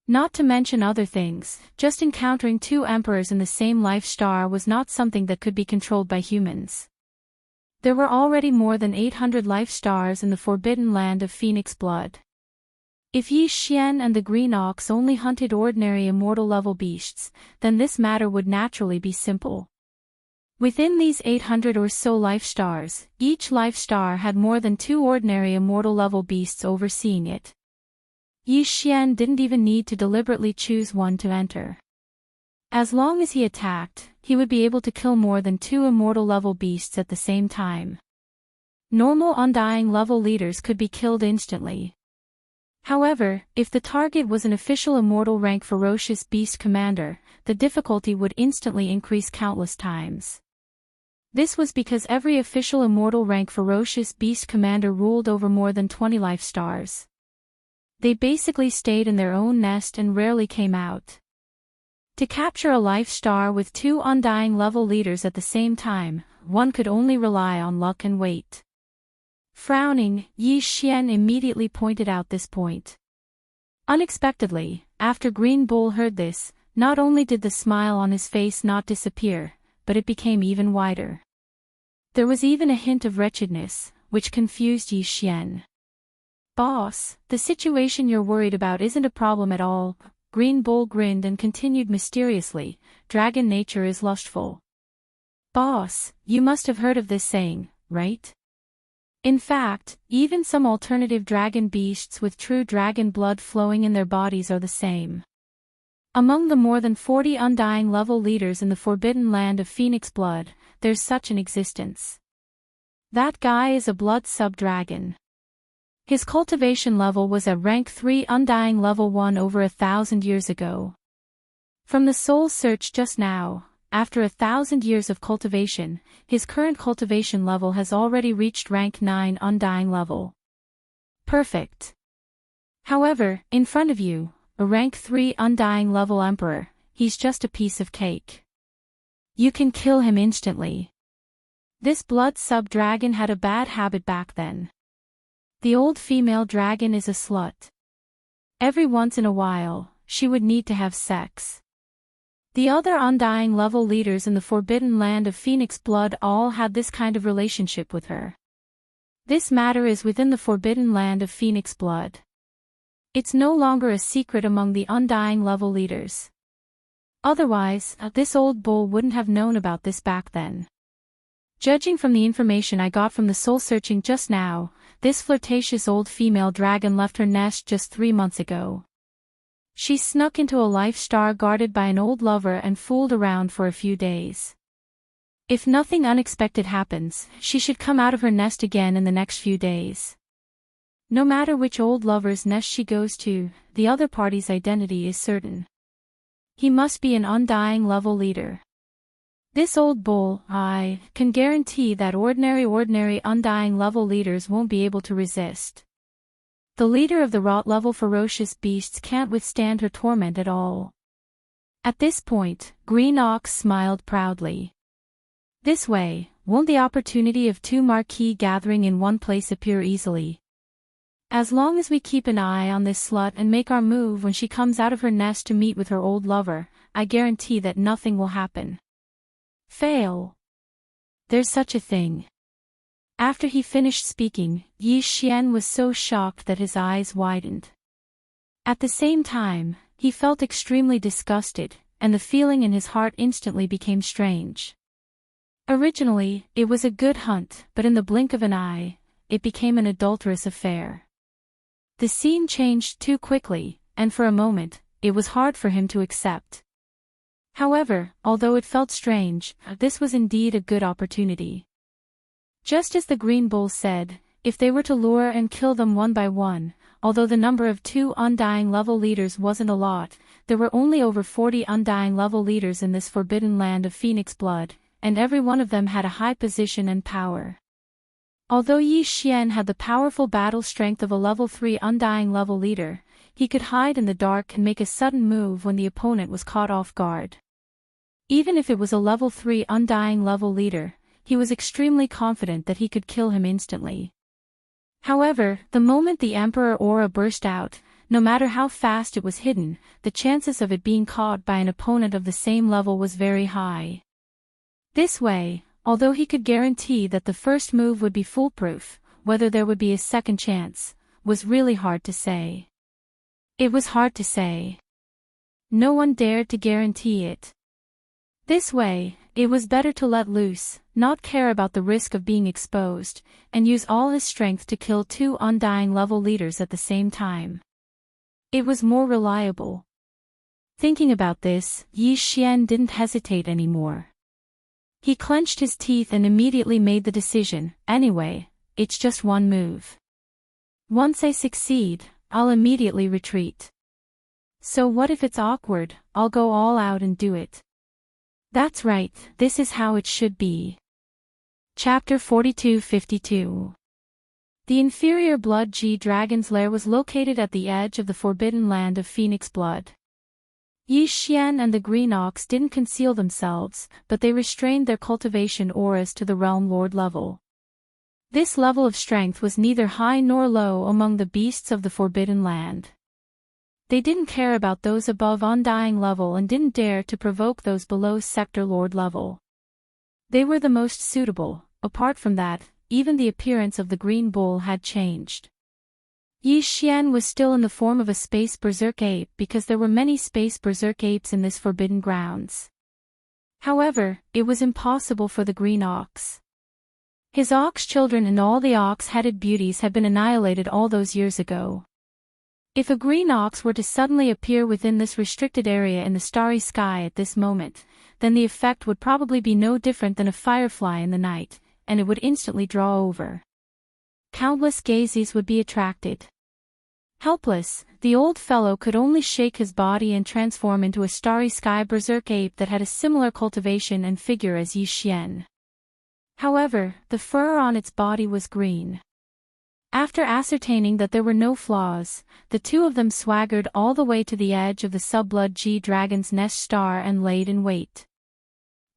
Not to mention other things, just encountering 2 emperors in the same life star was not something that could be controlled by humans. There were already more than 800 life stars in the forbidden land of Phoenix Blood. If Yi Xian and the Green Ox only hunted ordinary immortal-level beasts, then this matter would naturally be simple. Within these 800 or so life stars, each life star had more than 2 ordinary immortal-level beasts overseeing it. Yi Xian didn't even need to deliberately choose one to enter. As long as he attacked, he would be able to kill more than 2 immortal-level beasts at the same time. Normal undying level leaders could be killed instantly. However, if the target was an official immortal rank ferocious beast commander, the difficulty would instantly increase countless times. This was because every official immortal rank ferocious beast commander ruled over more than 20 life stars. They basically stayed in their own nest and rarely came out. To capture a life star with 2 undying level leaders at the same time, one could only rely on luck and wait. Frowning, Yi Xian immediately pointed out this point. Unexpectedly, after Green Bull heard this, not only did the smile on his face not disappear, but it became even wider. There was even a hint of wretchedness, which confused Yi Xian. "Boss, the situation you're worried about isn't a problem at all," Green Bull grinned and continued mysteriously, "Dragon nature is lustful." "Boss, you must have heard of this saying, right? In fact, even some alternative dragon beasts with true dragon blood flowing in their bodies are the same. Among the more than 40 undying level leaders in the forbidden land of Phoenix Blood, there's such an existence. That guy is a blood sub-dragon. His cultivation level was at rank 3 undying level 1 over 1,000 years ago. From the soul search just now, after 1,000 years of cultivation, his current cultivation level has already reached rank 9 undying level. Perfect. However, in front of you, a rank 3 undying level emperor, he's just a piece of cake. You can kill him instantly. This blood sub-dragon had a bad habit back then. The old female dragon is a slut. Every once in a while, she would need to have sex. The other undying level leaders in the forbidden land of Phoenix Blood all had this kind of relationship with her. This matter is within the forbidden land of Phoenix Blood. It's no longer a secret among the undying level leaders. Otherwise, this old bull wouldn't have known about this back then. Judging from the information I got from the soul searching just now, this flirtatious old female dragon left her nest just 3 months ago. She snuck into a life star guarded by an old lover and fooled around for a few days. If nothing unexpected happens, she should come out of her nest again in the next few days. No matter which old lover's nest she goes to, the other party's identity is certain. He must be an undying level leader. This old bull, I can guarantee that ordinary undying level leaders won't be able to resist. The leader of the rot level ferocious beasts can't withstand her torment at all. At this point, Green Ox smiled proudly. This way, won't the opportunity of 2 marquee gathering in one place appear easily? As long as we keep an eye on this slut and make our move when she comes out of her nest to meet with her old lover, I guarantee that nothing will happen. Fail. There's such a thing. After he finished speaking, Yi Xian was so shocked that his eyes widened. At the same time, he felt extremely disgusted, and the feeling in his heart instantly became strange. Originally, it was a good hunt, but in the blink of an eye, it became an adulterous affair. The scene changed too quickly, and for a moment, it was hard for him to accept. However, although it felt strange, this was indeed a good opportunity. Just as the Green Bull said, if they were to lure and kill them one by one, although the number of 2 undying level leaders wasn't a lot, there were only over 40 undying level leaders in this forbidden land of Phoenix Blood, and every one of them had a high position and power. Although Yi Xian had the powerful battle strength of a level 3 undying level leader, he could hide in the dark and make a sudden move when the opponent was caught off guard. Even if it was a level 3 undying level leader, he was extremely confident that he could kill him instantly. However, the moment the Emperor aura burst out, no matter how fast it was hidden, the chances of it being caught by an opponent of the same level was very high. This way, although he could guarantee that the first move would be foolproof, whether there would be a second chance, was really hard to say. It was hard to say. No one dared to guarantee it. This way, it was better to let loose, not care about the risk of being exposed, and use all his strength to kill 2 undying level leaders at the same time. It was more reliable. Thinking about this, Yi Xian didn't hesitate anymore. He clenched his teeth and immediately made the decision, anyway, it's just one move. Once I succeed, I'll immediately retreat. So what if it's awkward? I'll go all out and do it. That's right, this is how it should be. Chapter 42-52. The inferior blood G dragon's lair was located at the edge of the forbidden land of Phoenix Blood. Yi Xian and the Green Ox didn't conceal themselves, but they restrained their cultivation auras to the Realm Lord level. This level of strength was neither high nor low among the beasts of the forbidden land. They didn't care about those above undying level and didn't dare to provoke those below sector lord level. They were the most suitable, apart from that, even the appearance of the green bull had changed. Yi Xian was still in the form of a space berserk ape because there were many space berserk apes in this forbidden grounds. However, it was impossible for the green ox. His ox children and all the ox-headed beauties had been annihilated all those years ago. If a green ox were to suddenly appear within this restricted area in the starry sky at this moment, then the effect would probably be no different than a firefly in the night, and it would instantly draw over. Countless gazes would be attracted. Helpless, the old fellow could only shake his body and transform into a starry sky berserk ape that had a similar cultivation and figure as Yi Xian. However, the fur on its body was green. After ascertaining that there were no flaws, the two of them swaggered all the way to the edge of the Subblood G Dragon's Nest star and laid in wait.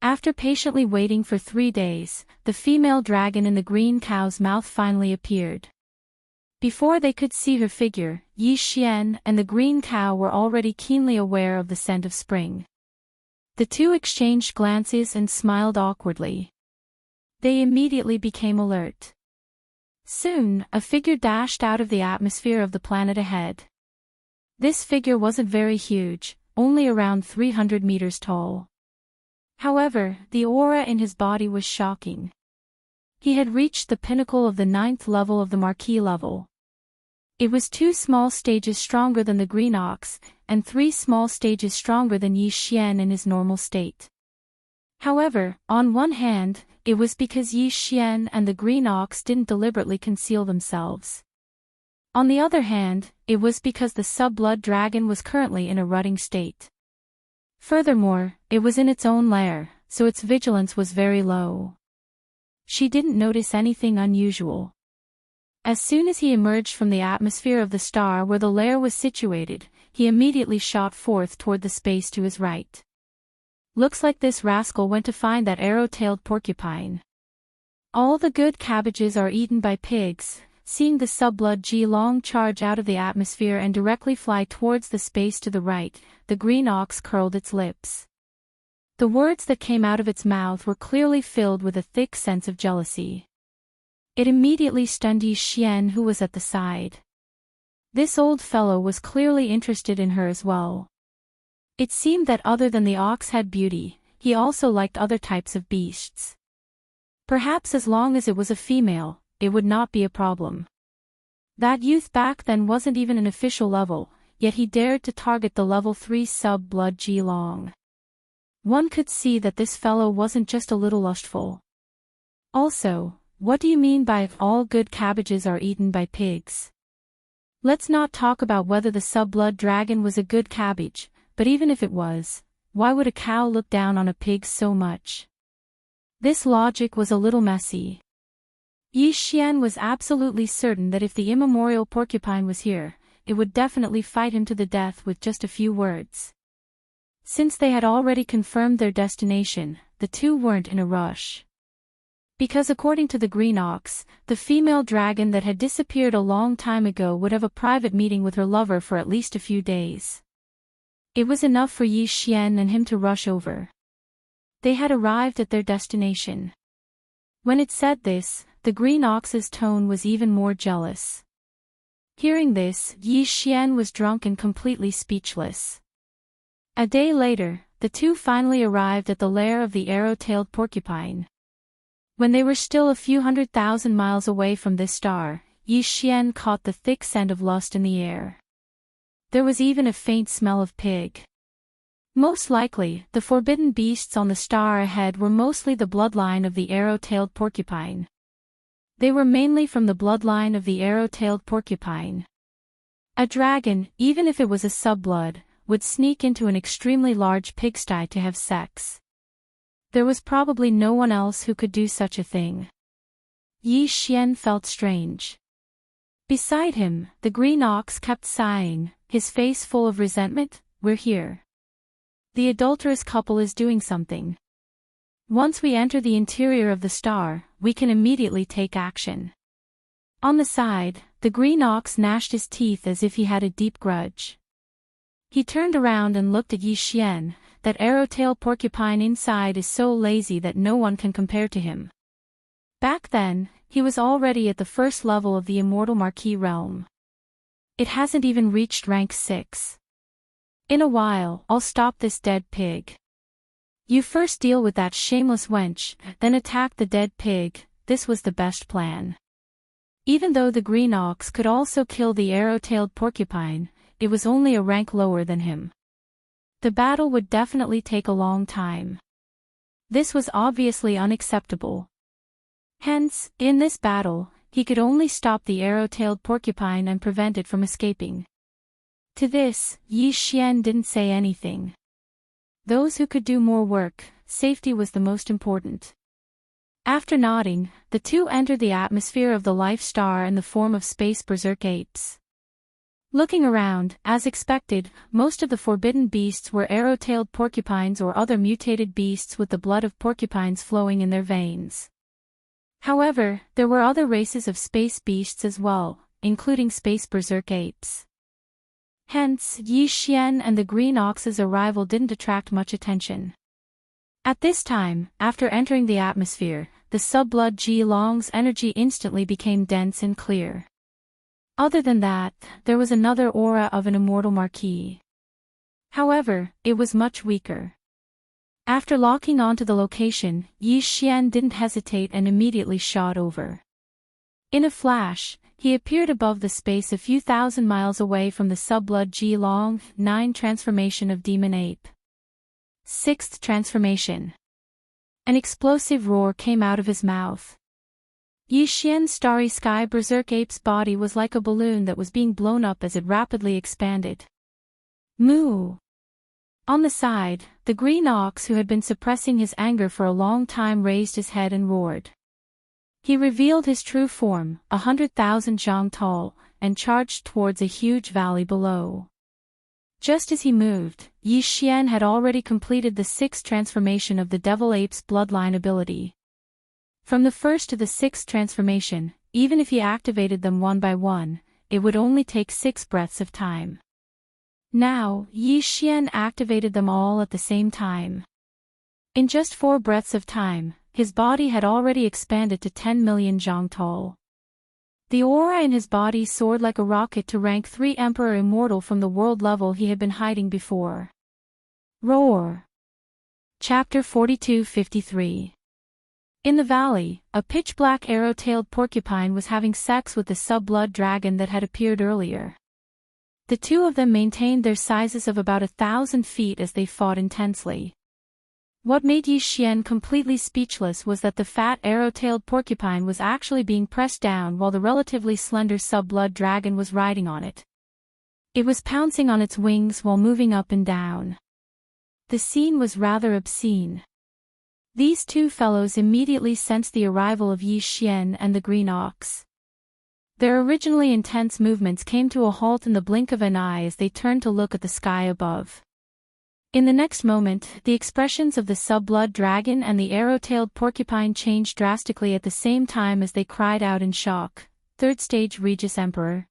After patiently waiting for 3 days, the female dragon in the green cow's mouth finally appeared. Before they could see her figure, Yi Xian and the green cow were already keenly aware of the scent of spring. The two exchanged glances and smiled awkwardly. They immediately became alert. Soon, a figure dashed out of the atmosphere of the planet ahead. This figure wasn't very huge, only around 300 meters tall. However, the aura in his body was shocking. He had reached the pinnacle of the 9th level of the Marquis level. It was 2 small stages stronger than the green ox, and 3 small stages stronger than Yi Xian in his normal state. However, on one hand, it was because Yi Xian and the green ox didn't deliberately conceal themselves. On the other hand, it was because the Subblood dragon was currently in a rutting state. Furthermore, it was in its own lair, so its vigilance was very low. She didn't notice anything unusual. As soon as he emerged from the atmosphere of the star where the lair was situated, he immediately shot forth toward the space to his right. Looks like this rascal went to find that arrow-tailed porcupine. All the good cabbages are eaten by pigs. Seeing the Subblood G long charge out of the atmosphere and directly fly towards the space to the right, the green ox curled its lips. The words that came out of its mouth were clearly filled with a thick sense of jealousy. It immediately stunned Yi Xian, who was at the side. This old fellow was clearly interested in her as well. It seemed that other than the ox-head beauty, he also liked other types of beasts. Perhaps as long as it was a female, it would not be a problem. That youth back then wasn't even an official level, yet he dared to target the level 3 Subblood G long. One could see that this fellow wasn't just a little lustful. Also, what do you mean by all good cabbages are eaten by pigs? Let's not talk about whether the Subblood dragon was a good cabbage, but even if it was, why would a cow look down on a pig so much? This logic was a little messy. Yi Xian was absolutely certain that if the immemorial porcupine was here, it would definitely fight him to the death with just a few words. Since they had already confirmed their destination, the two weren't in a rush. Because according to the green ox, the female dragon that had disappeared a long time ago would have a private meeting with her lover for at least a few days. It was enough for Yi Xian and him to rush over. They had arrived at their destination. When it said this, the green ox's tone was even more jealous. Hearing this, Yi Xian was drunk and completely speechless. A day later, the two finally arrived at the lair of the arrow-tailed porcupine. When they were still a few 100,000 miles away from this star, Yi Xian caught the thick scent of lust in the air. There was even a faint smell of pig. Most likely, the forbidden beasts on the star ahead were mostly the bloodline of the arrow-tailed porcupine. They were mainly from the bloodline of the arrow-tailed porcupine. A dragon, even if it was a subblood, would sneak into an extremely large pigsty to have sex. There was probably no one else who could do such a thing. Yi Xian felt strange. Beside him, the green ox kept sighing, his face full of resentment. "We're here. The adulterous couple is doing something. Once we enter the interior of the star, we can immediately take action." On the side, the green ox gnashed his teeth as if he had a deep grudge. He turned around and looked at Yi Xian. That arrow-tail porcupine inside is so lazy that no one can compare to him. Back then, he was already at the first level of the immortal Marquis realm. It hasn't even reached rank 6. In a while, I'll stop this dead pig. You first deal with that shameless wench, then attack the dead pig. This was the best plan. Even though the green ox could also kill the arrow-tailed porcupine, it was only a rank lower than him. The battle would definitely take a long time. This was obviously unacceptable. Hence, in this battle, he could only stop the arrow-tailed porcupine and prevent it from escaping. To this, Yi Xian didn't say anything. Those who could do more work, safety was the most important. After nodding, the two entered the atmosphere of the Life Star in the form of space berserk apes. Looking around, as expected, most of the forbidden beasts were arrow-tailed porcupines or other mutated beasts with the blood of porcupines flowing in their veins. However, there were other races of space beasts as well, including space berserk apes. Hence, Yi Xian and the green ox's arrival didn't attract much attention. At this time, after entering the atmosphere, the sub-blood Ji Long's energy instantly became dense and clear. Other than that, there was another aura of an immortal Marquis. However, it was much weaker. After locking onto the location, Yi Xian didn't hesitate and immediately shot over. In a flash, he appeared above the space a few thousand miles away from the sub-blood Ji Long. 9 Transformation of Demon Ape. 6th Transformation. An explosive roar came out of his mouth. Yi Xian's starry sky berserk ape's body was like a balloon that was being blown up as it rapidly expanded. Moo! On the side, the green ox who had been suppressing his anger for a long time raised his head and roared. He revealed his true form, 100,000 zhang tall, and charged towards a huge valley below. Just as he moved, Yi Xian had already completed the 6th transformation of the Devil Ape's bloodline ability. From the 1st to the 6th transformation, even if he activated them one by one, it would only take 6 breaths of time. Now, Yi Xian activated them all at the same time. In just 4 breaths of time, his body had already expanded to 10 million zhang tall. The aura in his body soared like a rocket to rank 3 Emperor Immortal from the world level he had been hiding before. Roar! Chapter 42-53. In the valley, a pitch-black arrow-tailed porcupine was having sex with the sub-blood dragon that had appeared earlier. The two of them maintained their sizes of about 1,000 feet as they fought intensely. What made Yi Xian completely speechless was that the fat arrow-tailed porcupine was actually being pressed down while the relatively slender sub-blood dragon was riding on it. It was pouncing on its wings while moving up and down. The scene was rather obscene. These two fellows immediately sensed the arrival of Yi Xian and the green ox. Their originally intense movements came to a halt in the blink of an eye as they turned to look at the sky above. In the next moment, the expressions of the sub-blood dragon and the arrow-tailed porcupine changed drastically at the same time as they cried out in shock. 3rd stage Regis Emperor.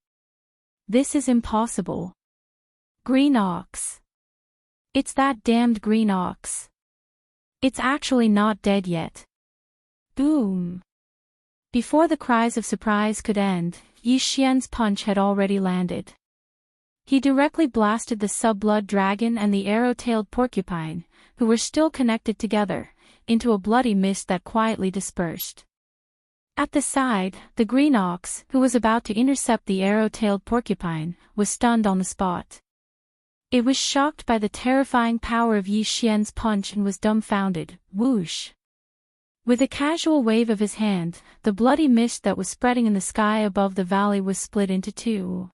This is impossible. Green ox. It's that damned green ox. It's actually not dead yet. Boom. Before the cries of surprise could end, Yi Xian's punch had already landed. He directly blasted the sub-blood dragon and the arrow-tailed porcupine, who were still connected together, into a bloody mist that quietly dispersed. At the side, the green ox, who was about to intercept the arrow-tailed porcupine, was stunned on the spot. It was shocked by the terrifying power of Yi Xian's punch and was dumbfounded. Whoosh! With a casual wave of his hand, the bloody mist that was spreading in the sky above the valley was split into 2.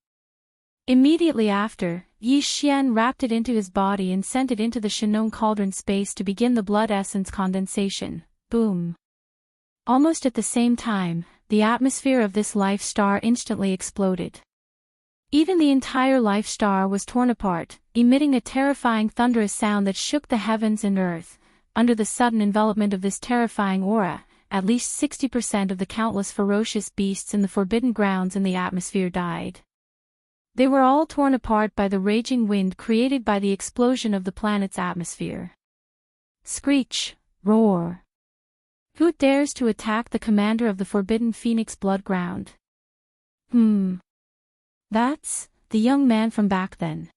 Immediately after, Yi Xian wrapped it into his body and sent it into the Shannon cauldron space to begin the blood essence condensation. Boom! Almost at the same time, the atmosphere of this life star instantly exploded. Even the entire life star was torn apart, emitting a terrifying thunderous sound that shook the heavens and earth. Under the sudden envelopment of this terrifying aura, at least 60% of the countless ferocious beasts in the forbidden grounds in the atmosphere died. They were all torn apart by the raging wind created by the explosion of the planet's atmosphere. Screech, roar. Who dares to attack the commander of the forbidden Phoenix blood ground? That's the young man from back then.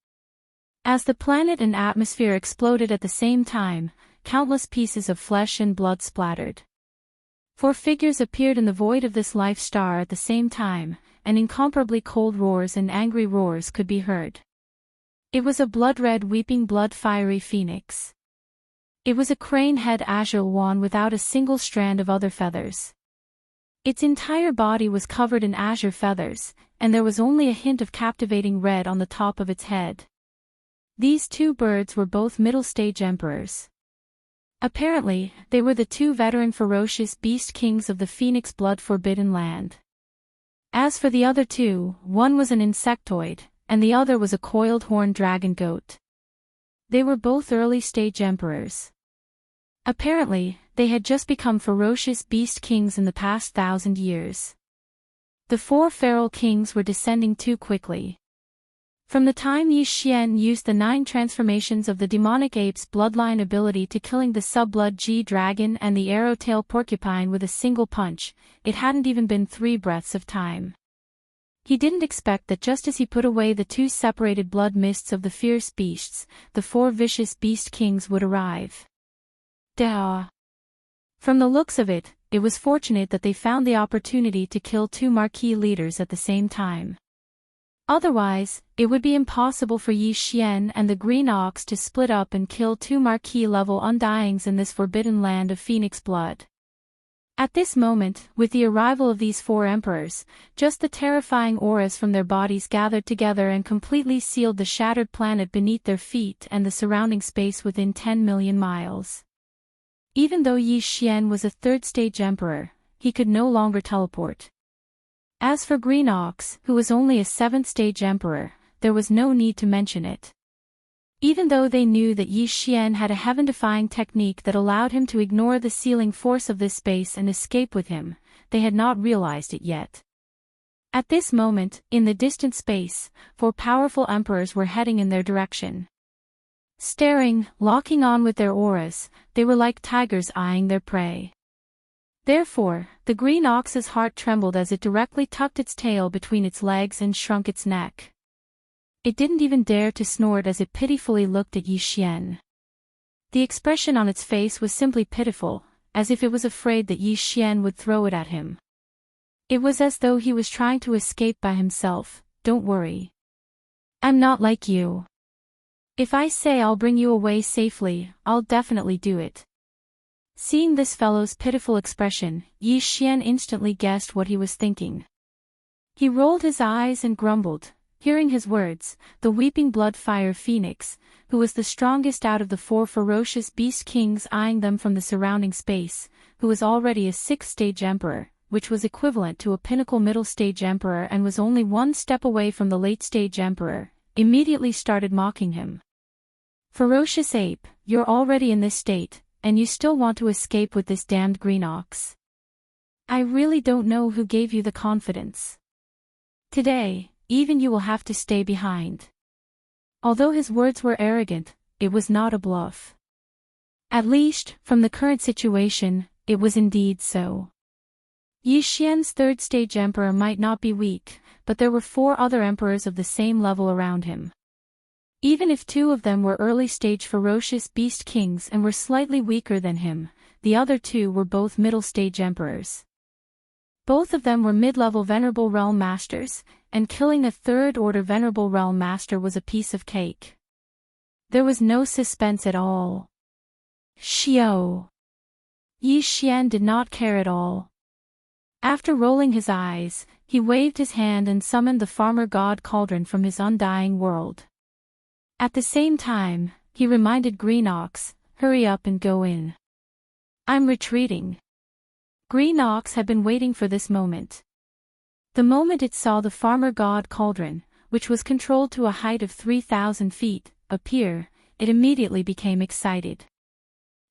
As the planet and atmosphere exploded at the same time, countless pieces of flesh and blood splattered. 4 figures appeared in the void of this life star at the same time, and incomparably cold roars and angry roars could be heard. It was a blood-red weeping blood-fiery phoenix. It was a crane-head azure one without a single strand of other feathers. Its entire body was covered in azure feathers, and there was only a hint of captivating red on the top of its head. These 2 birds were both middle-stage emperors. Apparently, they were the 2 veteran ferocious beast kings of the Phoenix blood-forbidden land. As for the other 2, one was an insectoid, and the other was a coiled horned dragon goat. They were both early-stage emperors. Apparently, they had just become ferocious beast kings in the past 1,000 years. The 4 feral kings were descending too quickly. From the time Yi Xian used the 9 transformations of the demonic ape's bloodline ability to killing the sub-blood G-dragon and the arrow-tail porcupine with a single punch, it hadn't even been 3 breaths of time. He didn't expect that just as he put away the 2 separated blood mists of the fierce beasts, the 4 vicious beast kings would arrive. Duh. From the looks of it, it was fortunate that they found the opportunity to kill 2 marquee leaders at the same time. Otherwise, it would be impossible for Yi Xian and the Green Ox to split up and kill 2 marquee-level undyings in this forbidden land of Phoenix blood. At this moment, with the arrival of these 4 emperors, just the terrifying auras from their bodies gathered together and completely sealed the shattered planet beneath their feet and the surrounding space within 10 million miles. Even though Yi Xian was a 3rd-stage emperor, he could no longer teleport. As for Green Ox, who was only a 7th-stage emperor, there was no need to mention it. Even though they knew that Yi Xian had a heaven-defying technique that allowed him to ignore the sealing force of this space and escape with him, they had not realized it yet. At this moment, in the distant space, 4 powerful emperors were heading in their direction. Staring, locking on with their auras, they were like tigers eyeing their prey. Therefore, the Green Ox's heart trembled as it directly tucked its tail between its legs and shrunk its neck. It didn't even dare to snort as it pitifully looked at Yi Xian. The expression on its face was simply pitiful, as if it was afraid that Yi Xian would throw it at him. It was as though he was trying to escape by himself. Don't worry. I'm not like you. If I say I'll bring you away safely, I'll definitely do it. Seeing this fellow's pitiful expression, Yi Xian instantly guessed what he was thinking. He rolled his eyes and grumbled. Hearing his words, the weeping blood-fire phoenix, who was the strongest out of the 4 ferocious beast kings eyeing them from the surrounding space, who was already a 6th-stage emperor, which was equivalent to a pinnacle middle-stage emperor and was only 1 step away from the late-stage emperor, immediately started mocking him. Ferocious ape, you're already in this state, and you still want to escape with this damned Green Ox. I really don't know who gave you the confidence. Today, even you will have to stay behind. Although his words were arrogant, it was not a bluff. At least, from the current situation, it was indeed so. Yi Xian's 3rd-stage emperor might not be weak, but there were 4 other emperors of the same level around him. Even if 2 of them were early-stage ferocious beast kings and were slightly weaker than him, the other 2 were both middle-stage emperors. Both of them were mid-level Venerable Realm Masters, and killing a 3rd-order Venerable Realm Master was a piece of cake. There was no suspense at all. Xiao. Yi Xian did not care at all. After rolling his eyes, he waved his hand and summoned the farmer god Cauldron from his undying world. At the same time, he reminded Green Ox, hurry up and go in. I'm retreating. Green Ox had been waiting for this moment. The moment it saw the farmer god Cauldron, which was controlled to a height of 3,000 feet, appear, it immediately became excited.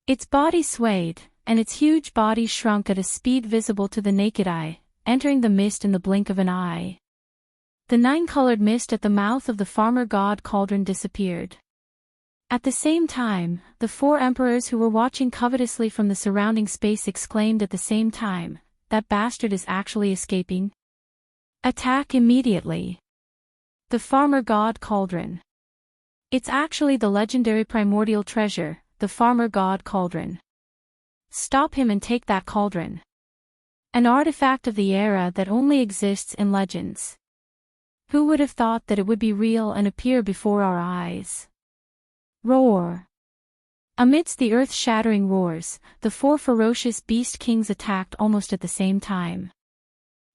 Its body swayed, and its huge body shrunk at a speed visible to the naked eye, entering the mist in the blink of an eye. The 9-colored mist at the mouth of the farmer god Cauldron disappeared. At the same time, the 4 emperors who were watching covetously from the surrounding space exclaimed at the same time, "That bastard is actually escaping. Attack immediately." The farmer god cauldron. It's actually the legendary primordial treasure, the farmer god cauldron. Stop him and take that cauldron. An artifact of the era that only exists in legends. Who would have thought that it would be real and appear before our eyes? Roar. Amidst the earth-shattering roars, the 4 ferocious beast kings attacked almost at the same time.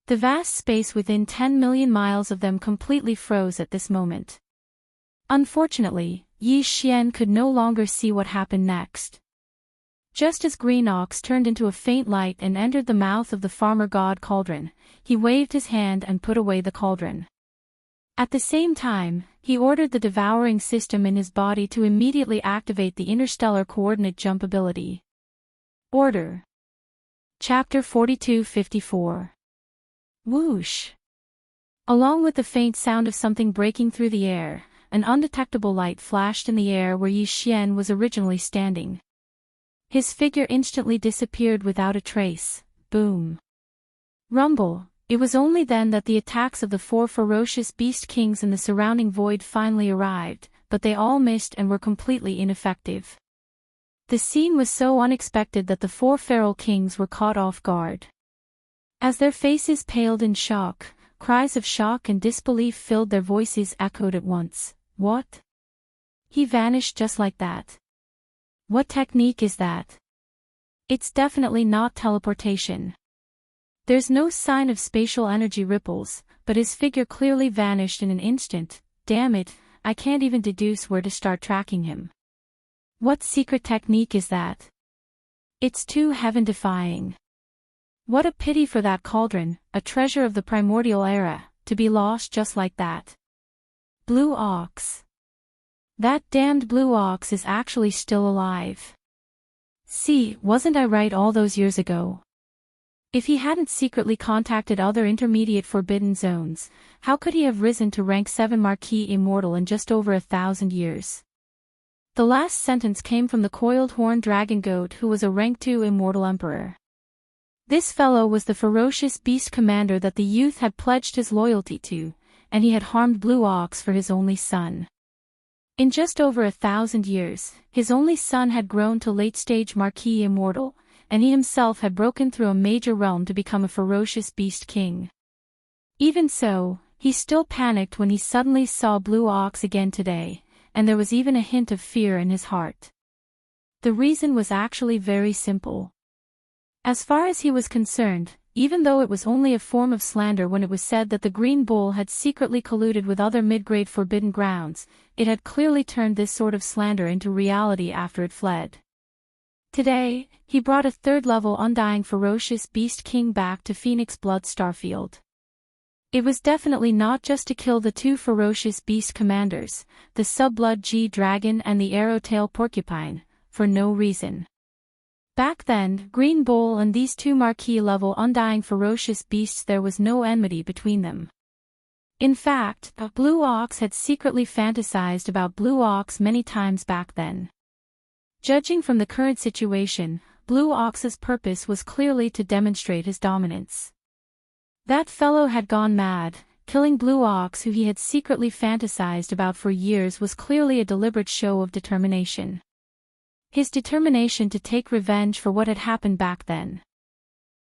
The vast space within 10 million miles of them completely froze at this moment. Unfortunately, Yi Xian could no longer see what happened next. Just as Green Ox turned into a faint light and entered the mouth of the farmer god cauldron, he waved his hand and put away the cauldron. At the same time, he ordered the devouring system in his body to immediately activate the interstellar coordinate jump ability. Order. Chapter 42-54. Whoosh. Along with the faint sound of something breaking through the air, an undetectable light flashed in the air where Yi Xian was originally standing. His figure instantly disappeared without a trace. Boom. Rumble. It was only then that the attacks of the 4 ferocious beast kings in the surrounding void finally arrived, but they all missed and were completely ineffective. The scene was so unexpected that the 4 feral kings were caught off guard. As their faces paled in shock, cries of shock and disbelief filled their voices echoed at once. What? He vanished just like that. What technique is that? It's definitely not teleportation. There's no sign of spatial energy ripples, but his figure clearly vanished in an instant. Damn it, I can't even deduce where to start tracking him. What secret technique is that? It's too heaven-defying. What a pity for that cauldron, a treasure of the primordial era, to be lost just like that. Blue Ox. That damned Blue Ox is actually still alive. See, wasn't I right all those years ago? If he hadn't secretly contacted other intermediate forbidden zones, how could he have risen to rank 7 Marquis Immortal in just over 1,000 years? The last sentence came from the coiled horn dragon goat who was a rank 2 Immortal Emperor. This fellow was the ferocious beast commander that the youth had pledged his loyalty to, and he had harmed Blue Ox for his only son. In just over 1,000 years, his only son had grown to late-stage Marquis Immortal, and he himself had broken through a major realm to become a ferocious beast king. Even so, he still panicked when he suddenly saw Blue Ox again today, and there was even a hint of fear in his heart. The reason was actually very simple. As far as he was concerned, even though it was only a form of slander when it was said that the Green Bull had secretly colluded with other mid-grade forbidden grounds, it had clearly turned this sort of slander into reality after it fled. Today, he brought a 3rd-level undying ferocious beast king back to Phoenix Blood Starfield. It was definitely not just to kill the 2 ferocious beast commanders, the Subblood G-Dragon and the Arrowtail Porcupine, for no reason. Back then, Green Bull and these 2 Marquis-level undying ferocious beasts, there was no enmity between them. In fact, Blue Ox had secretly fantasized about Blue Ox many times back then. Judging from the current situation, Blue Ox's purpose was clearly to demonstrate his dominance. That fellow had gone mad. Killing Blue Ox, who he had secretly fantasized about for years, was clearly a deliberate show of determination. His determination to take revenge for what had happened back then.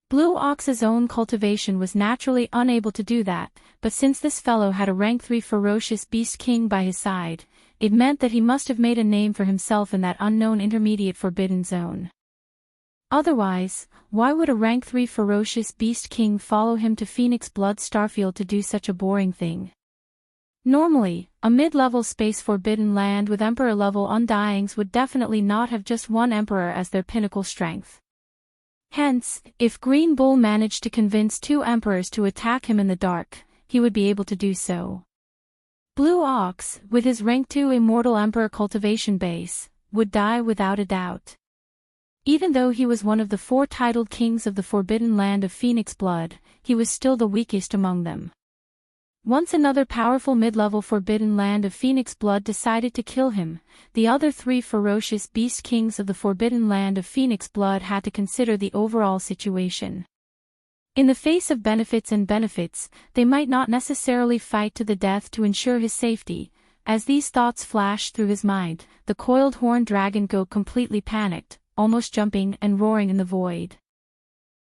Blue Ox's own cultivation was naturally unable to do that, but since this fellow had a rank 3 ferocious beast king by his side, it meant that he must have made a name for himself in that unknown intermediate forbidden zone. Otherwise, why would a rank 3 ferocious beast king follow him to Phoenix Blood Starfield to do such a boring thing? Normally, a mid-level space forbidden land with emperor-level undyings would definitely not have just one emperor as their pinnacle strength. Hence, if Green Bull managed to convince 2 emperors to attack him in the dark, he would be able to do so. Blue Ox, with his rank 2 Immortal Emperor cultivation base, would die without a doubt. Even though he was one of the 4 titled kings of the forbidden land of Phoenix Blood, he was still the weakest among them. Once another powerful mid-level Forbidden Land of Phoenix Blood decided to kill him, the other three ferocious beast kings of the Forbidden Land of Phoenix Blood had to consider the overall situation. In the face of benefits, they might not necessarily fight to the death to ensure his safety. As these thoughts flashed through his mind, the coiled horn dragon goat completely panicked, almost jumping and roaring in the void.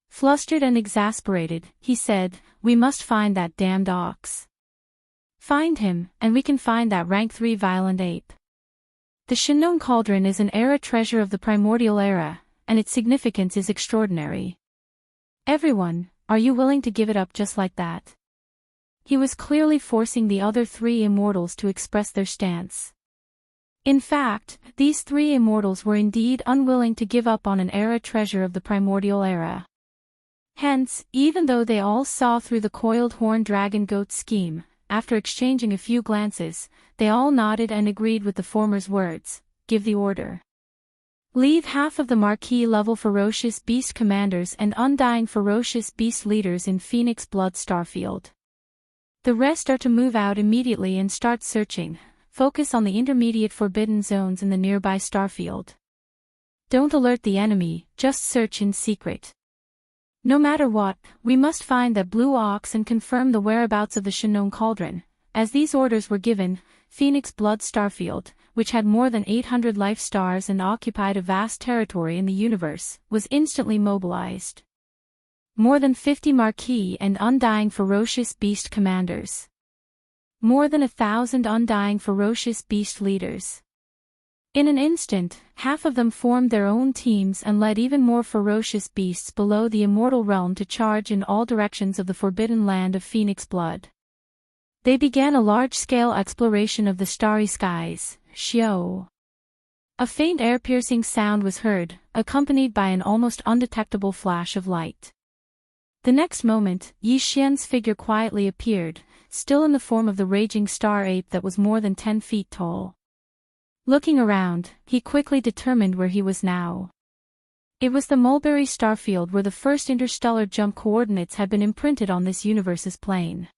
Flustered and exasperated, he said, "We must find that damned ox. Find him, and we can find that rank 3 violent ape." The Shinnong Cauldron is an era treasure of the primordial era, and its significance is extraordinary. "Everyone, are you willing to give it up just like that?" He was clearly forcing the other three immortals to express their stance. In fact, these three immortals were indeed unwilling to give up on an era treasure of the primordial era. Hence, even though they all saw through the coiled horn dragon goat's scheme, after exchanging a few glances, they all nodded and agreed with the former's words. "Give the order. Leave half of the marquee-level ferocious beast commanders and undying ferocious beast leaders in Phoenix Blood Starfield. The rest are to move out immediately and start searching. Focus on the intermediate forbidden zones in the nearby starfield. Don't alert the enemy, just search in secret. No matter what, we must find that blue ox and confirm the whereabouts of the Shinnong Cauldron." As these orders were given, Phoenix Blood Starfield, which had more than 800 life stars and occupied a vast territory in the universe, was instantly mobilized. More than 50 marquee and undying ferocious beast commanders. More than 1,000 undying ferocious beast leaders. In an instant, half of them formed their own teams and led even more ferocious beasts below the immortal realm to charge in all directions of the Forbidden Land of Phoenix Blood. They began a large-scale exploration of the starry skies. Xiao. A faint air-piercing sound was heard, accompanied by an almost undetectable flash of light. The next moment, Yi Xian's figure quietly appeared, still in the form of the raging star ape that was more than 10 feet tall. Looking around, he quickly determined where he was now. It was the Mulberry Starfield, where the first interstellar jump coordinates had been imprinted on this universe's plane.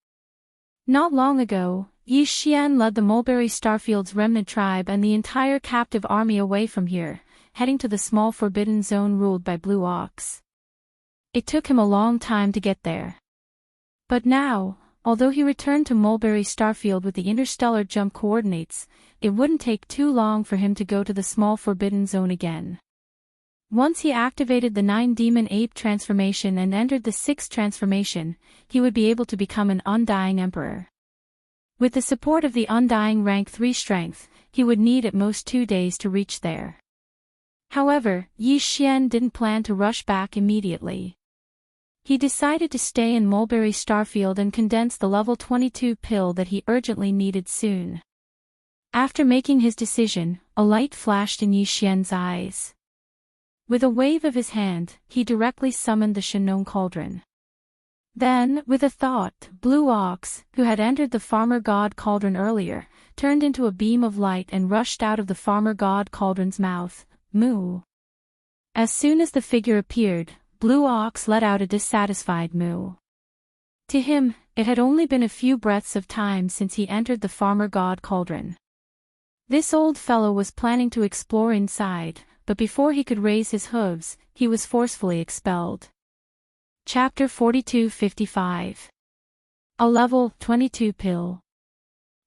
Not long ago, Yi Xian led the Mulberry Starfield's remnant tribe and the entire captive army away from here, heading to the small forbidden zone ruled by Blue Ox. It took him a long time to get there. But now, although he returned to Mulberry Starfield with the interstellar jump coordinates, it wouldn't take too long for him to go to the small forbidden zone again. Once he activated the 9 demon ape transformation and entered the 6th transformation, he would be able to become an undying emperor. With the support of the undying rank 3 strength, he would need at most 2 days to reach there. However, Yi Xian didn't plan to rush back immediately. He decided to stay in Mulberry Starfield and condense the level 22 pill that he urgently needed soon. After making his decision, a light flashed in Yi Xian's eyes. With a wave of his hand, he directly summoned the Shinnong Cauldron. Then, with a thought, Blue Ox, who had entered the Farmer God Cauldron earlier, turned into a beam of light and rushed out of the Farmer God Cauldron's mouth. Moo. As soon as the figure appeared, Blue Ox let out a dissatisfied moo. To him, it had only been a few breaths of time since he entered the Farmer God Cauldron. This old fellow was planning to explore inside, but before he could raise his hooves, he was forcefully expelled. Chapter 42-55. A level 22 pill.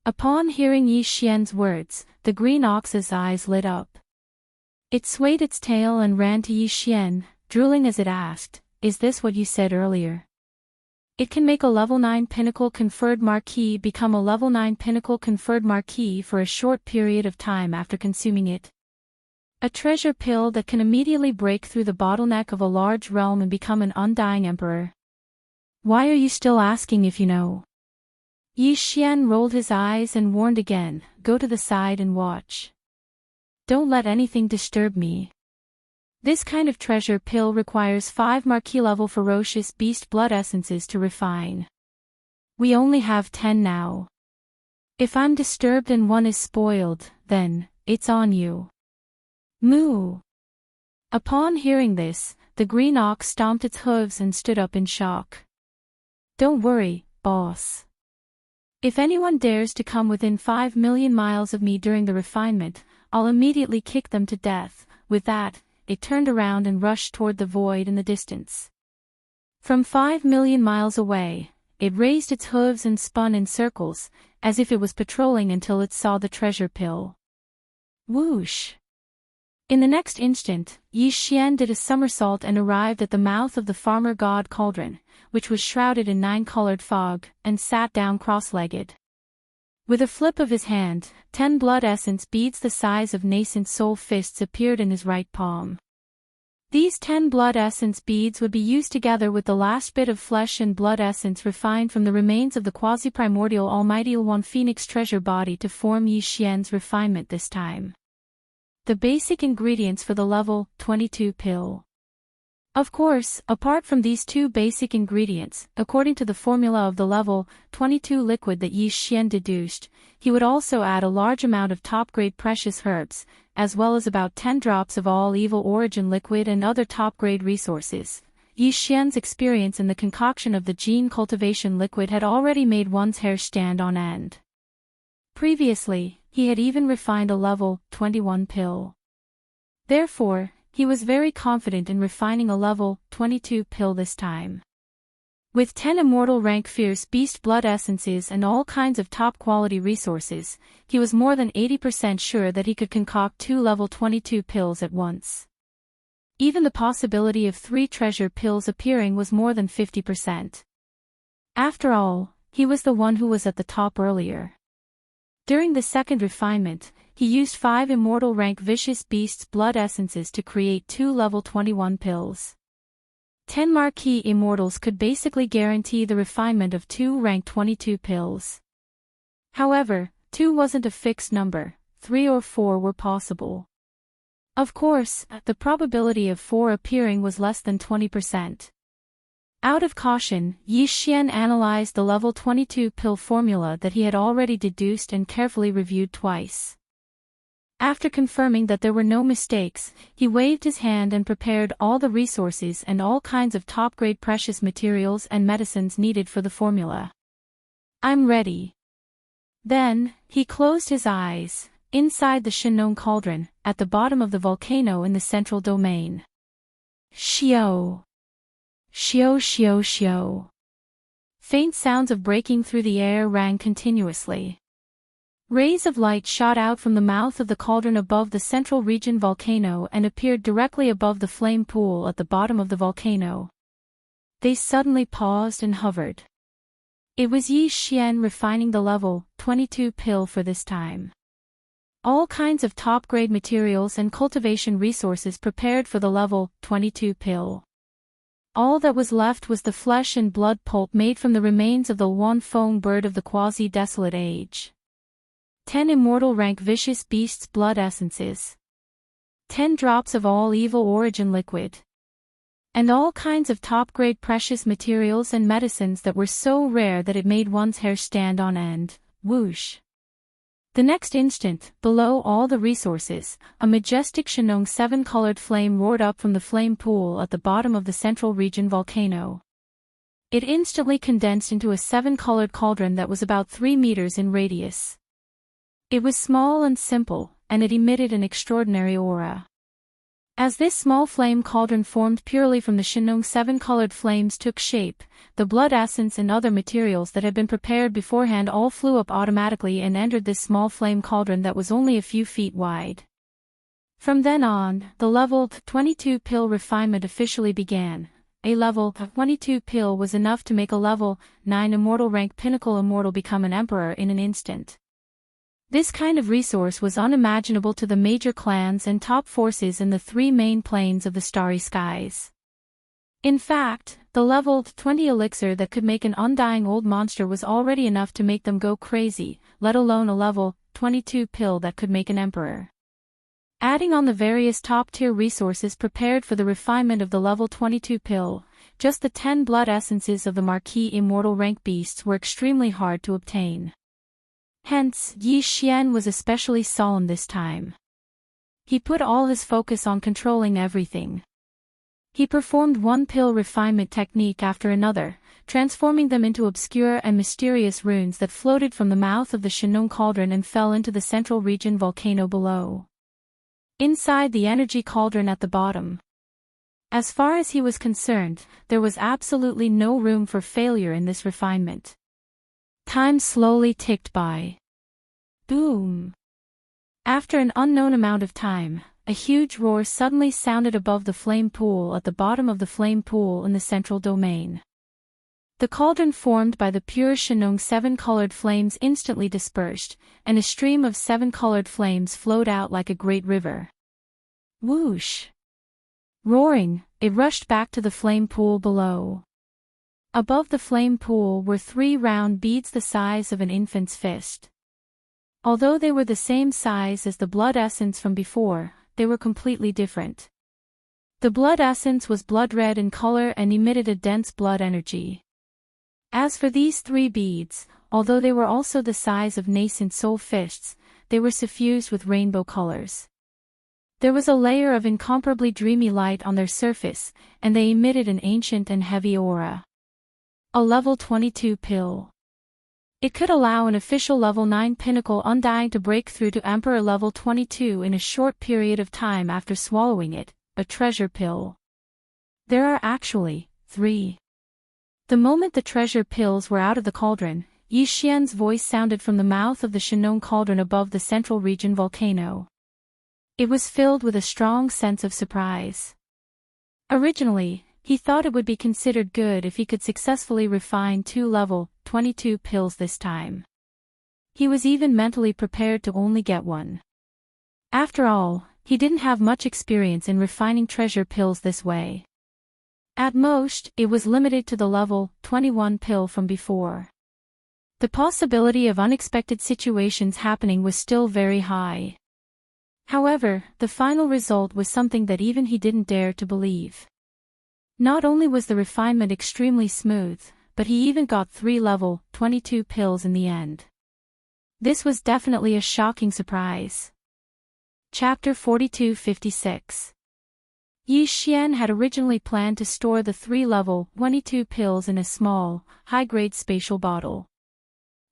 Upon hearing Yi Xian's words, the green ox's eyes lit up. It swayed its tail and ran to Yi Xian, drooling as it asked, "Is this what you said earlier? It can make a level 9 pinnacle conferred marquee become a level 9 pinnacle conferred marquee for a short period of time after consuming it. A treasure pill that can immediately break through the bottleneck of a large realm and become an undying emperor. Why are you still asking if you know?" Yi Xian rolled his eyes and warned again, "Go to the side and watch. Don't let anything disturb me. This kind of treasure pill requires 5 marquee-level ferocious beast blood essences to refine. We only have 10 now. If I'm disturbed and one is spoiled, then, it's on you." Moo. Upon hearing this, the green ox stomped its hooves and stood up in shock. "Don't worry, boss. If anyone dares to come within 5 million miles of me during the refinement, I'll immediately kick them to death." With that, it turned around and rushed toward the void in the distance. From 5 million miles away, it raised its hooves and spun in circles, as if it was patrolling until it saw the treasure pill. Whoosh! In the next instant, Yi Xian did a somersault and arrived at the mouth of the farmer god cauldron, which was shrouded in 9-colored fog, and sat down cross-legged. With a flip of his hand, 10 blood essence beads the size of nascent soul fists appeared in his right palm. These 10 blood essence beads would be used together with the last bit of flesh and blood essence refined from the remains of the quasi-primordial Almighty One Phoenix treasure body to form Yi Xian's refinement this time. The basic ingredients for the level 22 pill. Of course, apart from these two basic ingredients, according to the formula of the level 22 liquid that Yi Xian deduced, he would also add a large amount of top-grade precious herbs, as well as about 10 drops of all evil origin liquid and other top-grade resources. Yi Xian's experience in the concoction of the gene cultivation liquid had already made one's hair stand on end. Previously, he had even refined a level 21 pill. Therefore, he was very confident in refining a level 22 pill this time. With 10 immortal rank fierce beast blood essences and all kinds of top-quality resources, he was more than 80% sure that he could concoct 2 level 22 pills at once. Even the possibility of 3 treasure pills appearing was more than 50%. After all, he was the one who was at the top earlier. During the second refinement, he used 5 immortal rank vicious beasts blood essences to create 2 level 21 pills. 10 marquee immortals could basically guarantee the refinement of 2 rank 22 pills. However, 2 wasn't a fixed number, 3 or 4 were possible. Of course, the probability of 4 appearing was less than 20%. Out of caution, Yi Xian analyzed the level 22 pill formula that he had already deduced and carefully reviewed twice. After confirming that there were no mistakes, he waved his hand and prepared all the resources and all kinds of top-grade precious materials and medicines needed for the formula. "I'm ready." Then, he closed his eyes, inside the Shenong cauldron, at the bottom of the volcano in the central domain. Xiao! Xiao xiao xiao. Faint sounds of breaking through the air rang continuously. Rays of light shot out from the mouth of the cauldron above the central region volcano and appeared directly above the flame pool at the bottom of the volcano. They suddenly paused and hovered. It was Yi Xian refining the level 22 pill for this time. All kinds of top-grade materials and cultivation resources prepared for the level 22 pill. All that was left was the flesh and blood pulp made from the remains of the Wan Feng bird of the quasi-desolate age. 10 immortal rank vicious beasts blood essences. 10 drops of all evil origin liquid. And all kinds of top-grade precious materials and medicines that were so rare that it made one's hair stand on end. Whoosh! The next instant, below all the resources, a majestic Shenong 7-colored flame roared up from the flame pool at the bottom of the central region volcano. It instantly condensed into a 7-colored cauldron that was about 3 meters in radius. It was small and simple, and it emitted an extraordinary aura. As this small flame cauldron formed purely from the Shenong 7-colored flames took shape, the blood essence and other materials that had been prepared beforehand all flew up automatically and entered this small flame cauldron that was only a few feet wide. From then on, the level 22 pill refinement officially began. A level 22 pill was enough to make a level 9 immortal rank pinnacle immortal become an emperor in an instant. This kind of resource was unimaginable to the major clans and top forces in the 3 main planes of the starry skies. In fact, the level 20 elixir that could make an undying old monster was already enough to make them go crazy, let alone a level 22 pill that could make an emperor. Adding on the various top-tier resources prepared for the refinement of the level 22 pill, just the 10 blood essences of the marquee immortal rank beasts were extremely hard to obtain. Hence, Yi Xian was especially solemn this time. He put all his focus on controlling everything. He performed one pill refinement technique after another, transforming them into obscure and mysterious runes that floated from the mouth of the Shinong cauldron and fell into the central region volcano below. Inside the energy cauldron at the bottom. As far as he was concerned, there was absolutely no room for failure in this refinement. Time slowly ticked by. Boom! After an unknown amount of time, a huge roar suddenly sounded above the flame pool at the bottom of the flame pool in the central domain. The cauldron formed by the pure Shinong 7-colored flames instantly dispersed, and a stream of 7-colored flames flowed out like a great river. Whoosh! Roaring, it rushed back to the flame pool below. Above the flame pool were 3 round beads the size of an infant's fist. Although they were the same size as the blood essence from before, they were completely different. The blood essence was blood red in color and emitted a dense blood energy. As for these 3 beads, although they were also the size of nascent soul fists, they were suffused with rainbow colors. There was a layer of incomparably dreamy light on their surface, and they emitted an ancient and heavy aura. A level 22 pill. It could allow an official level 9 pinnacle undying to break through to Emperor level 22 in a short period of time after swallowing it, a treasure pill. There are actually 3. The moment the treasure pills were out of the cauldron, Yi Xian's voice sounded from the mouth of the Shinong cauldron above the central region volcano. It was filled with a strong sense of surprise. Originally, he thought it would be considered good if he could successfully refine 2 level 22 pills this time. He was even mentally prepared to only get 1. After all, he didn't have much experience in refining treasure pills this way. At most, it was limited to the level 21 pill from before. The possibility of unexpected situations happening was still very high. However, the final result was something that even he didn't dare to believe. Not only was the refinement extremely smooth, but he even got 3 level 22 pills in the end. This was definitely a shocking surprise. Chapter 4256. Yi Xian had originally planned to store the 3 level 22 pills in a small, high-grade spatial bottle.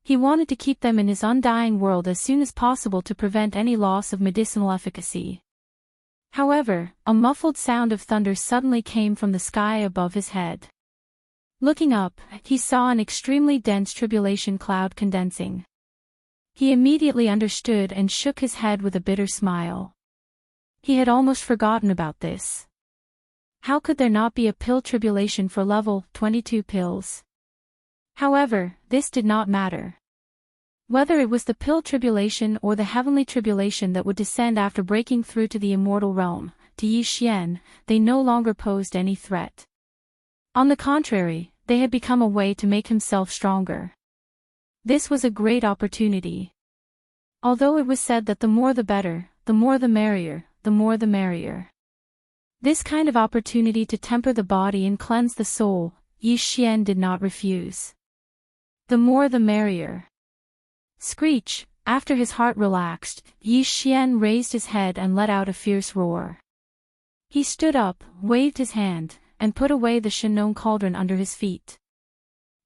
He wanted to keep them in his undying world as soon as possible to prevent any loss of medicinal efficacy. However, a muffled sound of thunder suddenly came from the sky above his head. Looking up, he saw an extremely dense tribulation cloud condensing. He immediately understood and shook his head with a bitter smile. He had almost forgotten about this. How could there not be a pill tribulation for level 22 pills? However, this did not matter. Whether it was the pill tribulation or the heavenly tribulation that would descend after breaking through to the immortal realm, to Yi Xian, they no longer posed any threat. On the contrary, they had become a way to make himself stronger. This was a great opportunity. Although it was said that the more the better, the more the merrier, the more the merrier. This kind of opportunity to temper the body and cleanse the soul, Yi Xian did not refuse. The more the merrier. Screech! After his heart relaxed, Yi Xian raised his head and let out a fierce roar. He stood up, waved his hand, and put away the Shinong cauldron under his feet.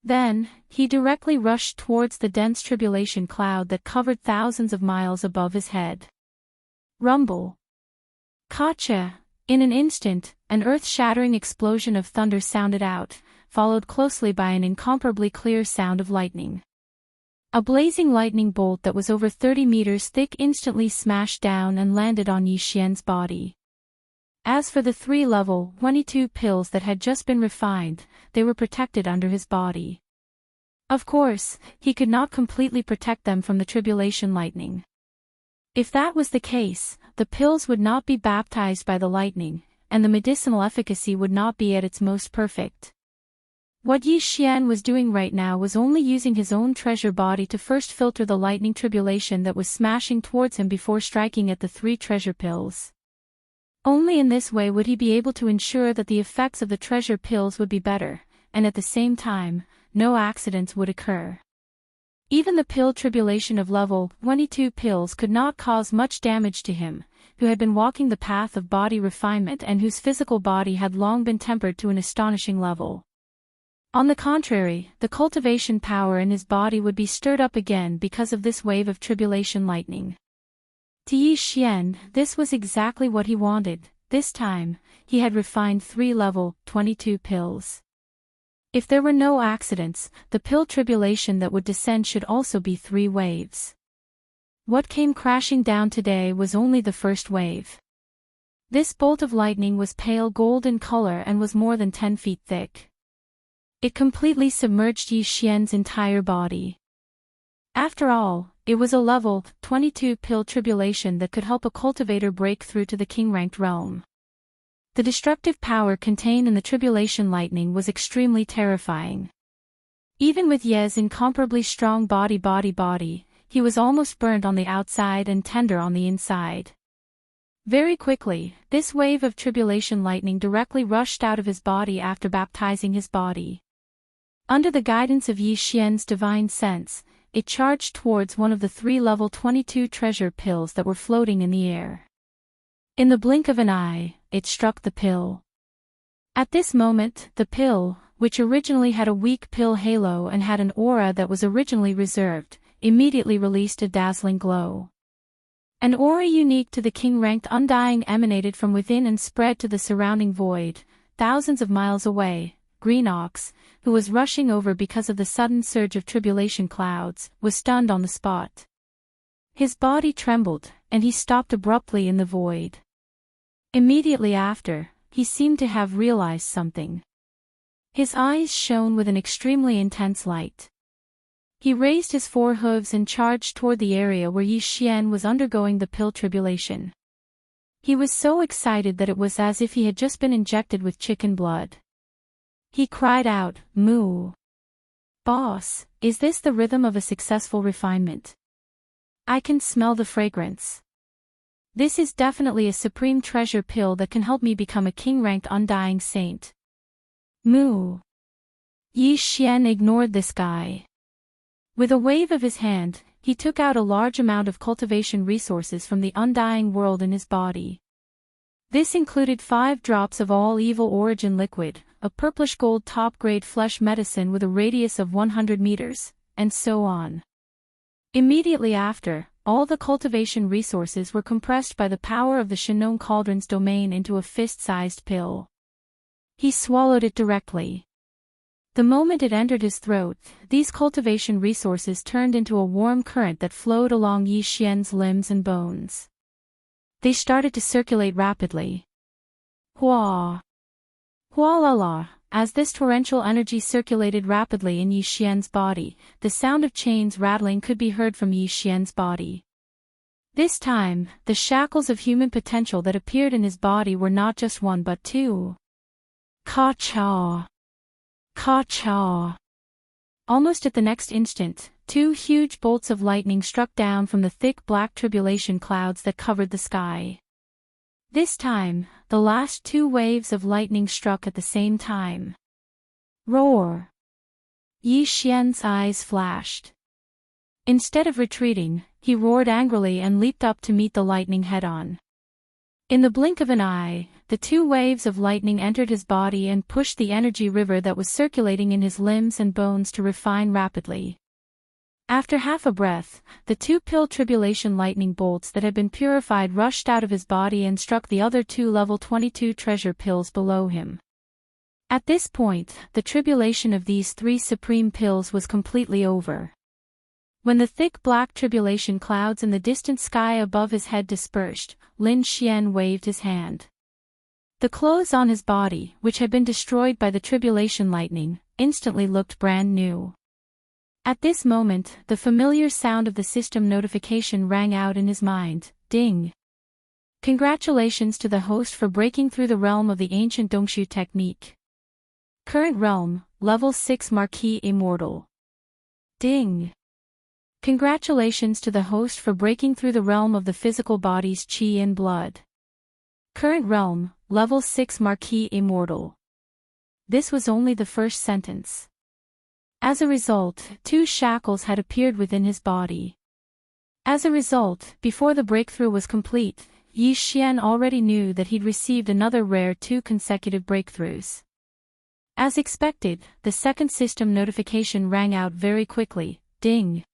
Then, he directly rushed towards the dense tribulation cloud that covered thousands of miles above his head. Rumble! Gotcha! In an instant, an earth-shattering explosion of thunder sounded out, followed closely by an incomparably clear sound of lightning. A blazing lightning bolt that was over 30 meters thick instantly smashed down and landed on Yi Xian's body. As for the 3 level 22 pills that had just been refined, they were protected under his body. Of course, he could not completely protect them from the tribulation lightning. If that was the case, the pills would not be baptized by the lightning, and the medicinal efficacy would not be at its most perfect. What Yi Xian was doing right now was only using his own treasure body to first filter the lightning tribulation that was smashing towards him before striking at the 3 treasure pills. Only in this way would he be able to ensure that the effects of the treasure pills would be better, and at the same time, no accidents would occur. Even the pill tribulation of level 22 pills could not cause much damage to him, who had been walking the path of body refinement and whose physical body had long been tempered to an astonishing level. On the contrary, the cultivation power in his body would be stirred up again because of this wave of tribulation lightning. To Yi Xian, this was exactly what he wanted. This time, he had refined 3 level 22 pills. If there were no accidents, the pill tribulation that would descend should also be 3 waves. What came crashing down today was only the first wave. This bolt of lightning was pale gold in color and was more than 10 feet thick. It completely submerged Yi Xian's entire body. After all, it was a level 22 pill tribulation that could help a cultivator break through to the king-ranked realm. The destructive power contained in the tribulation lightning was extremely terrifying. Even with Ye's incomparably strong body, he was almost burned on the outside and tender on the inside. Very quickly, this wave of tribulation lightning directly rushed out of his body after baptizing his body. Under the guidance of Yi Xian's divine sense, it charged towards one of the 3 level 22 treasure pills that were floating in the air. In the blink of an eye, it struck the pill. At this moment, the pill, which originally had a weak pill halo and had an aura that was originally reserved, immediately released a dazzling glow. An aura unique to the king-ranked undying emanated from within and spread to the surrounding void, thousands of miles away. Green Ox, who was rushing over because of the sudden surge of tribulation clouds, was stunned on the spot. His body trembled, and he stopped abruptly in the void. Immediately after, he seemed to have realized something. His eyes shone with an extremely intense light. He raised his 4 hooves and charged toward the area where Yi Xian was undergoing the pill tribulation. He was so excited that it was as if he had just been injected with chicken blood. He cried out, "Moo! Boss, is this the rhythm of a successful refinement? I can smell the fragrance. This is definitely a supreme treasure pill that can help me become a king-ranked undying saint." Moo! Yi Xian ignored this guy. With a wave of his hand, he took out a large amount of cultivation resources from the undying world in his body. This included 5 drops of all evil origin liquid, a purplish gold top-grade flesh medicine with a radius of 100 meters, and so on. Immediately after, all the cultivation resources were compressed by the power of the Shannon Cauldron's domain into a fist-sized pill. He swallowed it directly. The moment it entered his throat, these cultivation resources turned into a warm current that flowed along Yi Xian's limbs and bones. They started to circulate rapidly. Hua! Hua la la! As this torrential energy circulated rapidly in Yi Xian's body, the sound of chains rattling could be heard from Yi Xian's body. This time, the shackles of human potential that appeared in his body were not just 1 but 2. Ka-cha! Ka-cha! Almost at the next instant, 2 huge bolts of lightning struck down from the thick black tribulation clouds that covered the sky. This time, the last 2 waves of lightning struck at the same time. Roar! Yi Xian's eyes flashed. Instead of retreating, he roared angrily and leaped up to meet the lightning head-on. In the blink of an eye, the 2 waves of lightning entered his body and pushed the energy river that was circulating in his limbs and bones to refine rapidly. After half a breath, the 2 pill tribulation lightning bolts that had been purified rushed out of his body and struck the other 2 level 22 treasure pills below him. At this point, the tribulation of these 3 supreme pills was completely over. When the thick black tribulation clouds in the distant sky above his head dispersed, Lin Xian waved his hand. The clothes on his body, which had been destroyed by the tribulation lightning, instantly looked brand new. At this moment, the familiar sound of the system notification rang out in his mind. Ding! Congratulations to the host for breaking through the realm of the ancient Dongshu technique. Current realm, level 6 Marquis Immortal. Ding! Congratulations to the host for breaking through the realm of the physical body's qi in blood. Current realm, level 6 Marquis Immortal. This was only the first sentence. As a result, 2 shackles had appeared within his body. As a result, before the breakthrough was complete, Yi Xian already knew that he'd received another rare 2 consecutive breakthroughs. As expected, the second system notification rang out very quickly. Ding!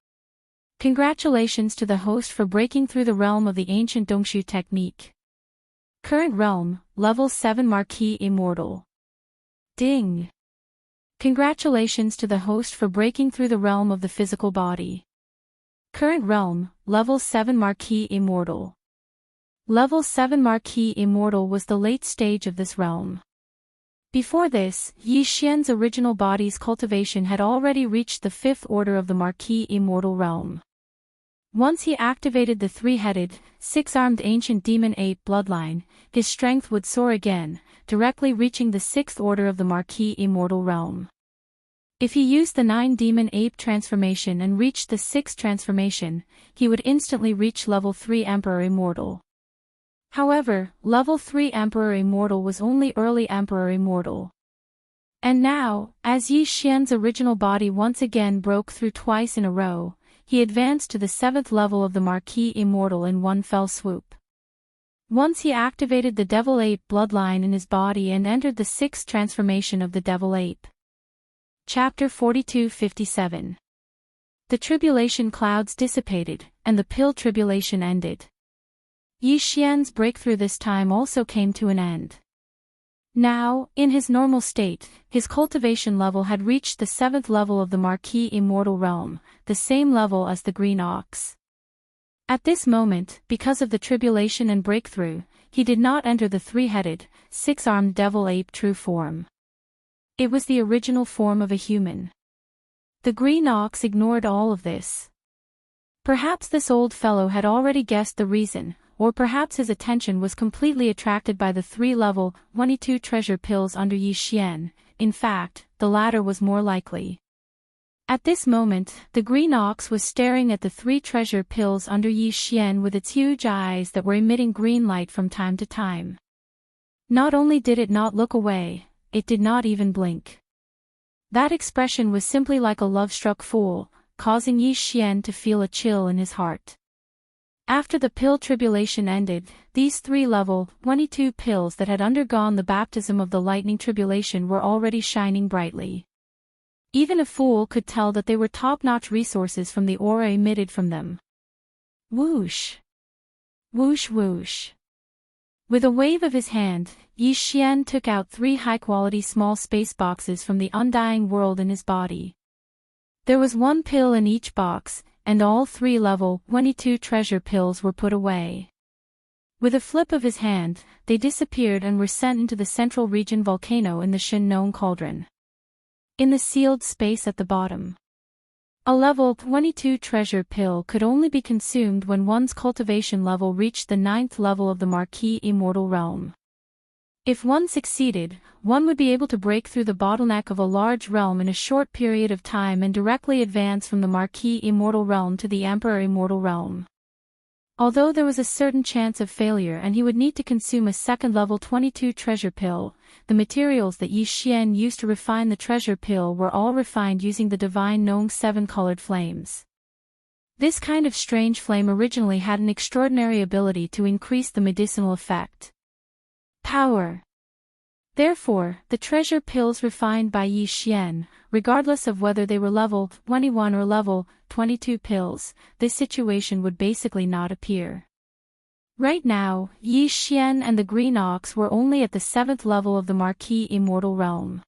Congratulations to the host for breaking through the realm of the ancient Dongshu technique. Current realm, level 7 Marquis Immortal. Ding! Congratulations to the host for breaking through the realm of the physical body. Current realm, level 7 Marquis Immortal. Level 7 Marquis Immortal was the late stage of this realm. Before this, Yi Xian's original body's cultivation had already reached the 5th order of the Marquis Immortal realm. Once he activated the 3-headed, 6-armed ancient demon ape bloodline, his strength would soar again, directly reaching the 6th order of the Marquis Immortal realm. If he used the 9 demon ape transformation and reached the 6th transformation, he would instantly reach level 3 Emperor Immortal. However, level 3 Emperor Immortal was only early Emperor Immortal. And now, as Yi Xian's original body once again broke through twice in a row, he advanced to the 7th level of the Marquis Immortal in one fell swoop. Once he activated the Devil Ape bloodline in his body and entered the 6th transformation of the Devil Ape. Chapter 42-57. The tribulation clouds dissipated, and the pill tribulation ended. Yi Xian's breakthrough this time also came to an end. Now, in his normal state, his cultivation level had reached the 7th level of the Marquis Immortal realm, the same level as the Green Ox. At this moment, because of the tribulation and breakthrough, he did not enter the 3-headed, 6-armed Devil Ape true form. It was the original form of a human. The Green Ox ignored all of this. Perhaps this old fellow had already guessed the reason, or perhaps his attention was completely attracted by the 3-level, 22 treasure pills under Yi Xian. In fact, the latter was more likely. At this moment, the Green Ox was staring at the 3 treasure pills under Yi Xian with its huge eyes that were emitting green light from time to time. Not only did it not look away, it did not even blink. That expression was simply like a love-struck fool, causing Yi Xian to feel a chill in his heart. After the pill tribulation ended, these 3-level, 22 pills that had undergone the baptism of the lightning tribulation were already shining brightly. Even a fool could tell that they were top-notch resources from the aura emitted from them. Whoosh! Whoosh whoosh! With a wave of his hand, Yi Xian took out 3 high-quality small space boxes from the undying world in his body. There was 1 pill in each box, and all 3 level 22 treasure pills were put away. With a flip of his hand, they disappeared and were sent into the central region volcano in the Shinnon Cauldron. In the sealed space at the bottom. A level 22 treasure pill could only be consumed when one's cultivation level reached the 9th level of the Marquis Immortal realm. If one succeeded, one would be able to break through the bottleneck of a large realm in a short period of time and directly advance from the Marquis Immortal realm to the Emperor Immortal realm. Although there was a certain chance of failure and he would need to consume a second level 22 treasure pill, the materials that Yi Xian used to refine the treasure pill were all refined using the divine Nong 7-colored flames. This kind of strange flame originally had an extraordinary ability to increase the medicinal effect. Power. Therefore, the treasure pills refined by Yi Xian, regardless of whether they were level 21 or level 22 pills, this situation would basically not appear. Right now, Yi Xian and the Green Ox were only at the 7th level of the Marquis Immortal realm.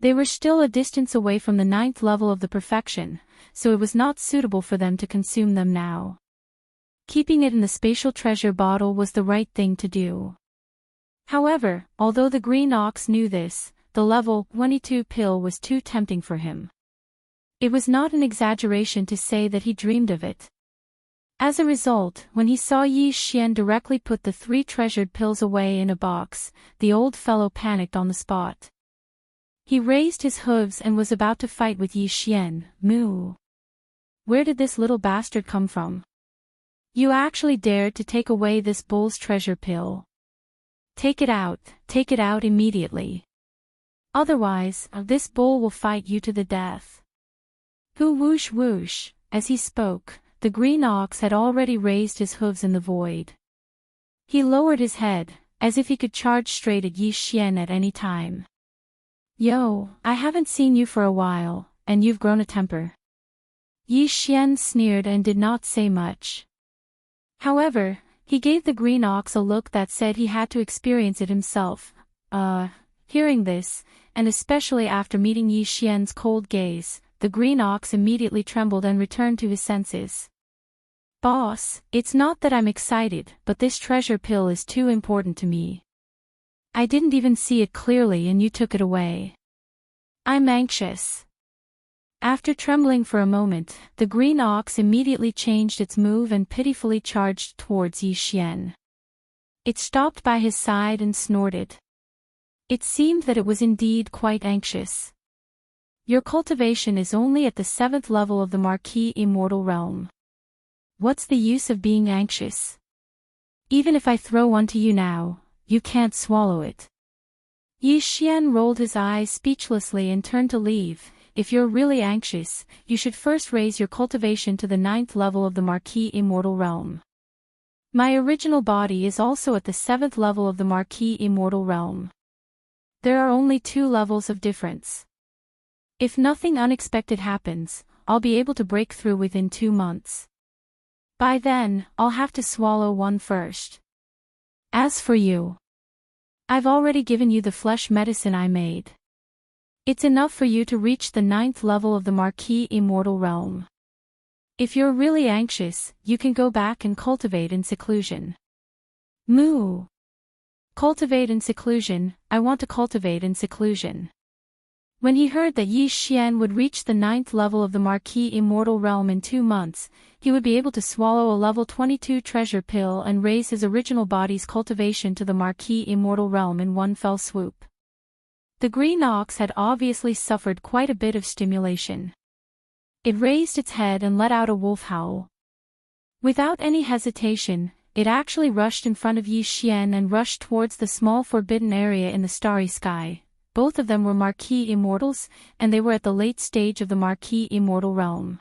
They were still a distance away from the 9th level of the perfection, so it was not suitable for them to consume them now. Keeping it in the spatial treasure bottle was the right thing to do. However, although the Green Ox knew this, the level 22 pill was too tempting for him. It was not an exaggeration to say that he dreamed of it. As a result, when he saw Yi Xian directly put the 3 treasured pills away in a box, the old fellow panicked on the spot. He raised his hooves and was about to fight with Yi Xian. Moo! Where did this little bastard come from? You actually dared to take away this bull's treasure pill. Take it out immediately. Otherwise, this bull will fight you to the death. Whoo whoosh whoosh, as he spoke, the green ox had already raised his hooves in the void. He lowered his head, as if he could charge straight at Yi Xian at any time. Yo, I haven't seen you for a while, and you've grown a temper. Yi Xian sneered and did not say much. However, he gave the green ox a look that said he had to experience it himself. Hearing this, and especially after meeting Yi Xian's cold gaze, the green ox immediately trembled and returned to his senses. Boss, it's not that I'm excited, but this treasure pill is too important to me. I didn't even see it clearly and you took it away. I'm anxious. After trembling for a moment, the green ox immediately changed its move and pitifully charged towards Yi Xian. It stopped by his side and snorted. It seemed that it was indeed quite anxious. Your cultivation is only at the 7th level of the Marquis Immortal Realm. What's the use of being anxious? Even if I throw one to you now, you can't swallow it. Yi Xian rolled his eyes speechlessly and turned to leave. If you're really anxious, you should first raise your cultivation to the 9th level of the Marquis Immortal Realm. My original body is also at the 7th level of the Marquis Immortal Realm. There are only 2 levels of difference. If nothing unexpected happens, I'll be able to break through within 2 months. By then, I'll have to swallow one first. As for you, I've already given you the flesh medicine I made. It's enough for you to reach the 9th level of the Marquis Immortal Realm. If you're really anxious, you can go back and cultivate in seclusion. Moo! Cultivate in seclusion, I want to cultivate in seclusion. When he heard that Yi Xian would reach the 9th level of the Marquis Immortal Realm in 2 months, he would be able to swallow a level 22 treasure pill and raise his original body's cultivation to the Marquis Immortal Realm in one fell swoop. The green ox had obviously suffered quite a bit of stimulation. It raised its head and let out a wolf howl. Without any hesitation, it actually rushed in front of Yi Xian and rushed towards the small forbidden area in the starry sky. Both of them were Marquis Immortals, and they were at the late stage of the Marquis Immortal Realm.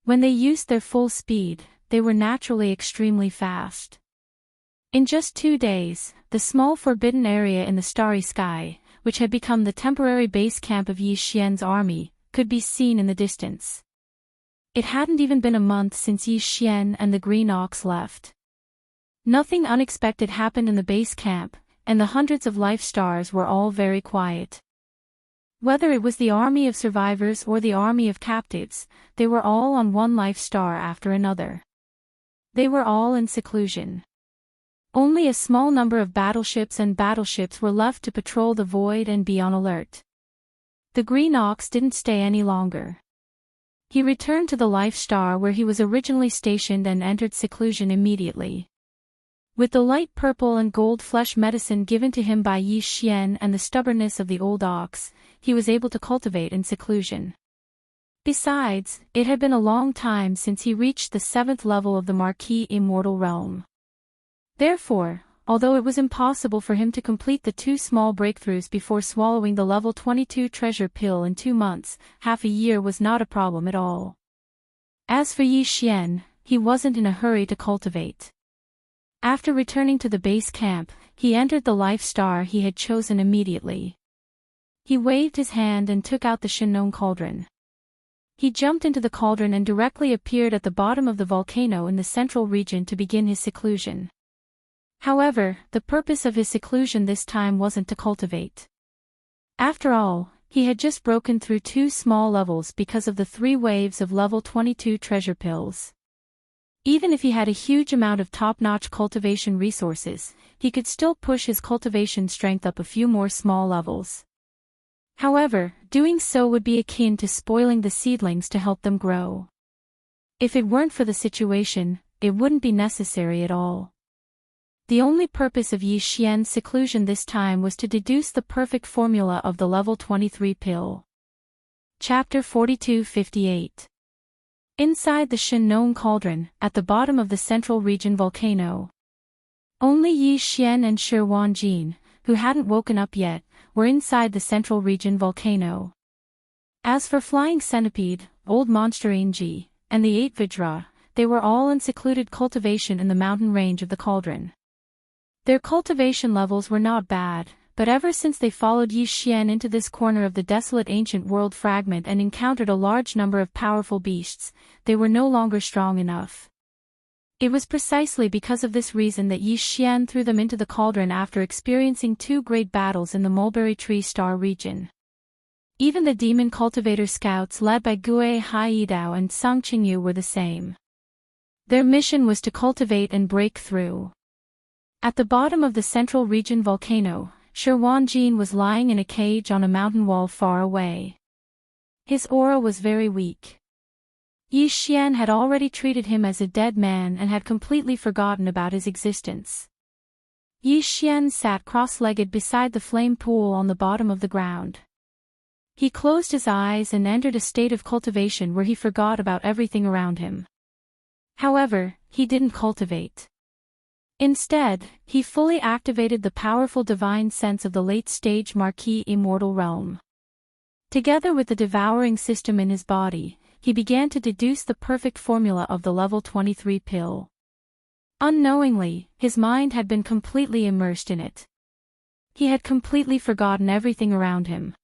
When they used their full speed, they were naturally extremely fast. In just 2 days, the small forbidden area in the starry sky, which had become the temporary base camp of Yi Xian's army, could be seen in the distance. It hadn't even been a month since Yi Xian and the green ox left. Nothing unexpected happened in the base camp, and the hundreds of life stars were all very quiet. Whether it was the army of survivors or the army of captives, they were all on one life star after another. They were all in seclusion. Only a small number of battleships were left to patrol the void and be on alert. The green ox didn't stay any longer. He returned to the life star where he was originally stationed and entered seclusion immediately. With the light purple and gold flesh medicine given to him by Yi Xian and the stubbornness of the old ox, he was able to cultivate in seclusion. Besides, it had been a long time since he reached the 7th level of the Marquis Immortal Realm. Therefore, although it was impossible for him to complete the 2 small breakthroughs before swallowing the level 22 treasure pill in 2 months, half a year was not a problem at all. As for Yi Xian, he wasn't in a hurry to cultivate. After returning to the base camp, he entered the life star he had chosen immediately. He waved his hand and took out the Shinnon cauldron. He jumped into the cauldron and directly appeared at the bottom of the volcano in the central region to begin his seclusion. However, the purpose of his seclusion this time wasn't to cultivate. After all, he had just broken through 2 small levels because of the 3 waves of level 22 treasure pills. Even if he had a huge amount of top-notch cultivation resources, he could still push his cultivation strength up a few more small levels. However, doing so would be akin to spoiling the seedlings to help them grow. If it weren't for the situation, it wouldn't be necessary at all. The only purpose of Yi Xian's seclusion this time was to deduce the perfect formula of the level 23 pill. Chapter 42-58. Inside the Shinnon cauldron, at the bottom of the central region volcano. Only Yi Xian and Shi Wanjin, who hadn't woken up yet, were inside the central region volcano. As for Flying Centipede, Old Monsterinji, and the 8 Vajra, they were all in secluded cultivation in the mountain range of the cauldron. Their cultivation levels were not bad, but ever since they followed Yi Xian into this corner of the desolate ancient world fragment and encountered a large number of powerful beasts, they were no longer strong enough. It was precisely because of this reason that Yi Xian threw them into the cauldron after experiencing 2 great battles in the Mulberry Tree Star region. Even the demon cultivator scouts led by Gue Haidao and Song Qingyu were the same. Their mission was to cultivate and break through. At the bottom of the central region volcano, Shi Wanjin was lying in a cage on a mountain wall far away. His aura was very weak. Yi Xian had already treated him as a dead man and had completely forgotten about his existence. Yi Xian sat cross-legged beside the flame pool on the bottom of the ground. He closed his eyes and entered a state of cultivation where he forgot about everything around him. However, he didn't cultivate. Instead, he fully activated the powerful divine sense of the late-stage Marquis Immortal Realm. Together with the devouring system in his body, he began to deduce the perfect formula of the level 23 pill. Unknowingly, his mind had been completely immersed in it. He had completely forgotten everything around him.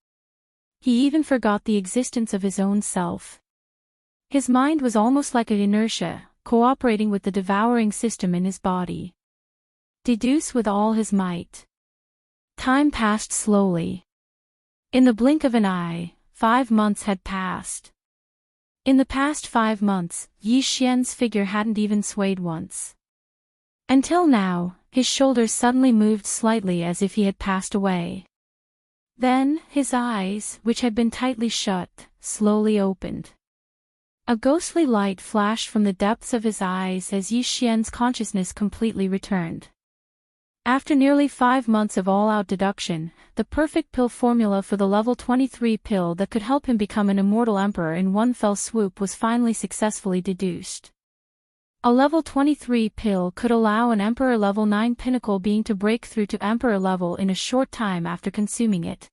He even forgot the existence of his own self. His mind was almost like an inertia, cooperating with the devouring system in his body. Deduce with all his might. Time passed slowly. In the blink of an eye, 5 months had passed. In the past 5 months, Yi Xian's figure hadn't even swayed once. Until now, his shoulders suddenly moved slightly as if he had passed away. Then, his eyes, which had been tightly shut, slowly opened. A ghostly light flashed from the depths of his eyes as Yi Xian's consciousness completely returned. After nearly 5 months of all-out deduction, the perfect pill formula for the level 23 pill that could help him become an immortal emperor in one fell swoop was finally successfully deduced. A level 23 pill could allow an emperor level 9 pinnacle being to break through to emperor level in a short time after consuming it.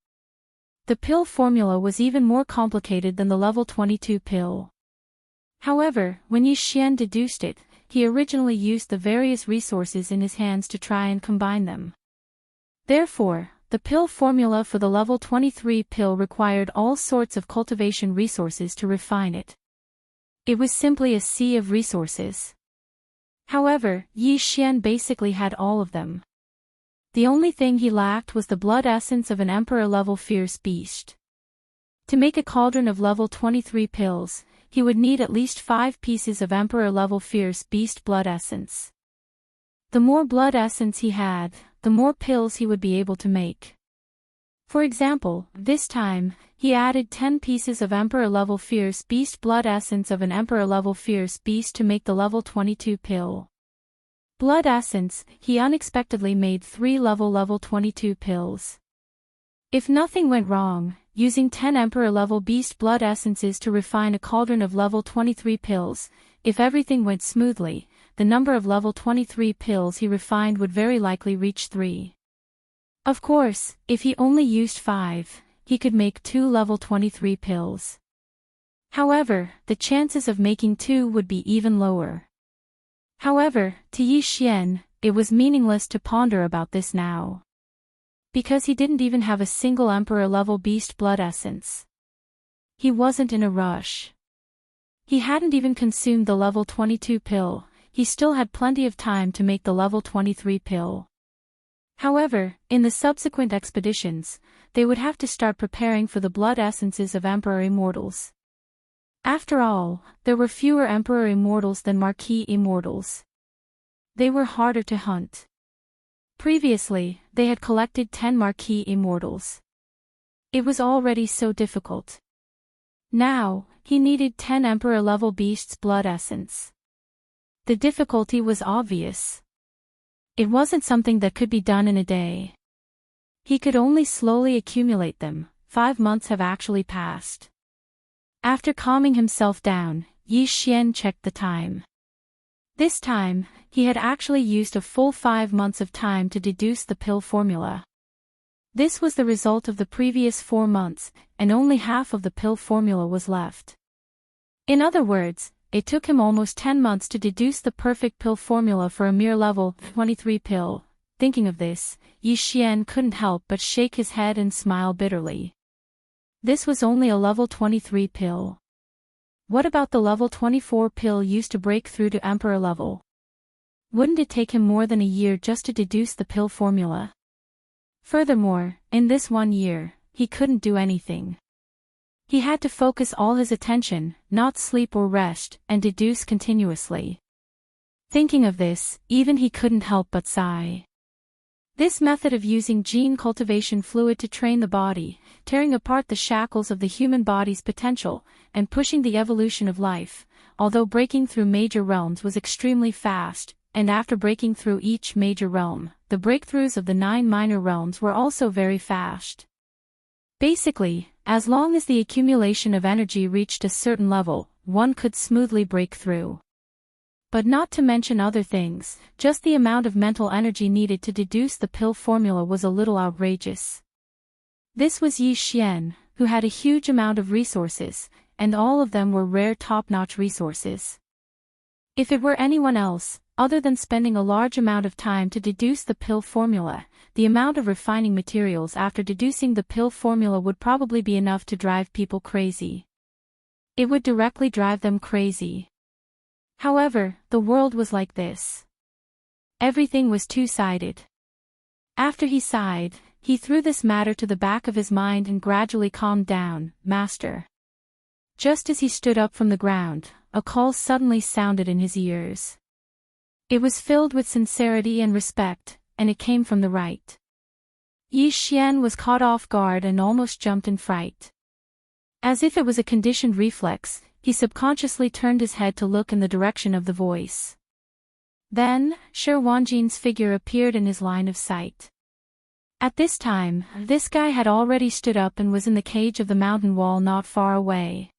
The pill formula was even more complicated than the level 22 pill. However, when Yi Xian deduced it, he originally used the various resources in his hands to try and combine them. Therefore, the pill formula for the level 23 pill required all sorts of cultivation resources to refine it. It was simply a sea of resources. However, Yi Xian basically had all of them. The only thing he lacked was the blood essence of an emperor-level fierce beast. To make a cauldron of level 23 pills, he would need at least 5 pieces of emperor-level fierce beast blood essence. The more blood essence he had, the more pills he would be able to make. For example, this time, he added 10 pieces of emperor-level fierce beast blood essence of an emperor-level fierce beast to make the level 22 pill. Blood essence, he unexpectedly made 3 level 22 pills. If nothing went wrong, using 10 emperor-level beast blood essences to refine a cauldron of level 23 pills, if everything went smoothly, the number of level 23 pills he refined would very likely reach 3. Of course, if he only used 5, he could make 2 level 23 pills. However, the chances of making 2 would be even lower. However, to Yi Xian, it was meaningless to ponder about this now. Because he didn't even have a single emperor-level beast blood essence. He wasn't in a rush. He hadn't even consumed the level 22 pill, he still had plenty of time to make the level 23 pill. However, in the subsequent expeditions, they would have to start preparing for the blood essences of Emperor Immortals. After all, there were fewer Emperor Immortals than Marquis Immortals. They were harder to hunt. Previously, they had collected 10 Marquis Immortals. It was already so difficult. Now, he needed 10 Emperor-level beasts' blood essence. The difficulty was obvious. It wasn't something that could be done in a day. He could only slowly accumulate them. 5 months have actually passed. After calming himself down, Yi Xian checked the time. This time, he had actually used a full 5 months of time to deduce the pill formula. This was the result of the previous 4 months, and only half of the pill formula was left. In other words, it took him almost 10 months to deduce the perfect pill formula for a mere level 23 pill. Thinking of this, Yi Xian couldn't help but shake his head and smile bitterly. This was only a level 23 pill. What about the level 24 pill used to break through to Emperor level? Wouldn't it take him more than a year just to deduce the pill formula? Furthermore, in this 1 year, he couldn't do anything. He had to focus all his attention, not sleep or rest, and deduce continuously. Thinking of this, even he couldn't help but sigh. This method of using gene cultivation fluid to train the body, tearing apart the shackles of the human body's potential, and pushing the evolution of life, although breaking through major realms was extremely fast, and after breaking through each major realm, the breakthroughs of the 9 minor realms were also very fast. Basically, as long as the accumulation of energy reached a certain level, one could smoothly break through. But not to mention other things, just the amount of mental energy needed to deduce the pill formula was a little outrageous. This was Yi Xian, who had a huge amount of resources, and all of them were rare top-notch resources. If it were anyone else, other than spending a large amount of time to deduce the pill formula, the amount of refining materials after deducing the pill formula would probably be enough to drive people crazy. It would directly drive them crazy. However, the world was like this. Everything was two-sided. After he sighed, he threw this matter to the back of his mind and gradually calmed down. "Master." Just as he stood up from the ground, a call suddenly sounded in his ears. It was filled with sincerity and respect, and it came from the right. Yi Xian was caught off guard and almost jumped in fright. As if it was a conditioned reflex, he subconsciously turned his head to look in the direction of the voice. Then, Shi Wanjin's figure appeared in his line of sight. At this time, this guy had already stood up and was in the cage of the mountain wall not far away.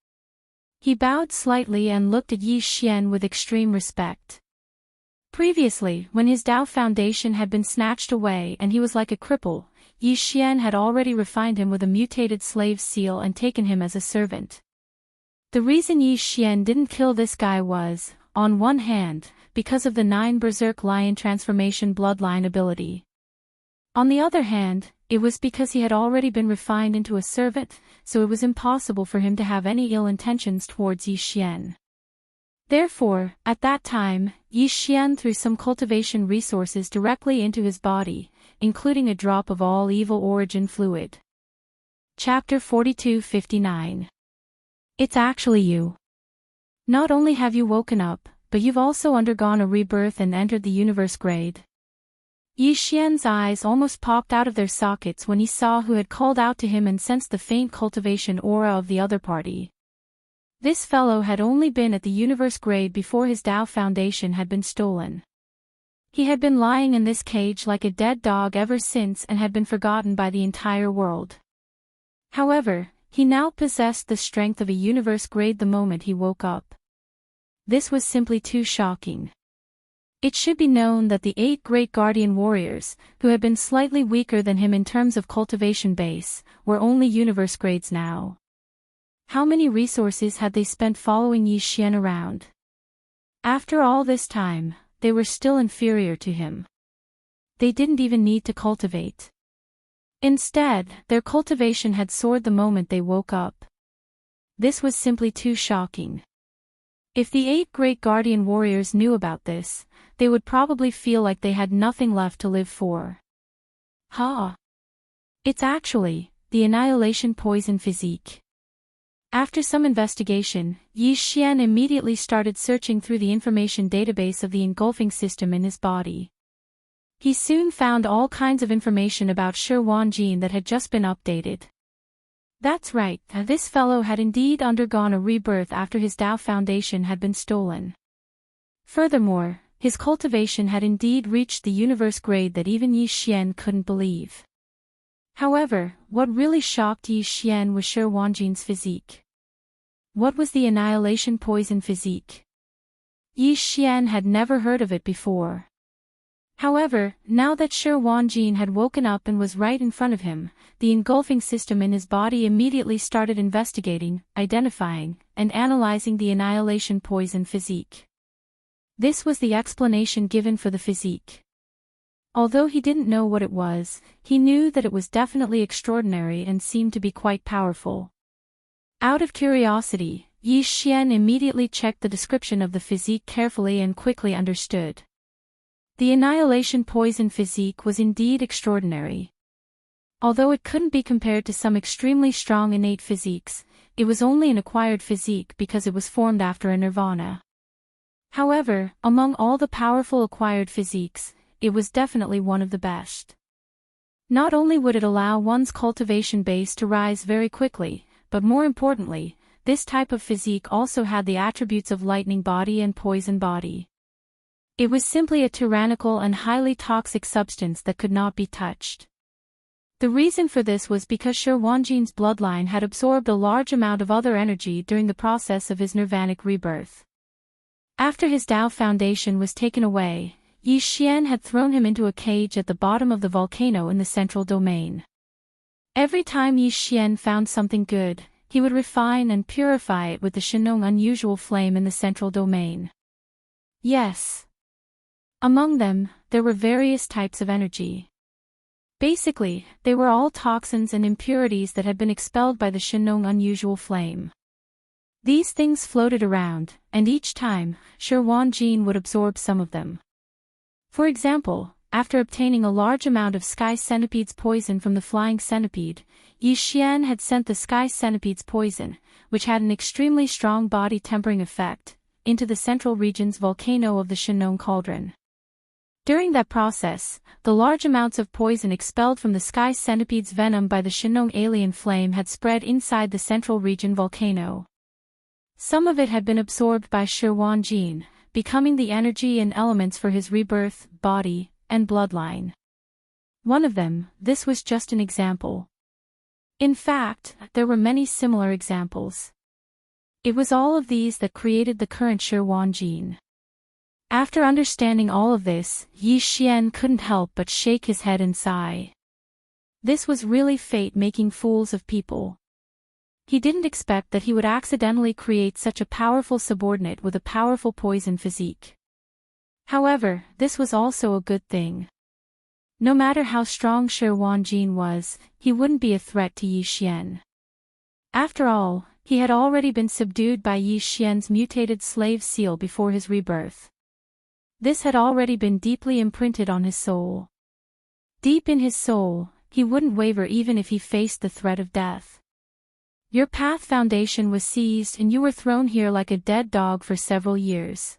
He bowed slightly and looked at Yi Xian with extreme respect. Previously, when his Tao foundation had been snatched away and he was like a cripple, Yi Xian had already refined him with a mutated slave seal and taken him as a servant. The reason Yi Xian didn't kill this guy was, on one hand, because of the 9 Berserk Lion transformation bloodline ability. On the other hand, it was because he had already been refined into a servant, so it was impossible for him to have any ill intentions towards Yi Xian. Therefore, at that time, Yi Xian threw some cultivation resources directly into his body, including a drop of all evil origin fluid. Chapter 42-59. It's actually you. Not only have you woken up, but you've also undergone a rebirth and entered the universe grade. Yi Xian's eyes almost popped out of their sockets when he saw who had called out to him and sensed the faint cultivation aura of the other party. This fellow had only been at the universe grade before his Tao foundation had been stolen. He had been lying in this cage like a dead dog ever since and had been forgotten by the entire world. However, he now possessed the strength of a universe grade the moment he woke up. This was simply too shocking. It should be known that the 8 great guardian warriors, who had been slightly weaker than him in terms of cultivation base, were only universe grades now. How many resources had they spent following Yi Xian around? After all this time, they were still inferior to him. They didn't even need to cultivate. Instead, their cultivation had soared the moment they woke up. This was simply too shocking. If the 8 great guardian warriors knew about this, they would probably feel like they had nothing left to live for. It's actually the annihilation poison physique. After some investigation, Yi Xian immediately started searching through the information database of the engulfing system in his body. He soon found all kinds of information about Shi Wanjin that had just been updated. That's right, this fellow had indeed undergone a rebirth after his Tao foundation had been stolen. Furthermore, his cultivation had indeed reached the universe grade that even Yi Xian couldn't believe. However, what really shocked Yi Xian was Shi Wanjin's physique. What was the annihilation poison physique? Yi Xian had never heard of it before. However, now that Shi Wanjin had woken up and was right in front of him, the engulfing system in his body immediately started investigating, identifying, and analyzing the annihilation poison physique. This was the explanation given for the physique. Although he didn't know what it was, he knew that it was definitely extraordinary and seemed to be quite powerful. Out of curiosity, Yi Xian immediately checked the description of the physique carefully and quickly understood. The annihilation poison physique was indeed extraordinary. Although it couldn't be compared to some extremely strong innate physiques, it was only an acquired physique because it was formed after a nirvana. However, among all the powerful acquired physiques, it was definitely one of the best. Not only would it allow one's cultivation base to rise very quickly, but more importantly, this type of physique also had the attributes of lightning body and poison body. It was simply a tyrannical and highly toxic substance that could not be touched. The reason for this was because Shi Wanjin's bloodline had absorbed a large amount of other energy during the process of his nirvanic rebirth. After his Tao foundation was taken away, Yi Xian had thrown him into a cage at the bottom of the volcano in the central domain. Every time Yi Xian found something good, he would refine and purify it with the Shenong unusual flame in the central domain. Yes. Among them, there were various types of energy. Basically, they were all toxins and impurities that had been expelled by the Shenong unusual flame. These things floated around, and each time, Shi Wanjin would absorb some of them. For example, after obtaining a large amount of sky centipede's poison from the flying centipede, Yi Xian had sent the sky centipede's poison, which had an extremely strong body tempering effect, into the central region's volcano of the Shenong cauldron. During that process, the large amounts of poison expelled from the sky centipede's venom by the Shenong alien flame had spread inside the central region volcano. Some of it had been absorbed by Shi Wanjin, becoming the energy and elements for his rebirth, body, and bloodline. One of them, this was just an example. In fact, there were many similar examples. It was all of these that created the current Shi Wanjin. After understanding all of this, Yi Xian couldn't help but shake his head and sigh. This was really fate making fools of people. He didn't expect that he would accidentally create such a powerful subordinate with a powerful poison physique. However, this was also a good thing. No matter how strong Shi Wanjin was, he wouldn't be a threat to Yi Xian. After all, he had already been subdued by Yi Xian's mutated slave seal before his rebirth. This had already been deeply imprinted on his soul. Deep in his soul, he wouldn't waver even if he faced the threat of death. Your path foundation was seized and you were thrown here like a dead dog for several years.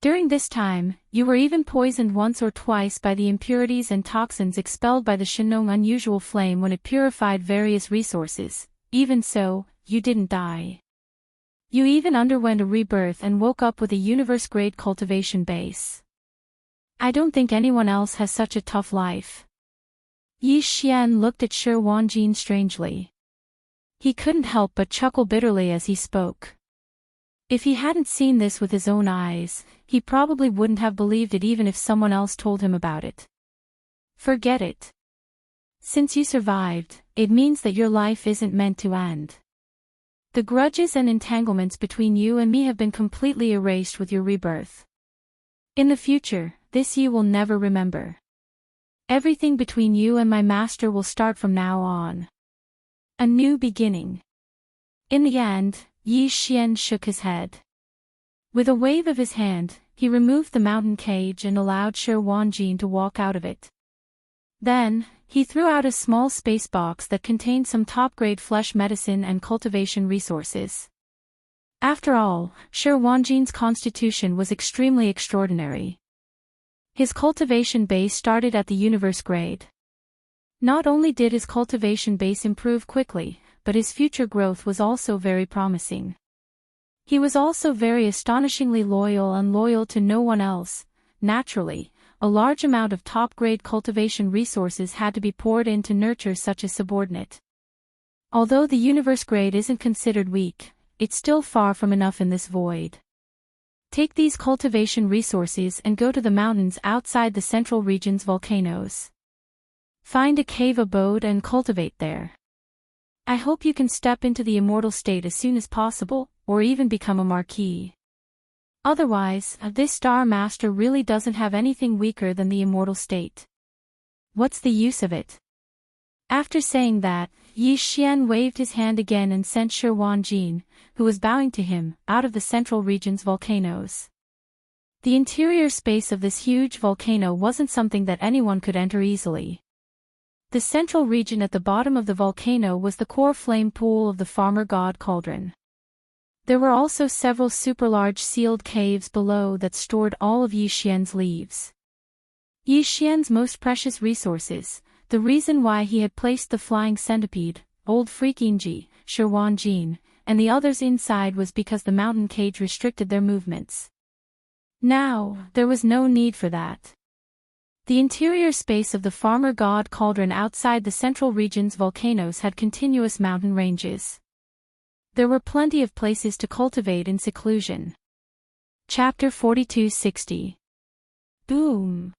During this time, you were even poisoned once or twice by the impurities and toxins expelled by the Shenong unusual flame when it purified various resources. Even so, you didn't die. You even underwent a rebirth and woke up with a universe-grade cultivation base. I don't think anyone else has such a tough life. Yi Xian looked at Shi Wanjin strangely. He couldn't help but chuckle bitterly as he spoke. If he hadn't seen this with his own eyes, he probably wouldn't have believed it even if someone else told him about it. Forget it. Since you survived, it means that your life isn't meant to end. The grudges and entanglements between you and me have been completely erased with your rebirth. In the future, this you will never remember. Everything between you and my master will start from now on. A new beginning. In the end, Yi Xian shook his head. With a wave of his hand, he removed the mountain cage and allowed Shi Wanjin to walk out of it. Then, he threw out a small space box that contained some top-grade flesh medicine and cultivation resources. After all, Shi Wanjin's constitution was extremely extraordinary. His cultivation base started at the universe grade. Not only did his cultivation base improve quickly, but his future growth was also very promising. He was also very astonishingly loyal and loyal to no one else. Naturally, a large amount of top-grade cultivation resources had to be poured in to nurture such a subordinate. Although the universe grade isn't considered weak, it's still far from enough in this void. Take these cultivation resources and go to the mountains outside the central region's volcanoes. Find a cave abode and cultivate there. I hope you can step into the immortal state as soon as possible, or even become a marquis. Otherwise, this Star Master really doesn't have anything weaker than the immortal state. What's the use of it? After saying that, Yi Xian waved his hand again and sent Shi Wanjin, who was bowing to him, out of the central region's volcanoes. The interior space of this huge volcano wasn't something that anyone could enter easily. The central region at the bottom of the volcano was the core flame pool of the farmer god cauldron. There were also several super-large sealed caves below that stored all of Yi Xian's leaves. Yi Xian's most precious resources, the reason why he had placed the flying centipede, old Freakinji, Shi Wanjin, and the others inside was because the mountain cage restricted their movements. Now, there was no need for that. The interior space of the farmer god cauldron outside the central region's volcanoes had continuous mountain ranges. There were plenty of places to cultivate in seclusion. Chapter 4260. Boom!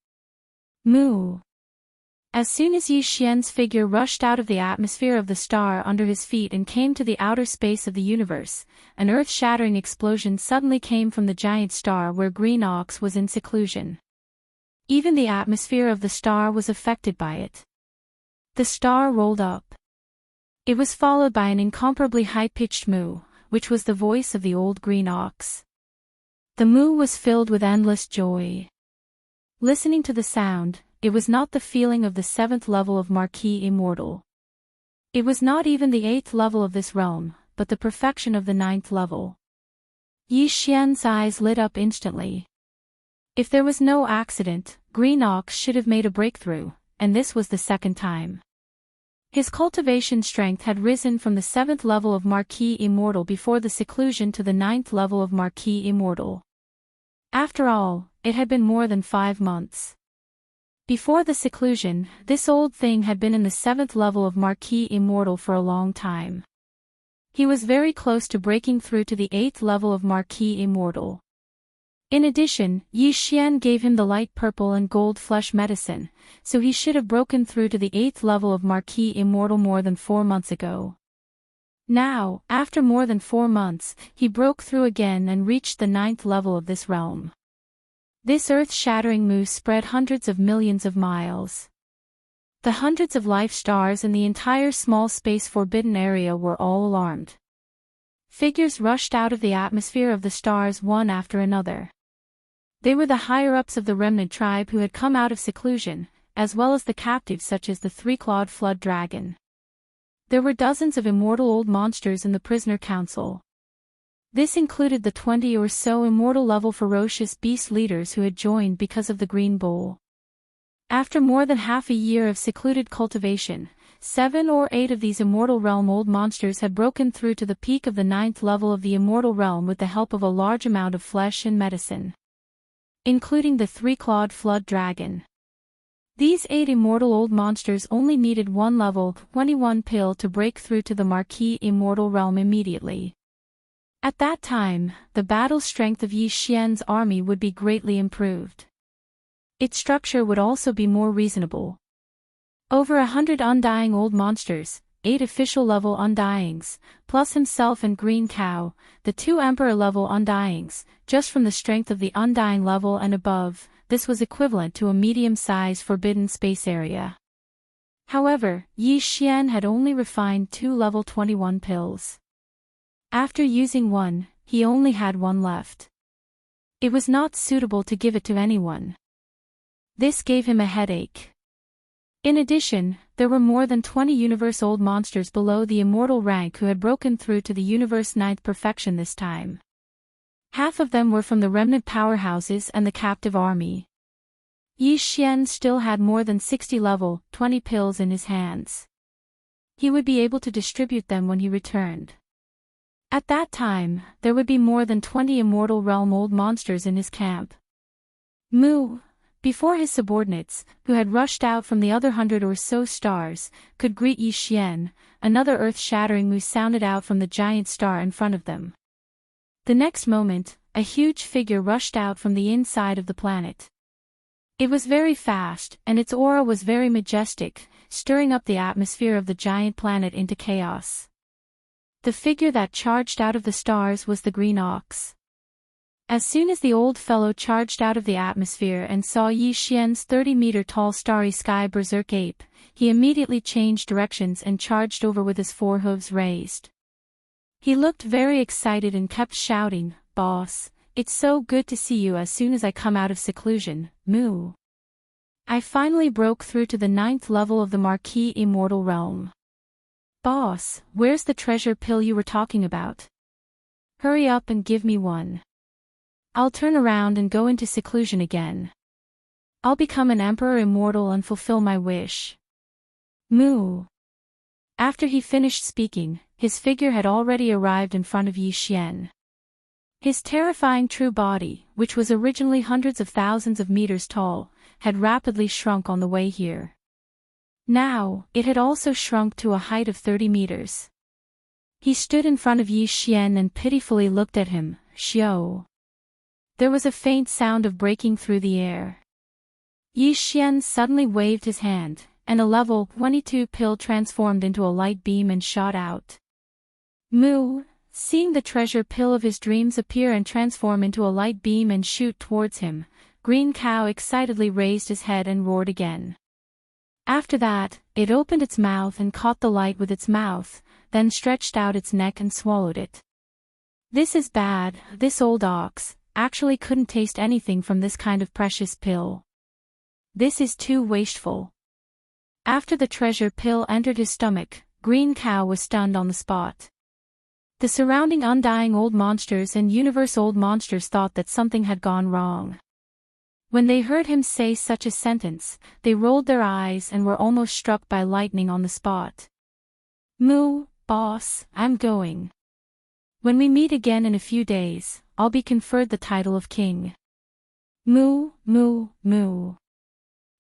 Moo! As soon as Yi Xian's figure rushed out of the atmosphere of the star under his feet and came to the outer space of the universe, an earth-shattering explosion suddenly came from the giant star where Green Ox was in seclusion. Even the atmosphere of the star was affected by it. The star rolled up. It was followed by an incomparably high-pitched moo, which was the voice of the old green ox. The moo was filled with endless joy. Listening to the sound, it was not the feeling of the 7th level of Marquis Immortal. It was not even the 8th level of this realm, but the perfection of the 9th level. Yi Xian's eyes lit up instantly. If there was no accident, Green Ox should have made a breakthrough, and this was the second time. His cultivation strength had risen from the 7th level of Marquis Immortal before the seclusion to the 9th level of Marquis Immortal. After all, it had been more than 5 months. Before the seclusion, this old thing had been in the 7th level of Marquis Immortal for a long time. He was very close to breaking through to the 8th level of Marquis Immortal. In addition, Yi Xian gave him the light purple and gold flesh medicine, so he should have broken through to the 8th level of Marquis Immortal more than 4 months ago. Now, after more than 4 months, he broke through again and reached the 9th level of this realm. This earth-shattering moo spread hundreds of millions of miles. The hundreds of life stars in the entire small space forbidden area were all alarmed. Figures rushed out of the atmosphere of the stars one after another. They were the higher-ups of the remnant tribe who had come out of seclusion, as well as the captives such as the 3-clawed flood dragon. There were dozens of immortal old monsters in the prisoner council. This included the 20 or so immortal-level ferocious beast leaders who had joined because of the Green Bowl. After more than half a year of secluded cultivation, 7 or 8 of these immortal realm old monsters had broken through to the peak of the 9th level of the immortal realm with the help of a large amount of flesh and medicine, including the 3-clawed flood dragon. These 8 immortal old monsters only needed 1 level 21 pill to break through to the Marquis Immortal realm immediately. At that time, the battle strength of Yi Xian's army would be greatly improved. Its structure would also be more reasonable. Over 100 undying old monsters, 8 official-level undyings, plus himself and Green Cow, the 2 Emperor-level undyings, just from the strength of the undying level and above, this was equivalent to a medium-sized forbidden space area. However, Yi Xian had only refined 2 level 21 pills. After using one, he only had 1 left. It was not suitable to give it to anyone. This gave him a headache. In addition, there were more than 20 universe-old monsters below the immortal rank who had broken through to the universe 9th perfection this time. Half of them were from the remnant powerhouses and the captive army. Yi Xian still had more than 60 level 20 pills in his hands. He would be able to distribute them when he returned. At that time, there would be more than 20 immortal realm old monsters in his camp. Moo, before his subordinates, who had rushed out from the other 100 or so stars, could greet Yi Xian, another earth-shattering moo sounded out from the giant star in front of them. The next moment, a huge figure rushed out from the inside of the planet. It was very fast, and its aura was very majestic, stirring up the atmosphere of the giant planet into chaos. The figure that charged out of the stars was the green ox. As soon as the old fellow charged out of the atmosphere and saw Yi Xian's 30-meter-tall starry sky berserk ape, he immediately changed directions and charged over with his forehooves raised. He looked very excited and kept shouting, "Boss, it's so good to see you as soon as I come out of seclusion, moo. I finally broke through to the 9th level of the Marquis Immortal Realm. Boss, where's the treasure pill you were talking about? Hurry up and give me one. I'll turn around and go into seclusion again. I'll become an emperor immortal and fulfill my wish. Moo." After he finished speaking, his figure had already arrived in front of Yi Xian. His terrifying true body, which was originally hundreds of thousands of meters tall, had rapidly shrunk on the way here. Now, it had also shrunk to a height of 30 meters. He stood in front of Yi Xian and pitifully looked at him, "Xiao." There was a faint sound of breaking through the air. Yi Xian suddenly waved his hand, and a level 22 pill transformed into a light beam and shot out. Moo, seeing the treasure pill of his dreams appear and transform into a light beam and shoot towards him, Green Cow excitedly raised his head and roared again. After that, it opened its mouth and caught the light with its mouth, then stretched out its neck and swallowed it. This is bad, this old ox actually couldn't taste anything from this kind of precious pill. This is too wasteful. After the treasure pill entered his stomach, Green Cow was stunned on the spot. The surrounding undying old monsters and universe old monsters thought that something had gone wrong. When they heard him say such a sentence, they rolled their eyes and were almost struck by lightning on the spot. "Moo, boss, I'm going. When we meet again in a few days, I'll be conferred the title of king." Moo, moo, moo.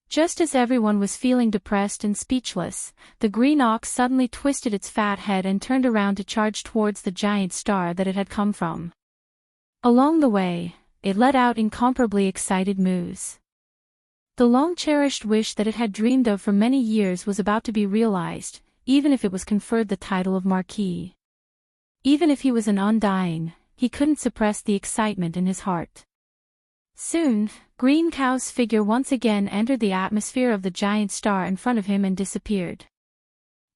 Just as everyone was feeling depressed and speechless, the green ox suddenly twisted its fat head and turned around to charge towards the giant star that it had come from. Along the way, it let out incomparably excited moos. The long-cherished wish that it had dreamed of for many years was about to be realized, even if it was conferred the title of Marquis. Even if he was an undying, he couldn't suppress the excitement in his heart. Soon, Green Cow's figure once again entered the atmosphere of the giant star in front of him and disappeared.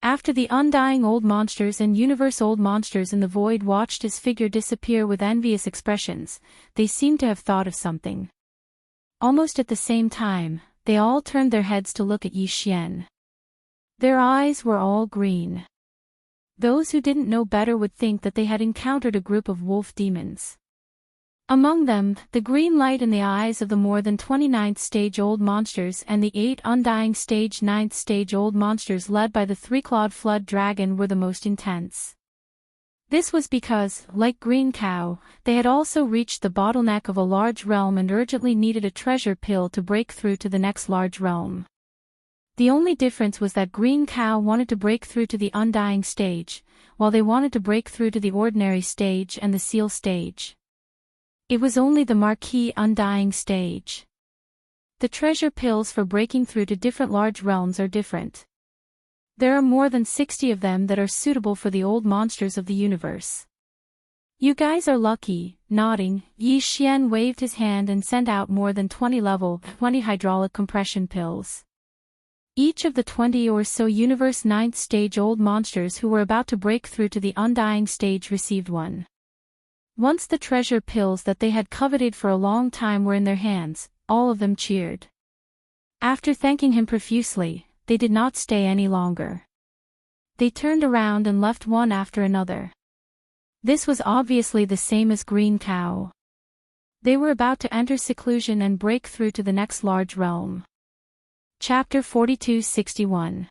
After the undying old monsters and universe old monsters in the void watched his figure disappear with envious expressions, they seemed to have thought of something. Almost at the same time, they all turned their heads to look at Yi Xian. Their eyes were all green. Those who didn't know better would think that they had encountered a group of wolf demons. Among them, the green light in the eyes of the more than 29th stage old monsters and the 8 undying stage 9th stage old monsters led by the 3-clawed flood dragon were the most intense. This was because, like Green Cow, they had also reached the bottleneck of a large realm and urgently needed a treasure pill to break through to the next large realm. The only difference was that Green Cow wanted to break through to the undying stage, while they wanted to break through to the ordinary stage and the seal stage. It was only the Marquis undying stage. The treasure pills for breaking through to different large realms are different. There are more than 60 of them that are suitable for the old monsters of the universe. You guys are lucky. Nodding, Yi Xian waved his hand and sent out more than 20 level 20 hydraulic compression pills. Each of the 20 or so universe 9th stage old monsters who were about to break through to the undying stage received one. Once the treasure pills that they had coveted for a long time were in their hands, all of them cheered. After thanking him profusely, they did not stay any longer. They turned around and left one after another. This was obviously the same as Green Cow. They were about to enter seclusion and break through to the next large realm. Chapter 4261.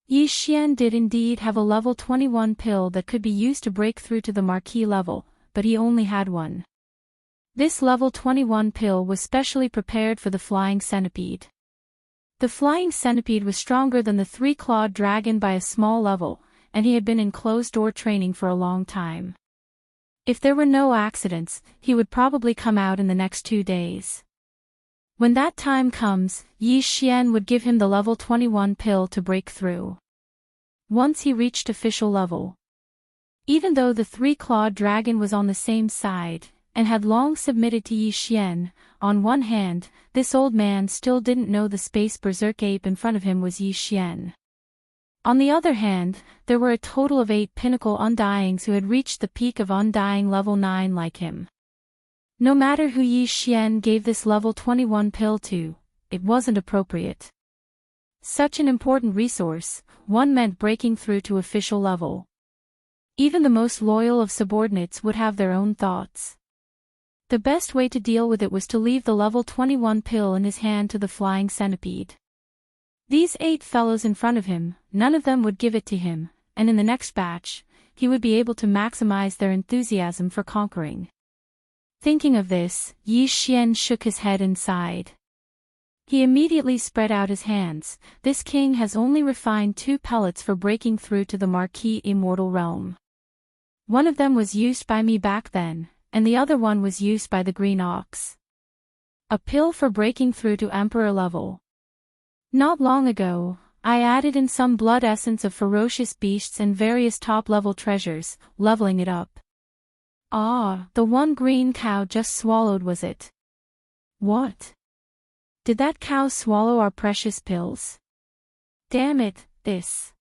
Yi Xian did indeed have a level 21 pill that could be used to break through to the Marquis level, but he only had one. This level 21 pill was specially prepared for the flying centipede. The flying centipede was stronger than the 3-clawed dragon by a small level, and he had been in closed-door training for a long time. If there were no accidents, he would probably come out in the next 2 days. When that time comes, Yi Xian would give him the level 21 pill to break through. Once he reached official level, Even though the three-clawed dragon was on the same side, and had long submitted to Yi Xian, on one hand, this old man still didn't know the space berserk ape in front of him was Yi Xian. On the other hand, there were a total of 8 pinnacle undyings who had reached the peak of undying level 9 like him. No matter who Yi Xian gave this level 21 pill to, it wasn't appropriate. Such an important resource, one meant breaking through to official level. Even the most loyal of subordinates would have their own thoughts. The best way to deal with it was to leave the level 21 pill in his hand to the flying centipede. These 8 fellows in front of him, none of them would give it to him, and in the next batch, he would be able to maximize their enthusiasm for conquering. Thinking of this, Yi Xian shook his head and sighed. He immediately spread out his hands. This king has only refined 2 pellets for breaking through to the Marquis Immortal Realm. One of them was used by me back then, and the other one was used by the Green Ox. A pill for breaking through to Emperor level. Not long ago, I added in some blood essence of ferocious beasts and various top-level treasures, leveling it up. Ah, the one green cow just swallowed, was it? What? Did that cow swallow our precious pills? Damn it, this.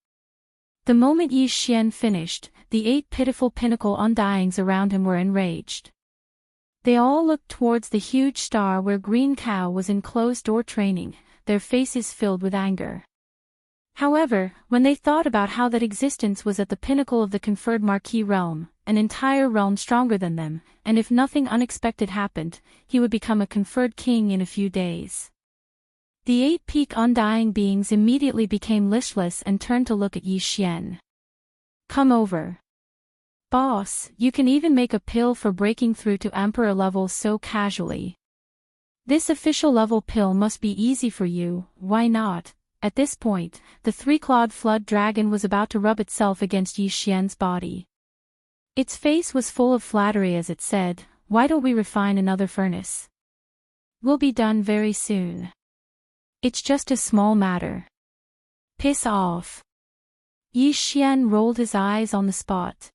The moment Yi Xian finished, the 8 pitiful pinnacle undyings around him were enraged. They all looked towards the huge star where Green Cow was in closed-door training, their faces filled with anger. However, when they thought about how that existence was at the pinnacle of the conferred Marquis realm, an entire realm stronger than them, and if nothing unexpected happened, he would become a conferred king in a few days. The 8 peak undying beings immediately became listless and turned to look at Yi Xian. Come over. Boss, you can even make a pill for breaking through to Emperor level so casually. This official level pill must be easy for you, why not? At this point, the 3-clawed flood dragon was about to rub itself against Yi Xian's body. Its face was full of flattery as it said, "Why don't we refine another furnace? We'll be done very soon. It's just a small matter." Piss off. Yi Xian rolled his eyes on the spot.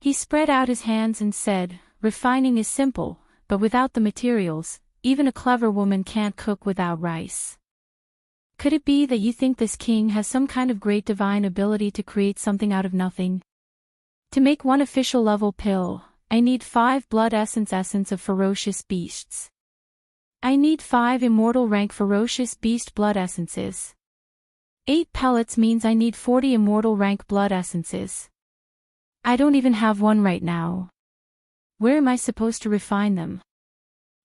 He spread out his hands and said, "Refining is simple, but without the materials, even a clever woman can't cook without rice. Could it be that you think this king has some kind of great divine ability to create something out of nothing? To make one official level pill, I need 5 blood essence of ferocious beasts. I need 5 immortal rank ferocious beast blood essences. 8 pellets means I need 40 immortal rank blood essences. I don't even have one right now. Where am I supposed to refine them?"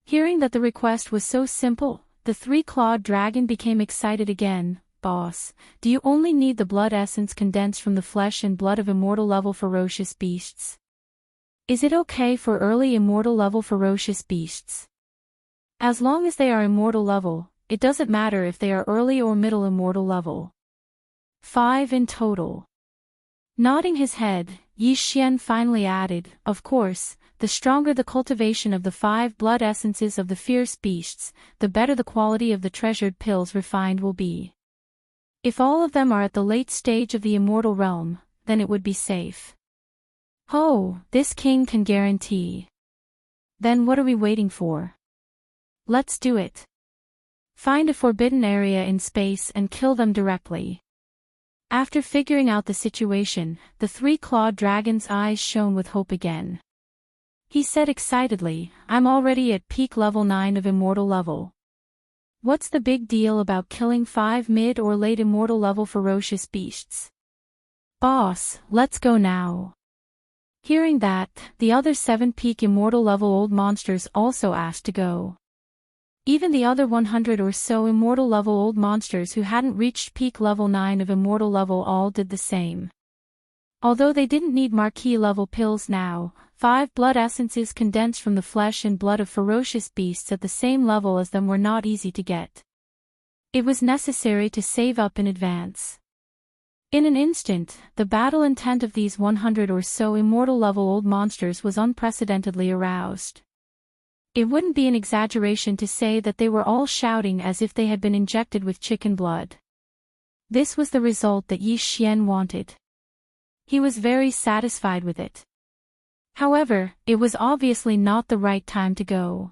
Hearing that the request was so simple, the 3-clawed dragon became excited again. "Boss, do you only need the blood essence condensed from the flesh and blood of immortal level ferocious beasts? Is it okay for early immortal level ferocious beasts? As long as they are immortal level, it doesn't matter if they are early or middle immortal level. 5 in total." Nodding his head, Yi Xian finally added, "Of course, the stronger the cultivation of the 5 blood essences of the fierce beasts, the better the quality of the treasured pills refined will be. If all of them are at the late stage of the immortal realm, then it would be safe." "Oh, this king can guarantee. Then what are we waiting for? Let's do it. Find a forbidden area in space and kill them directly." After figuring out the situation, the 3-clawed dragon's eyes shone with hope again. He said excitedly, "I'm already at peak level 9 of immortal level. What's the big deal about killing 5 mid or late immortal level ferocious beasts? Boss, let's go now." Hearing that, the other 7 peak immortal level old monsters also asked to go. Even the other 100 or so immortal level old monsters who hadn't reached peak level 9 of immortal level all did the same. Although they didn't need Marquis level pills now, 5 blood essences condensed from the flesh and blood of ferocious beasts at the same level as them were not easy to get. It was necessary to save up in advance. In an instant, the battle intent of these 100 or so immortal level old monsters was unprecedentedly aroused. It wouldn't be an exaggeration to say that they were all shouting as if they had been injected with chicken blood. This was the result that Yi Xian wanted. He was very satisfied with it. However, it was obviously not the right time to go.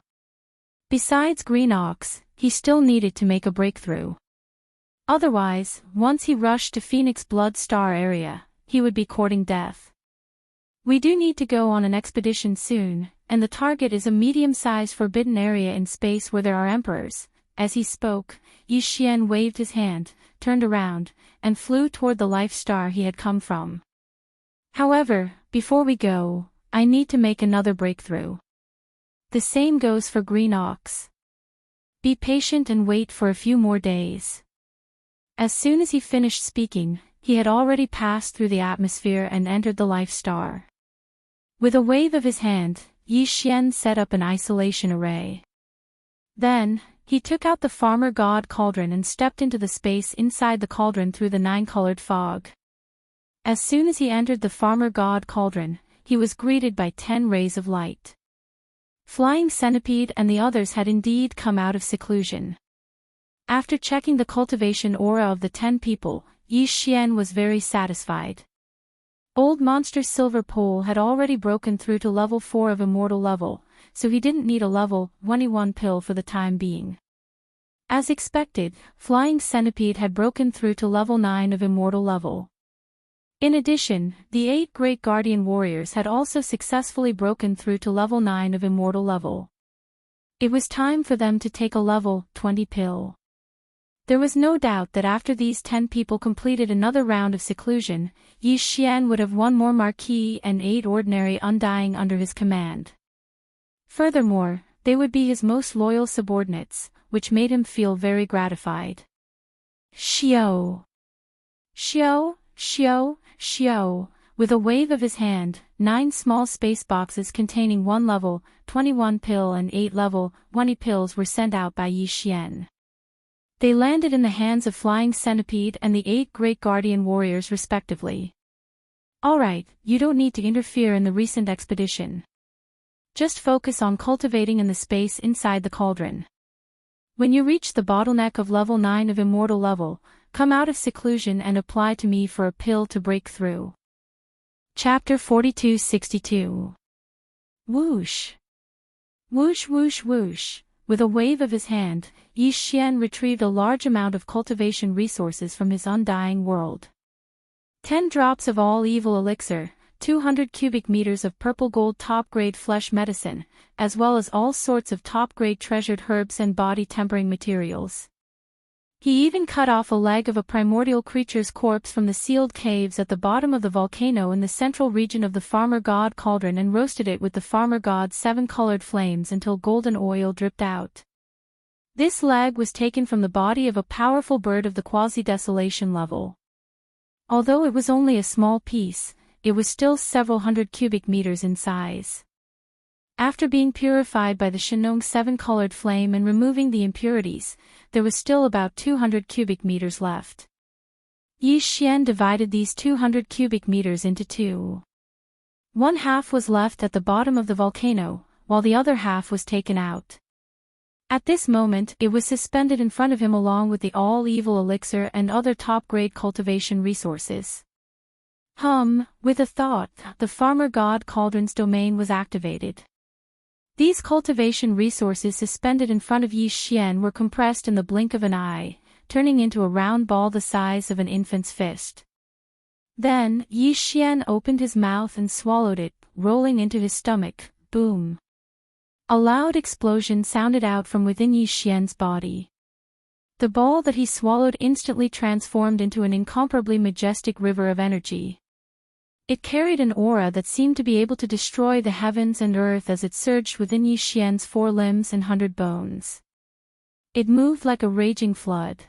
Besides Green Ox, he still needed to make a breakthrough. Otherwise, once he rushed to Phoenix Blood Star area, he would be courting death. We do need to go on an expedition soon, and the target is a medium-sized forbidden area in space where there are emperors. As he spoke, Yi Xian waved his hand, turned around, and flew toward the life star he had come from. However, before we go, I need to make another breakthrough. The same goes for Green Ox. Be patient and wait for a few more days. As soon as he finished speaking, he had already passed through the atmosphere and entered the life star. With a wave of his hand, Yi Xian set up an isolation array. Then, he took out the Farmer God Cauldron and stepped into the space inside the cauldron through the 9-colored fog. As soon as he entered the Farmer God Cauldron, he was greeted by 10 rays of light. Flying Centipede and the others had indeed come out of seclusion. After checking the cultivation aura of the 10 people, Yi Xian was very satisfied. Old Monster Silver Pole had already broken through to level 4 of Immortal level, so he didn't need a level 21 pill for the time being. As expected, Flying Centipede had broken through to level 9 of Immortal level. In addition, the 8 Great Guardian Warriors had also successfully broken through to level 9 of Immortal level. It was time for them to take a level 20 pill. There was no doubt that after these 10 people completed another round of seclusion, Yi Xian would have 1 more Marquis and 8 ordinary Undying under his command. Furthermore, they would be his most loyal subordinates, which made him feel very gratified. Xiao! Xiao! Xiao! Xiao! With a wave of his hand, 9 small space boxes containing 1 level 21 pill and 8 level 20 pills were sent out by Yi Xian. They landed in the hands of Flying Centipede and the 8 Great Guardian Warriors respectively. Alright, you don't need to interfere in the recent expedition. Just focus on cultivating in the space inside the cauldron. When you reach the bottleneck of level 9 of Immortal level, come out of seclusion and apply to me for a pill to break through. Chapter 4262. Whoosh! Whoosh whoosh whoosh! With a wave of his hand, Yi Xian retrieved a large amount of cultivation resources from his Undying world. 10 drops of all evil elixir, 200 cubic meters of purple gold top-grade flesh medicine, as well as all sorts of top-grade treasured herbs and body-tempering materials. He even cut off a leg of a primordial creature's corpse from the sealed caves at the bottom of the volcano in the central region of the Farmer God Cauldron and roasted it with the Farmer God's 7-colored flames until golden oil dripped out. This leg was taken from the body of a powerful bird of the quasi-desolation level. Although it was only a small piece, it was still several hundred cubic meters in size. After being purified by the Shenong 7-colored flame and removing the impurities, there was still about 200 cubic meters left. Yi Xian divided these 200 cubic meters into 2. 1/2 was left at the bottom of the volcano, while the other half was taken out. At this moment, it was suspended in front of him along with the all-evil elixir and other top-grade cultivation resources. With a thought, the Farmer God Cauldron's domain was activated. These cultivation resources suspended in front of Yi Xian were compressed in the blink of an eye, turning into a round ball the size of an infant's fist. Then, Yi Xian opened his mouth and swallowed it, rolling into his stomach. Boom! A loud explosion sounded out from within Yi Xian's body. The ball that he swallowed instantly transformed into an incomparably majestic river of energy. It carried an aura that seemed to be able to destroy the heavens and earth as it surged within Yi Xian's 4 limbs and 100 bones. It moved like a raging flood.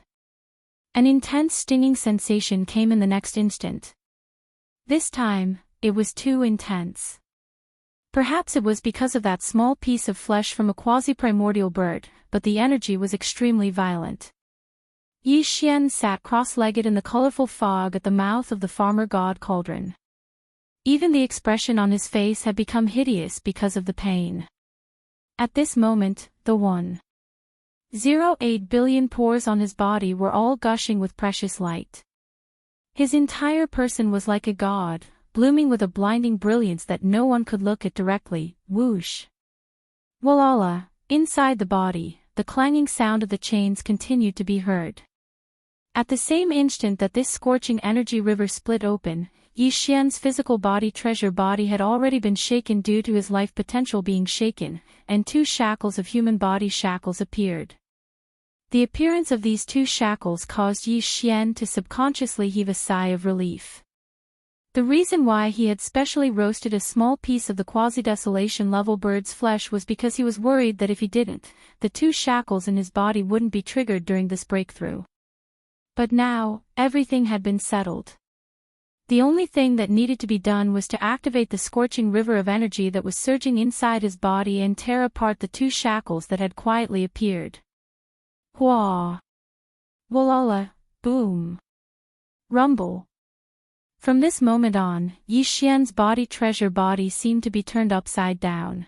An intense stinging sensation came in the next instant. This time, it was too intense. Perhaps it was because of that small piece of flesh from a quasi-primordial bird, but the energy was extremely violent. Yi Xian sat cross-legged in the colorful fog at the mouth of the Farmer God Cauldron. Even the expression on his face had become hideous because of the pain. At this moment, the 1.08 billion pores on his body were all gushing with precious light. His entire person was like a god, blooming with a blinding brilliance that no one could look at directly. Whoosh! Walala! Inside the body, the clanging sound of the chains continued to be heard. At the same instant that this scorching energy river split open, Yi Xian's physical body treasure body had already been shaken due to his life potential being shaken, and 2 shackles of human body shackles appeared. The appearance of these 2 shackles caused Yi Xian to subconsciously heave a sigh of relief. The reason why he had specially roasted a small piece of the quasi-desolation level bird's flesh was because he was worried that if he didn't, the 2 shackles in his body wouldn't be triggered during this breakthrough. But now, everything had been settled. The only thing that needed to be done was to activate the scorching river of energy that was surging inside his body and tear apart the 2 shackles that had quietly appeared. Hua! Walala! Boom! Rumble! From this moment on, Yi Xian's body treasure body seemed to be turned upside down.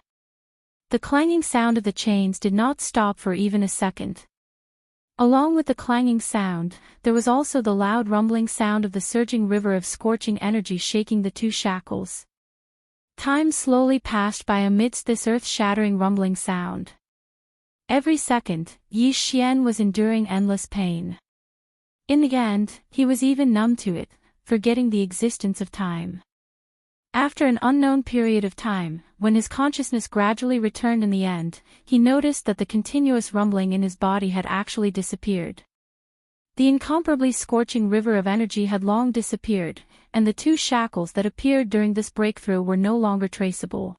The clanging sound of the chains did not stop for even a second. Along with the clanging sound, there was also the loud rumbling sound of the surging river of scorching energy shaking the 2 shackles. Time slowly passed by amidst this earth-shattering rumbling sound. Every second, Yi Xian was enduring endless pain. In the end, he was even numb to it, forgetting the existence of time. After an unknown period of time, when his consciousness gradually returned in the end, he noticed that the continuous rumbling in his body had actually disappeared. The incomparably scorching river of energy had long disappeared, and the 2 shackles that appeared during this breakthrough were no longer traceable.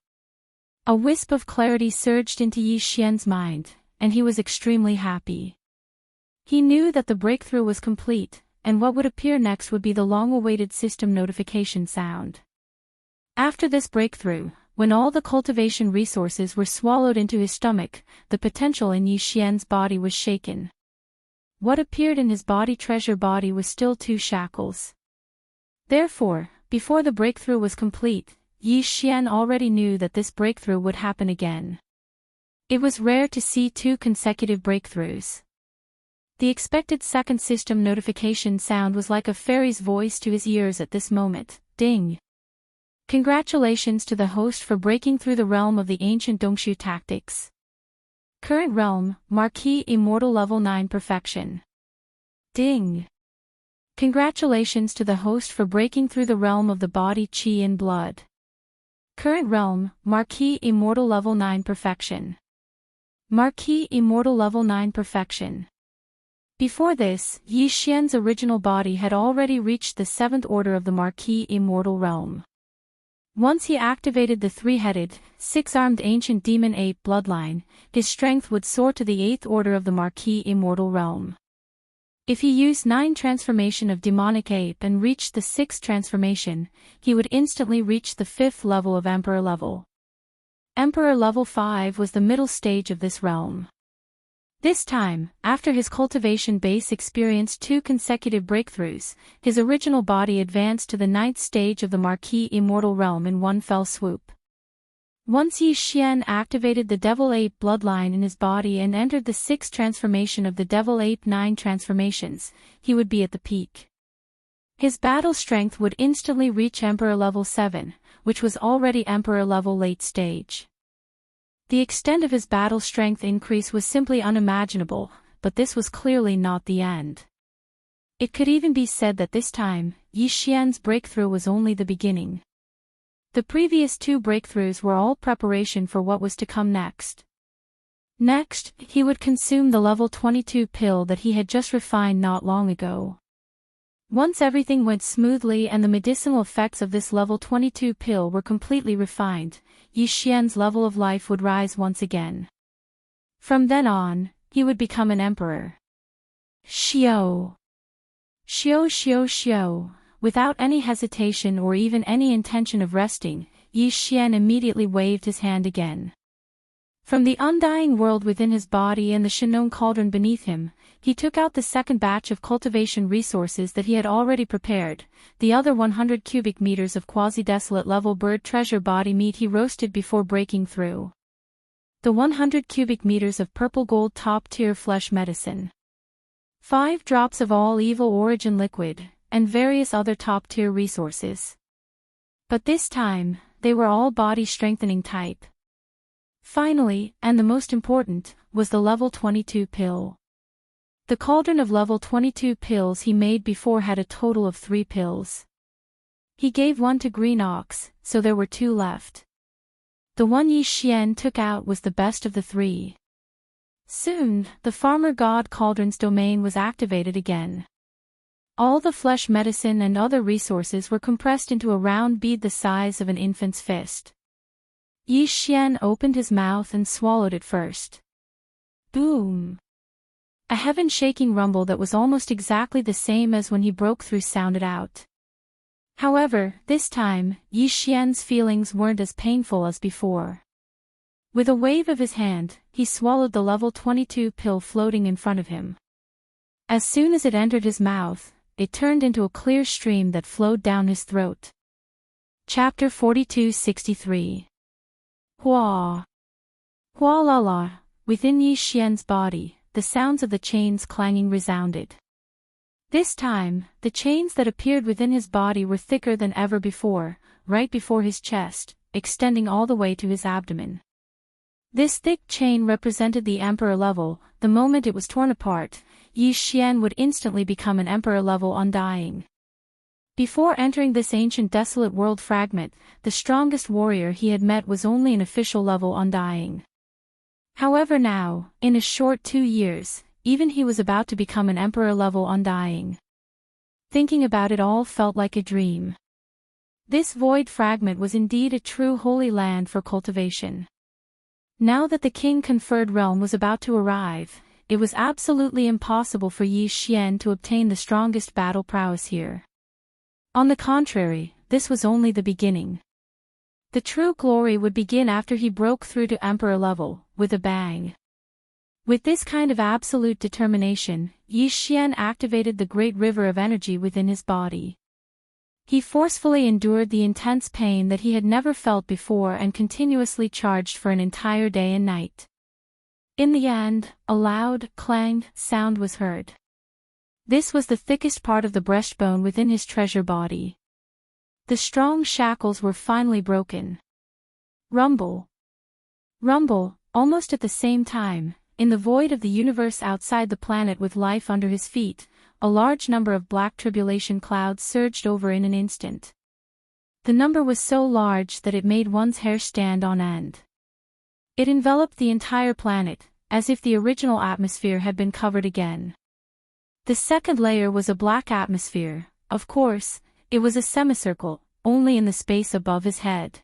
A wisp of clarity surged into Yi Xian's mind, and he was extremely happy. He knew that the breakthrough was complete, and what would appear next would be the long-awaited system notification sound. After this breakthrough, when all the cultivation resources were swallowed into his stomach, the potential in Yi Xian's body was shaken. What appeared in his body treasure body was still 2 shackles. Therefore, before the breakthrough was complete, Yi Xian already knew that this breakthrough would happen again. It was rare to see 2 consecutive breakthroughs. The expected second system notification sound was like a fairy's voice to his ears at this moment. Ding! Congratulations to the host for breaking through the realm of the ancient Dongshu tactics. Current realm, Marquis Immortal Level 9 Perfection. Ding! Congratulations to the host for breaking through the realm of the body Qi in blood. Current realm, Marquis Immortal Level 9 Perfection. Marquis Immortal Level 9 Perfection. Before this, Yi Xian's original body had already reached the 7th order of the Marquis Immortal realm. Once he activated the 3-headed, 6-armed ancient demon ape bloodline, his strength would soar to the 8th order of the Marquis Immortal realm. If he used 9 transformation of demonic ape and reached the 6th transformation, he would instantly reach the 5th level of Emperor level. Emperor level 5 was the middle stage of this realm. This time, after his cultivation base experienced 2 consecutive breakthroughs, his original body advanced to the 9th stage of the Marquis Immortal realm in one fell swoop. Once Yi Xian activated the Devil Ape bloodline in his body and entered the 6th transformation of the Devil Ape 9 transformations, he would be at the peak. His battle strength would instantly reach Emperor level 7, which was already Emperor level late stage. The extent of his battle strength increase was simply unimaginable, but this was clearly not the end. It could even be said that this time, Yi Xian's breakthrough was only the beginning. The previous 2 breakthroughs were all preparation for what was to come next. Next, he would consume the level 22 pill that he had just refined not long ago. Once everything went smoothly and the medicinal effects of this level 22 pill were completely refined, Yi Xian's level of life would rise once again. From then on, he would become an emperor. Xiao! Xiao xiao xiao! Without any hesitation or even any intention of resting, Yi Xian immediately waved his hand again. From the undying world within his body and the Shinon cauldron beneath him, he took out the second batch of cultivation resources that he had already prepared. The other 100 cubic meters of quasi-desolate level bird treasure body meat he roasted before breaking through. The 100 cubic meters of purple gold top-tier flesh medicine. 5 drops of all evil origin liquid, and various other top-tier resources. But this time, they were all body-strengthening type. Finally, and the most important, was the level 22 pill. The cauldron of level 22 pills he made before had a total of 3 pills. He gave one to Green Ox, so there were 2 left. The one Yi Xian took out was the best of the 3. Soon, the farmer god cauldron's domain was activated again. All the flesh medicine and other resources were compressed into a round bead the size of an infant's fist. Yi Xian opened his mouth and swallowed it first. Boom! A heaven-shaking rumble that was almost exactly the same as when he broke through sounded out. However, this time, Yi Xian's feelings weren't as painful as before. With a wave of his hand, he swallowed the level 22 pill floating in front of him. As soon as it entered his mouth, it turned into a clear stream that flowed down his throat. Chapter 42-63. Hua! Hua la la! Within Yi Xian's body, the sounds of the chains clanging resounded. This time, the chains that appeared within his body were thicker than ever before, right before his chest, extending all the way to his abdomen. This thick chain represented the Emperor level. The moment it was torn apart, Yi Xian would instantly become an Emperor level undying. Before entering this ancient desolate world fragment, the strongest warrior he had met was only an official level undying. However now, in a short 2 years, even he was about to become an Emperor level undying. Thinking about it all felt like a dream. This void fragment was indeed a true holy land for cultivation. Now that the king-conferred realm was about to arrive, it was absolutely impossible for Yi Xian to obtain the strongest battle prowess here. On the contrary, this was only the beginning. The true glory would begin after he broke through to Emperor level, with a bang. With this kind of absolute determination, Yi Xian activated the great river of energy within his body. He forcefully endured the intense pain that he had never felt before and continuously charged for an entire day and night. In the end, a loud, clang sound was heard. This was the thickest part of the breastbone within his treasure body. The strong shackles were finally broken. Rumble! Rumble, almost at the same time, in the void of the universe outside the planet with life under his feet, a large number of black tribulation clouds surged over in an instant. The number was so large that it made one's hair stand on end. It enveloped the entire planet, as if the original atmosphere had been covered again. The second layer was a black atmosphere. Of course, it was a semicircle, only in the space above his head.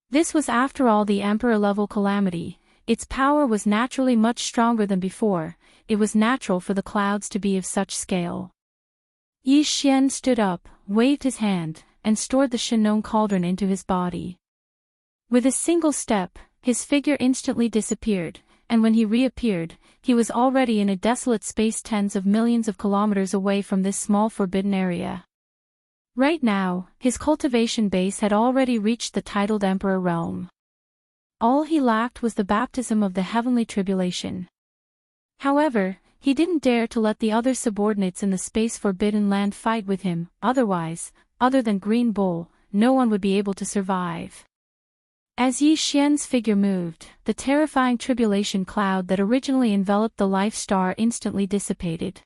This was after all the Emperor-level calamity. Its power was naturally much stronger than before. It was natural for the clouds to be of such scale. Yi Xian stood up, waved his hand, and stored the Shenong cauldron into his body. With a single step, his figure instantly disappeared, and when he reappeared, he was already in a desolate space tens of millions of kilometers away from this small forbidden area. Right now, his cultivation base had already reached the titled Emperor realm. All he lacked was the baptism of the heavenly tribulation. However, he didn't dare to let the other subordinates in the space forbidden land fight with him, otherwise, other than Green Bull, no one would be able to survive. As Yi Xian's figure moved, the terrifying tribulation cloud that originally enveloped the life star instantly dissipated.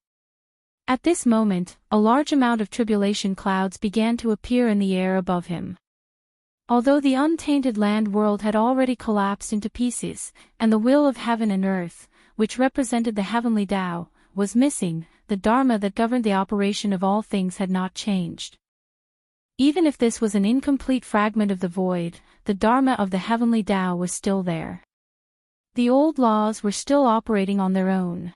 At this moment, a large amount of tribulation clouds began to appear in the air above him. Although the untainted land world had already collapsed into pieces, and the will of heaven and earth, which represented the heavenly Tao, was missing, the Dharma that governed the operation of all things had not changed. Even if this was an incomplete fragment of the void, the Dharma of the heavenly Tao was still there. The old laws were still operating on their own.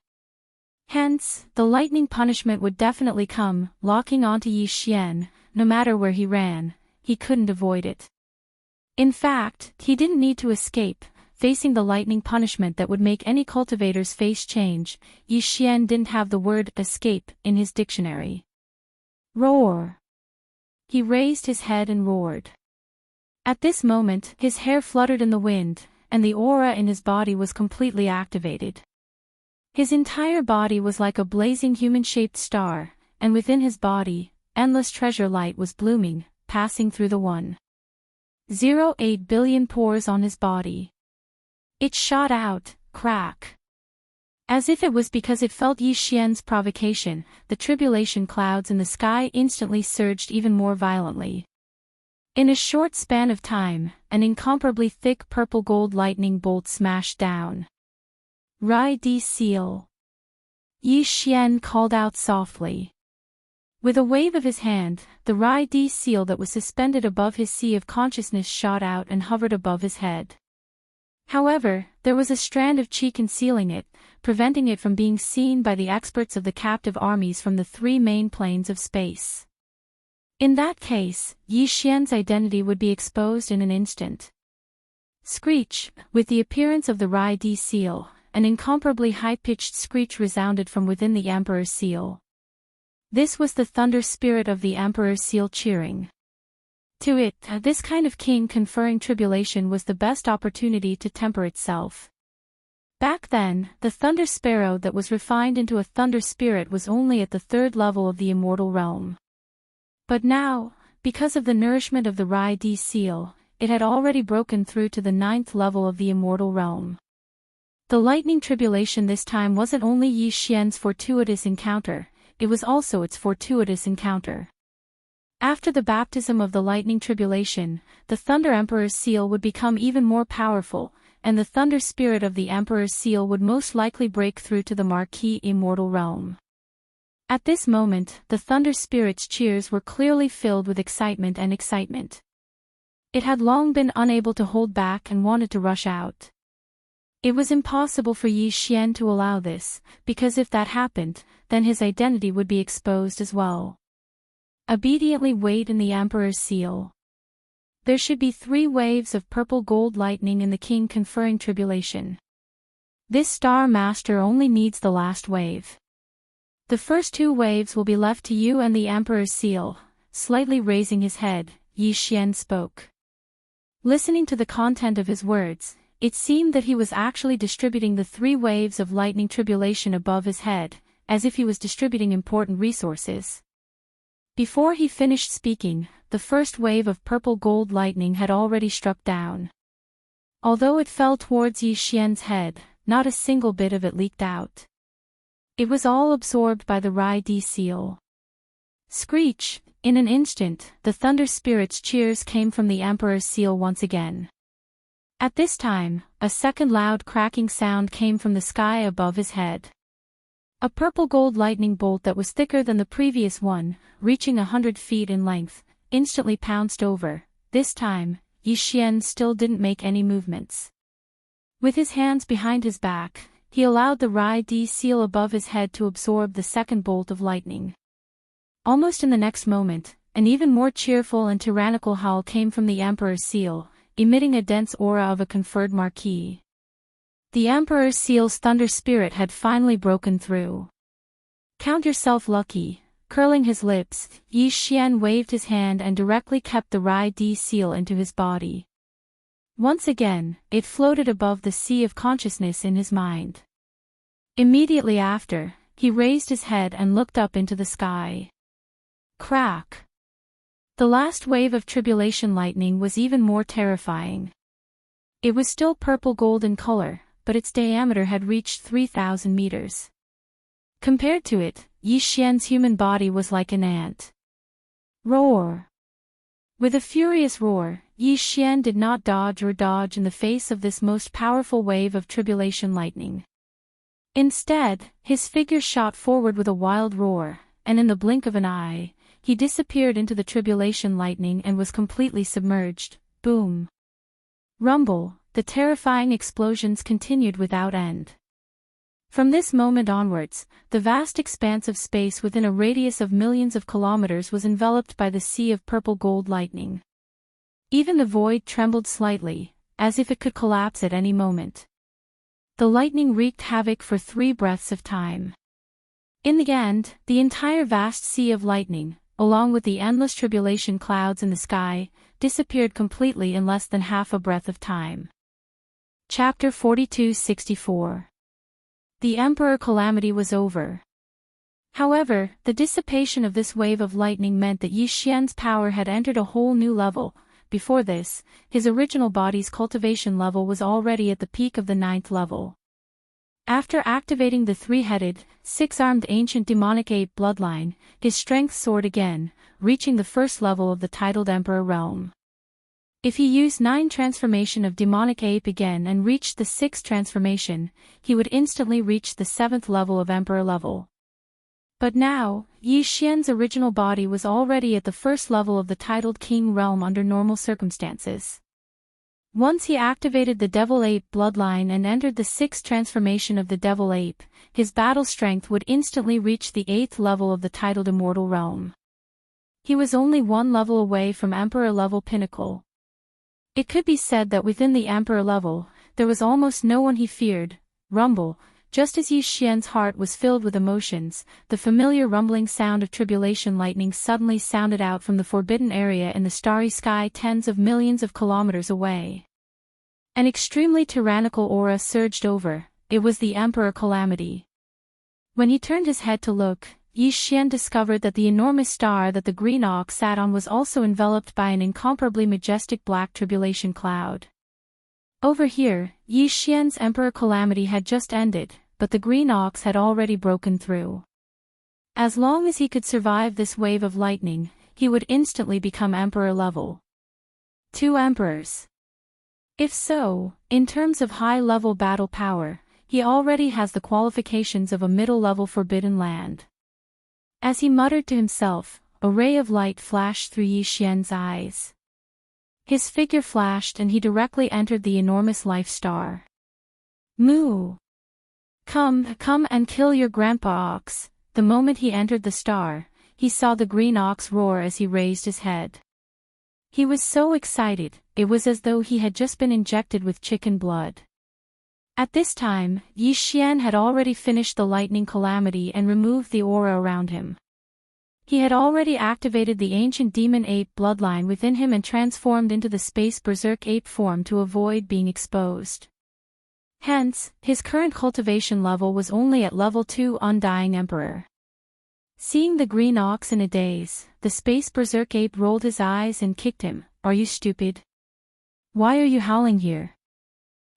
Hence, the lightning punishment would definitely come, locking onto Yi Xian. No matter where he ran, he couldn't avoid it. In fact, he didn't need to escape. Facing the lightning punishment that would make any cultivator's face change, Yi Xian didn't have the word escape in his dictionary. Roar! He raised his head and roared. At this moment, his hair fluttered in the wind, and the aura in his body was completely activated. His entire body was like a blazing human-shaped star, and within his body, endless treasure light was blooming, passing through the 1.08 billion pores on his body. It shot out, crack. As if it was because it felt Yi Xian's provocation, the tribulation clouds in the sky instantly surged even more violently. In a short span of time, an incomparably thick purple-gold lightning bolt smashed down. Rai Di Seal. Yi Xian called out softly. With a wave of his hand, the Rai Di Seal that was suspended above his sea of consciousness shot out and hovered above his head. However, there was a strand of chi concealing it, preventing it from being seen by the experts of the captive armies from the 3 main planes of space. In that case, Yi Xian's identity would be exposed in an instant. Screech, with the appearance of the Rai Di Seal, an incomparably high-pitched screech resounded from within the Emperor's seal. This was the thunder spirit of the Emperor's seal cheering. To it, this kind of king conferring tribulation was the best opportunity to temper itself. Back then, the thunder sparrow that was refined into a thunder spirit was only at the 3rd level of the immortal realm. But now, because of the nourishment of the Rai Di Seal, it had already broken through to the 9th level of the immortal realm. The lightning tribulation this time wasn't only Yi Xian's fortuitous encounter, it was also its fortuitous encounter. After the baptism of the lightning tribulation, the Thunder Emperor's seal would become even more powerful, and the thunder spirit of the Emperor's seal would most likely break through to the marquee immortal realm. At this moment, the thunder spirit's cheers were clearly filled with excitement and excitement. It had long been unable to hold back and wanted to rush out. It was impossible for Yi Xian to allow this, because if that happened, then his identity would be exposed as well. Obediently wait in the Emperor's seal. There should be 3 waves of purple-gold lightning in the king conferring tribulation. This Star Master only needs the last wave. The first 2 waves will be left to you and the Emperor's seal. Slightly raising his head, Yi Xian spoke. Listening to the content of his words, it seemed that he was actually distributing the 3 waves of lightning tribulation above his head, as if he was distributing important resources. Before he finished speaking, the first wave of purple-gold lightning had already struck down. Although it fell towards Yi Xian's head, not a single bit of it leaked out. It was all absorbed by the Rai Di Seal. Screech! In an instant, the thunder spirit's cheers came from the Emperor's seal once again. At this time, a second loud cracking sound came from the sky above his head. A purple-gold lightning bolt that was thicker than the previous one, reaching 100 feet in length, instantly pounced over. This time, Yi Xian still didn't make any movements. With his hands behind his back, he allowed the Rai Di Seal above his head to absorb the second bolt of lightning. Almost in the next moment, an even more cheerful and tyrannical howl came from the Emperor's seal, emitting a dense aura of a conferred marquee. The Emperor's seal's thunder spirit had finally broken through. Count yourself lucky. Curling his lips, Yi Xian waved his hand and directly kept the Rai Di Seal into his body. Once again, it floated above the sea of consciousness in his mind. Immediately after, he raised his head and looked up into the sky. Crack! The last wave of tribulation lightning was even more terrifying. It was still purple-gold in color, but its diameter had reached 3,000 meters. Compared to it, Yi Xian's human body was like an ant. Roar! With a furious roar, Yi Xian did not dodge in the face of this most powerful wave of tribulation lightning. Instead, his figure shot forward with a wild roar, and in the blink of an eye, he disappeared into the tribulation lightning and was completely submerged. Boom! Rumble! The terrifying explosions continued without end. From this moment onwards, the vast expanse of space within a radius of millions of kilometers was enveloped by the sea of purple-gold lightning. Even the void trembled slightly, as if it could collapse at any moment. The lightning wreaked havoc for 3 breaths of time. In the end, the entire vast sea of lightning, along with the endless tribulation clouds in the sky, disappeared completely in less than half a breath of time. Chapter 42-64. The Emperor calamity was over. However, the dissipation of this wave of lightning meant that Yi Xian's power had entered a whole new level. Before this, his original body's cultivation level was already at the peak of the 9th level. After activating the three-headed, six-armed ancient demonic ape bloodline, his strength soared again, reaching the first level of the titled Emperor realm. If he used 9 transformation of demonic ape again and reached the 6th transformation, he would instantly reach the 7th level of Emperor level. But now, Yi Xian's original body was already at the first level of the titled King realm under normal circumstances. Once he activated the Devil Ape bloodline and entered the 6th transformation of the Devil Ape, his battle strength would instantly reach the 8th level of the titled Immortal realm. He was only 1 level away from Emperor level pinnacle. It could be said that within the Emperor level, there was almost no one he feared. Rumble. Just as Yi Xian's heart was filled with emotions, the familiar rumbling sound of tribulation lightning suddenly sounded out from the forbidden area in the starry sky tens of millions of kilometers away. An extremely tyrannical aura surged over. It was the Emperor Calamity. When he turned his head to look, Yi Xian discovered that the enormous star that the green ox sat on was also enveloped by an incomparably majestic black tribulation cloud. Over here, Yi Xian's Emperor Calamity had just ended, but the green ox had already broken through. As long as he could survive this wave of lightning, he would instantly become Emperor level. 2 Emperors. If so, in terms of high-level battle power, he already has the qualifications of a middle-level forbidden land. As he muttered to himself, a ray of light flashed through Yi Xian's eyes. His figure flashed and he directly entered the enormous life star. Moo! Come and kill your grandpa ox. The moment he entered the star, he saw the green ox roar as he raised his head. He was so excited, it was as though he had just been injected with chicken blood. At this time, Yi Xian had already finished the lightning calamity and removed the aura around him. He had already activated the ancient demon ape bloodline within him and transformed into the space berserk ape form to avoid being exposed. Hence, his current cultivation level was only at level 2 Undying Emperor. Seeing the green ox in a daze, the space berserk ape rolled his eyes and kicked him. Are you stupid? Why are you howling here?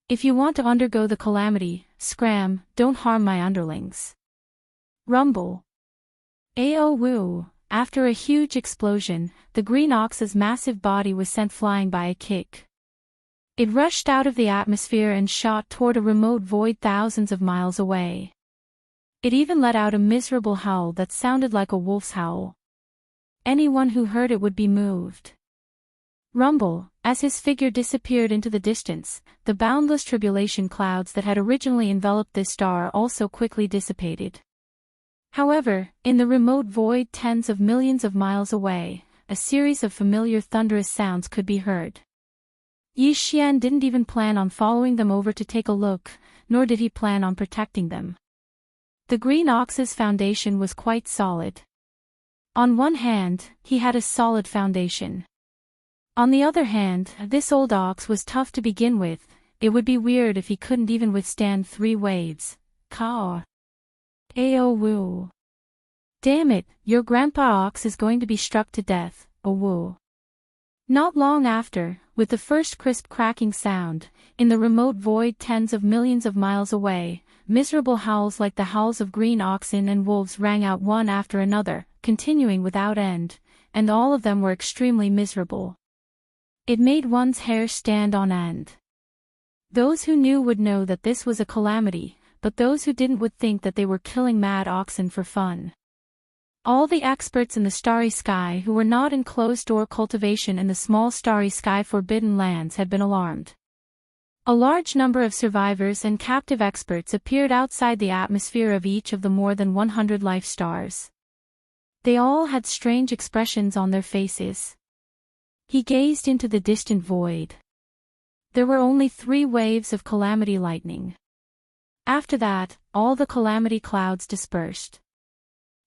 If you want to undergo the calamity, scram, don't harm my underlings. Rumble. Ao woo. After a huge explosion, the green ox's massive body was sent flying by a kick. It rushed out of the atmosphere and shot toward a remote void thousands of miles away. It even let out a miserable howl that sounded like a wolf's howl. Anyone who heard it would be moved. Rumble. As his figure disappeared into the distance, the boundless tribulation clouds that had originally enveloped this star also quickly dissipated. However, in the remote void tens of millions of miles away, a series of familiar thunderous sounds could be heard. Yi Xian didn't even plan on following them over to take a look, nor did he plan on protecting them. The green ox's foundation was quite solid. On one hand, he had a solid foundation. On the other hand, this old ox was tough to begin with. It would be weird if he couldn't even withstand 3 waves. Caw. Ao woo. Damn it, your grandpa ox is going to be struck to death, oh woo. Not long after, with the first crisp cracking sound, in the remote void tens of millions of miles away, miserable howls like the howls of green oxen and wolves rang out one after another, continuing without end, and all of them were extremely miserable. It made one's hair stand on end. Those who knew would know that this was a calamity, but those who didn't would think that they were killing mad oxen for fun. All the experts in the starry sky who were not in closed-door cultivation in the small starry sky forbidden lands had been alarmed. A large number of survivors and captive experts appeared outside the atmosphere of each of the more than 100 life stars. They all had strange expressions on their faces. He gazed into the distant void. There were only 3 waves of calamity lightning. After that, all the calamity clouds dispersed.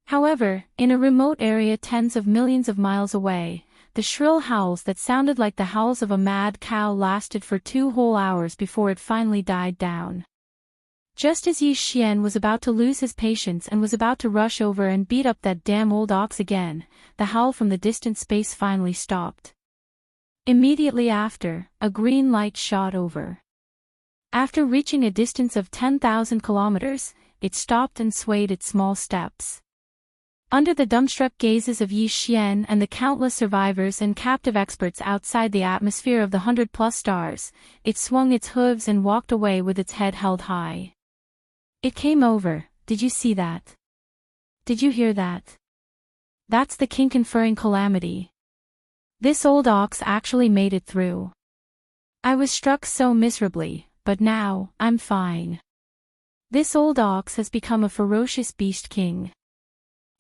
However, in a remote area tens of millions of miles away, the shrill howls that sounded like the howls of a mad cow lasted for 2 whole hours before it finally died down. Just as Yi Xian was about to lose his patience and was about to rush over and beat up that damn old ox again, the howl from the distant space finally stopped. Immediately after, a green light shot over. After reaching a distance of 10,000 kilometers, it stopped and swayed its small steps. Under the dumbstruck gazes of Yi Xian and the countless survivors and captive experts outside the atmosphere of the 100+ stars, it swung its hooves and walked away with its head held high. It came over. Did you see that? Did you hear that? That's the king conferring calamity. This old ox actually made it through. I was struck so miserably, but now, I'm fine. This old ox has become a ferocious beast king.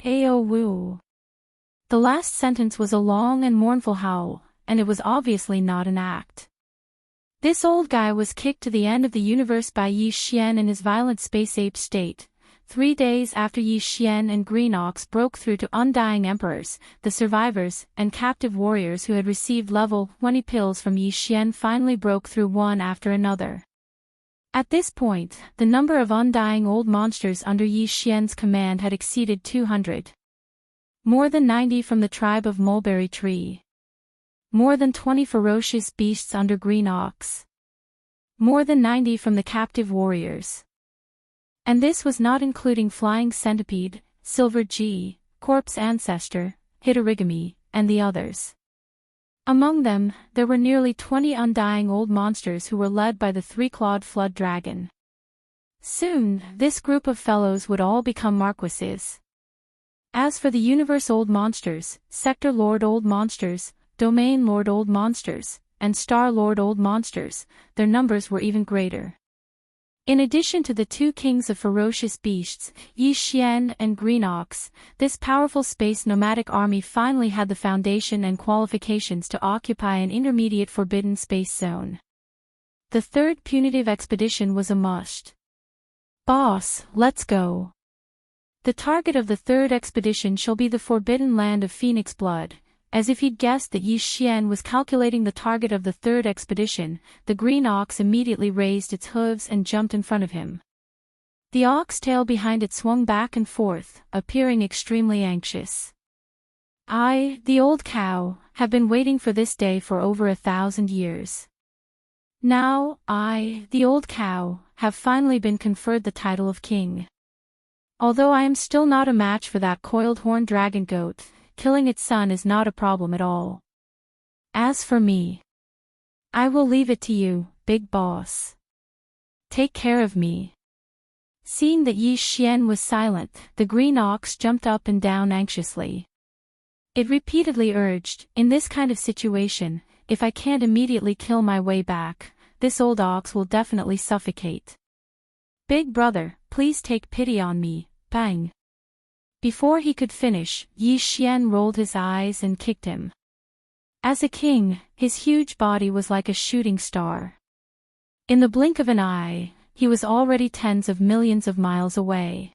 Ao woo. The last sentence was a long and mournful howl, and it was obviously not an act. This old guy was kicked to the end of the universe by Yi Xian in his violent space ape state. 3 days after Yi Xian and Green Ox broke through to undying emperors, the survivors and captive warriors who had received level 20 pills from Yi Xian finally broke through one after another. At this point, the number of undying old monsters under Yi Xian's command had exceeded 200. More than 90 from the tribe of Mulberry Tree. More than 20 ferocious beasts under Green Ox. More than 90 from the captive warriors. And this was not including Flying Centipede, Silver G, Corpse Ancestor, Hitorigami, and the others. Among them, there were nearly 20 undying old monsters who were led by the 3-clawed flood dragon. Soon, this group of fellows would all become marquises. As for the universe old monsters, sector lord old monsters, domain lord old monsters, and star lord old monsters, their numbers were even greater. In addition to the 2 kings of ferocious beasts, Yi Xian and Green Ox, this powerful space nomadic army finally had the foundation and qualifications to occupy an intermediate forbidden space zone. The third punitive expedition was a must. Boss, let's go. The target of the third expedition shall be the forbidden land of Phoenix Blood. As if he'd guessed that Yi Xian was calculating the target of the third expedition, the Green Ox immediately raised its hooves and jumped in front of him. The ox tail behind it swung back and forth, appearing extremely anxious. I, the old cow, have been waiting for this day for over 1,000 years. Now, I, the old cow, have finally been conferred the title of king. Although I am still not a match for that coiled horn dragon goat, killing its son is not a problem at all. As for me, I will leave it to you, big boss. Take care of me. Seeing that Yi Xian was silent, the Green Ox jumped up and down anxiously. It repeatedly urged, in this kind of situation, if I can't immediately kill my way back, this old ox will definitely suffocate. Big brother, please take pity on me, bang. Before he could finish, Yi Xian rolled his eyes and kicked him. As a king, his huge body was like a shooting star. In the blink of an eye, he was already tens of millions of miles away.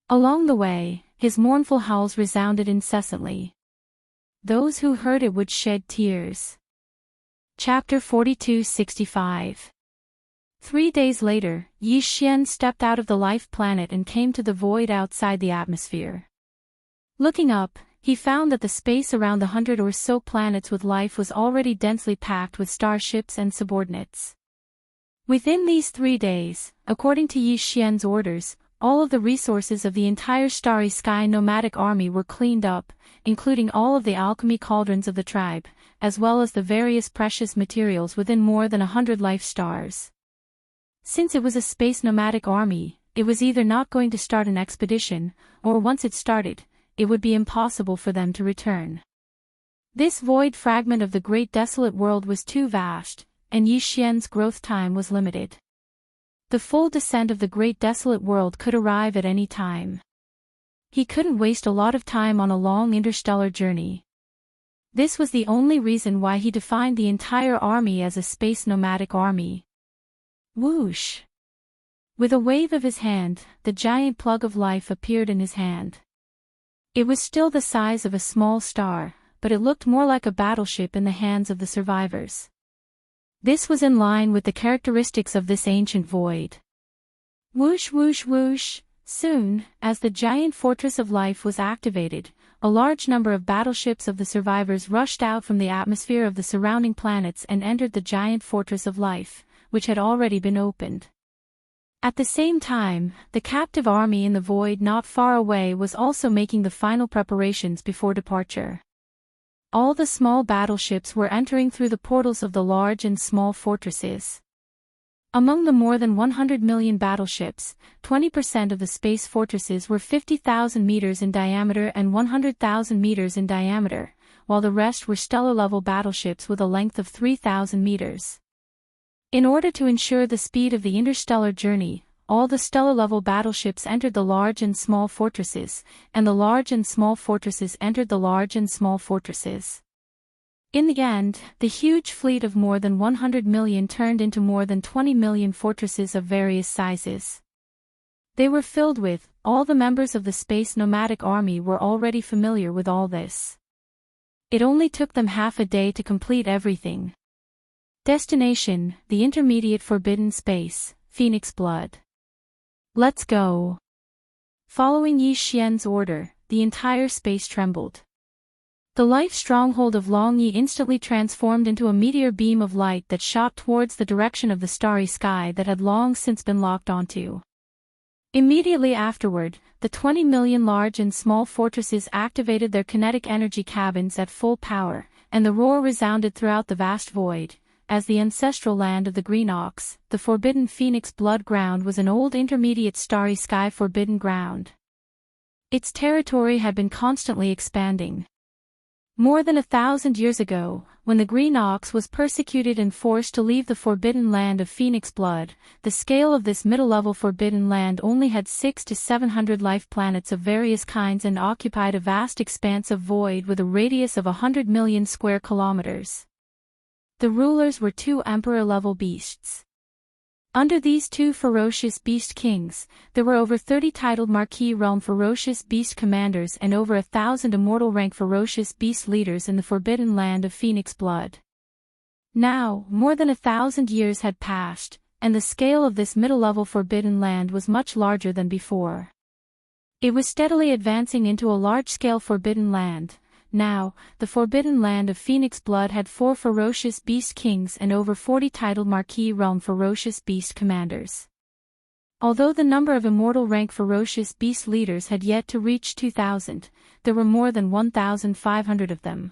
Along the way, his mournful howls resounded incessantly. Those who heard it would shed tears. Chapter 4265. 3 days later, Yi Xian stepped out of the life planet and came to the void outside the atmosphere. Looking up, he found that the space around the 100 or so planets with life was already densely packed with starships and subordinates. Within these 3 days, according to Yi Xian's orders, all of the resources of the entire Starry Sky nomadic army were cleaned up, including all of the alchemy cauldrons of the tribe, as well as the various precious materials within more than 100 life stars. Since it was a space nomadic army, it was either not going to start an expedition, or once it started, it would be impossible for them to return. This void fragment of the great desolate world was too vast, and Yi Xian's growth time was limited. The full descent of the great desolate world could arrive at any time. He couldn't waste a lot of time on a long interstellar journey. This was the only reason why he defined the entire army as a space nomadic army. Whoosh! With a wave of his hand, the giant plug of life appeared in his hand. It was still the size of a small star, but it looked more like a battleship in the hands of the survivors. This was in line with the characteristics of this ancient void. Whoosh whoosh whoosh. Soon, as the giant fortress of life was activated, a large number of battleships of the survivors rushed out from the atmosphere of the surrounding planets and entered the giant fortress of life, which had already been opened. At the same time, the captive army in the void not far away was also making the final preparations before departure. All the small battleships were entering through the portals of the large and small fortresses. Among the more than 100 million battleships, 20% of the space fortresses were 50,000 meters in diameter and 100,000 meters in diameter, while the rest were stellar-level battleships with a length of 3,000 meters. In order to ensure the speed of the interstellar journey, all the stellar-level battleships entered the large and small fortresses, and the large and small fortresses entered the large and small fortresses. In the end, the huge fleet of more than 100 million turned into more than 20 million fortresses of various sizes. They were filled with, all the members of the space nomadic army were already familiar with all this. It only took them half a day to complete everything. Destination, the intermediate forbidden space, Phoenix Blood. Let's go. Following Yi Xian's order, the entire space trembled. The life stronghold of Long Yi instantly transformed into a meteor beam of light that shot towards the direction of the starry sky that had long since been locked onto. Immediately afterward, the 20 million large and small fortresses activated their kinetic energy cabins at full power, and the roar resounded throughout the vast void. As the ancestral land of the Green Ox, the forbidden Phoenix Blood ground was an old intermediate starry sky forbidden ground. Its territory had been constantly expanding. More than 1,000 years ago, when the Green Ox was persecuted and forced to leave the forbidden land of Phoenix Blood, the scale of this middle-level forbidden land only had 600 to 700 life planets of various kinds and occupied a vast expanse of void with a radius of 100 million square kilometers. The rulers were two emperor-level beasts. Under these two ferocious beast kings, there were over 30 titled Marquis realm ferocious beast commanders and over 1,000 immortal rank ferocious beast leaders in the forbidden land of Phoenix Blood. Now, more than 1,000 years had passed, and the scale of this middle-level forbidden land was much larger than before. It was steadily advancing into a large-scale forbidden land. Now, the forbidden land of Phoenix Blood had 4 ferocious beast kings and over 40 titled Marquis realm ferocious beast commanders. Although the number of immortal rank ferocious beast leaders had yet to reach 2,000, there were more than 1,500 of them.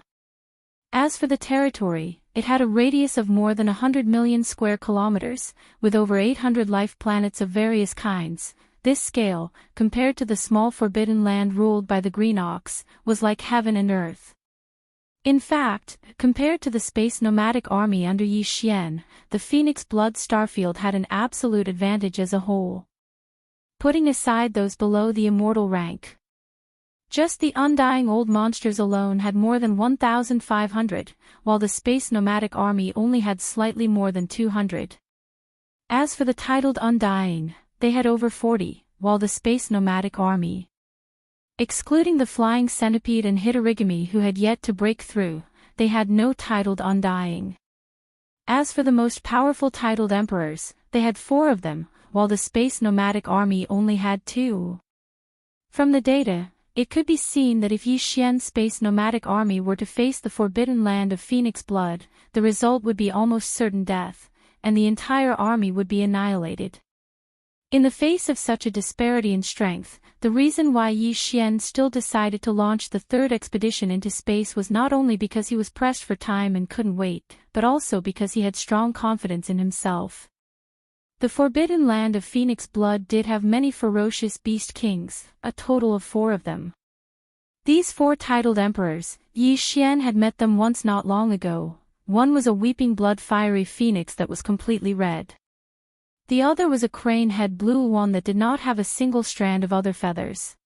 As for the territory, it had a radius of more than 100 million square kilometers, with over 800 life planets of various kinds. This scale, compared to the small forbidden land ruled by the Green Ox, was like heaven and earth. In fact, compared to the space nomadic army under Yi Xian, the Phoenix Blood starfield had an absolute advantage as a whole. Putting aside those below the immortal rank, just the undying old monsters alone had more than 1,500, while the space nomadic army only had slightly more than 200. As for the titled undying, they had over 40, while the space nomadic army, excluding the flying centipede and Hitorigami who had yet to break through, they had no titled undying. As for the most powerful titled emperors, they had 4 of them, while the space nomadic army only had 2. From the data, it could be seen that if Yi Xian's space nomadic army were to face the forbidden land of Phoenix Blood, the result would be almost certain death, and the entire army would be annihilated. In the face of such a disparity in strength, the reason why Yi Xian still decided to launch the 3rd expedition into space was not only because he was pressed for time and couldn't wait, but also because he had strong confidence in himself. The forbidden land of Phoenix Blood did have many ferocious beast kings, a total of 4 of them. These 4 titled emperors, Yi Xian had met them once not long ago. One was a weeping blood fiery phoenix that was completely red. The other was a crane-head blue one that did not have a single strand of other feathers.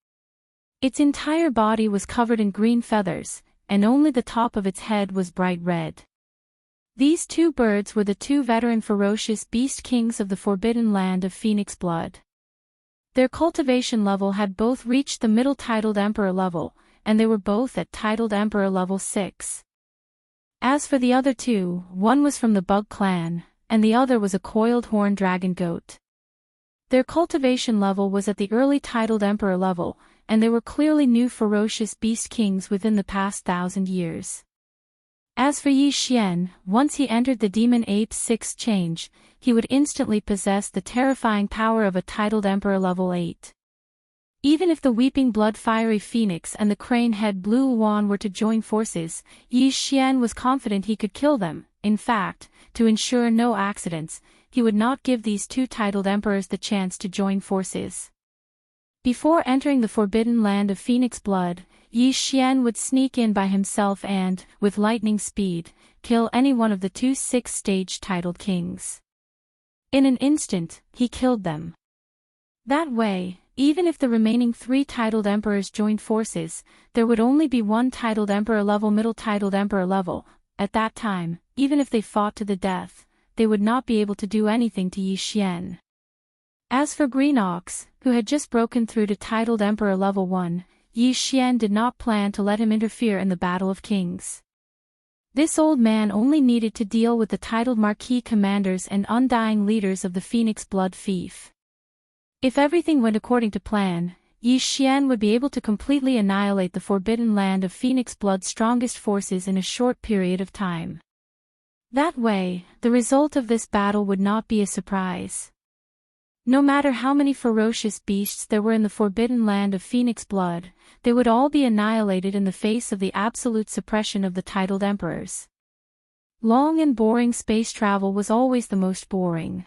Its entire body was covered in green feathers, and only the top of its head was bright red. These 2 birds were the 2 veteran ferocious beast kings of the forbidden land of Phoenix Blood. Their cultivation level had both reached the middle titled emperor level, and they were both at titled emperor level 6. As for the other 2, one was from the Bug clan, and the other was a coiled horn dragon goat. Their cultivation level was at the early titled emperor level, and they were clearly new ferocious beast kings within the past 1,000 years. As for Yi Xian, once he entered the demon ape's sixth change, he would instantly possess the terrifying power of a titled emperor level 8. Even if the weeping blood fiery phoenix and the crane-head blue Yuan were to join forces, Yi Xian was confident he could kill them. In fact, to ensure no accidents, he would not give these two titled emperors the chance to join forces. Before entering the forbidden land of phoenix blood, Yi Xian would sneak in by himself and, with lightning speed, kill any one of the two sixth-stage titled kings. In an instant, he killed them. That way, even if the remaining three titled emperors joined forces, there would only be one titled emperor level middle titled emperor level. At that time, even if they fought to the death, they would not be able to do anything to Yi Xian. As for Green Ox, who had just broken through to titled emperor level 1, Yi Xian did not plan to let him interfere in the Battle of Kings. This old man only needed to deal with the titled marquis commanders and undying leaders of the Phoenix Blood Fief. If everything went according to plan, Yi Xian would be able to completely annihilate the forbidden land of Phoenix Blood's strongest forces in a short period of time. That way, the result of this battle would not be a surprise. No matter how many ferocious beasts there were in the forbidden land of Phoenix Blood, they would all be annihilated in the face of the absolute suppression of the titled emperors. Long and boring space travel was always the most boring.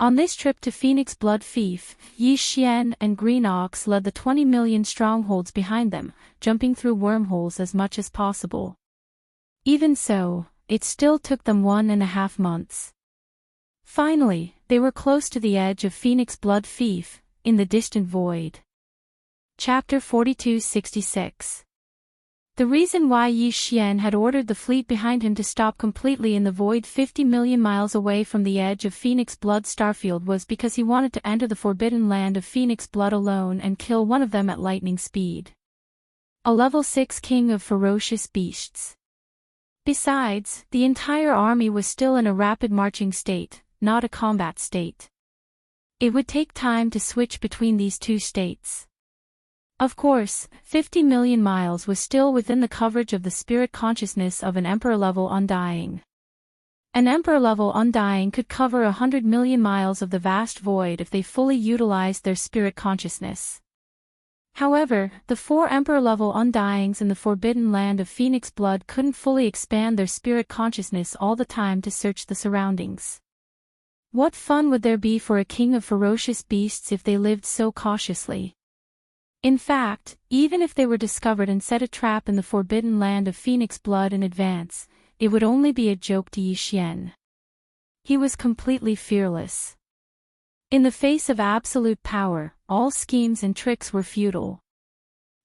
On this trip to Phoenix Blood Fief, Yi Xian and Green Ox led the 20 million strongholds behind them, jumping through wormholes as much as possible. Even so, it still took them 1.5 months. Finally, they were close to the edge of Phoenix Blood Fief, in the distant void. Chapter 4266. The reason why Yi Xian had ordered the fleet behind him to stop completely in the void 50 million miles away from the edge of Phoenix Blood Starfield was because he wanted to enter the forbidden land of Phoenix Blood alone and kill one of them at lightning speed. A level 6 king of ferocious beasts. Besides, the entire army was still in a rapid marching state, not a combat state. It would take time to switch between these two states. Of course, 50 million miles was still within the coverage of the spirit consciousness of an Emperor-level Undying. An Emperor-level Undying could cover 100 million miles of the vast void if they fully utilized their spirit consciousness. However, the 4 Emperor-level Undyings in the forbidden land of Phoenix Blood couldn't fully expand their spirit consciousness all the time to search the surroundings. What fun would there be for a king of ferocious beasts if they lived so cautiously? In fact, even if they were discovered and set a trap in the forbidden land of Phoenix Blood in advance, it would only be a joke to Yi Xian. He was completely fearless. In the face of absolute power, all schemes and tricks were futile.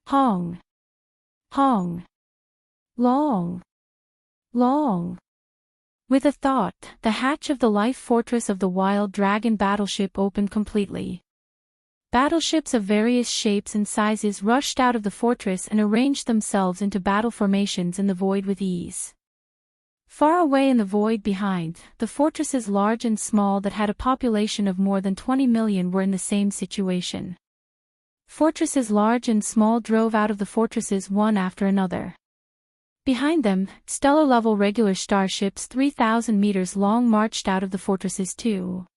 Hong. Hong. Long. Long. With a thought, the hatch of the life fortress of the Wild Dragon battleship opened completely. Battleships of various shapes and sizes rushed out of the fortress and arranged themselves into battle formations in the void with ease. Far away in the void behind, the fortresses large and small that had a population of more than 20 million were in the same situation. Fortresses large and small drove out of the fortresses one after another. Behind them, stellar-level regular starships 3,000 meters long marched out of the fortresses too.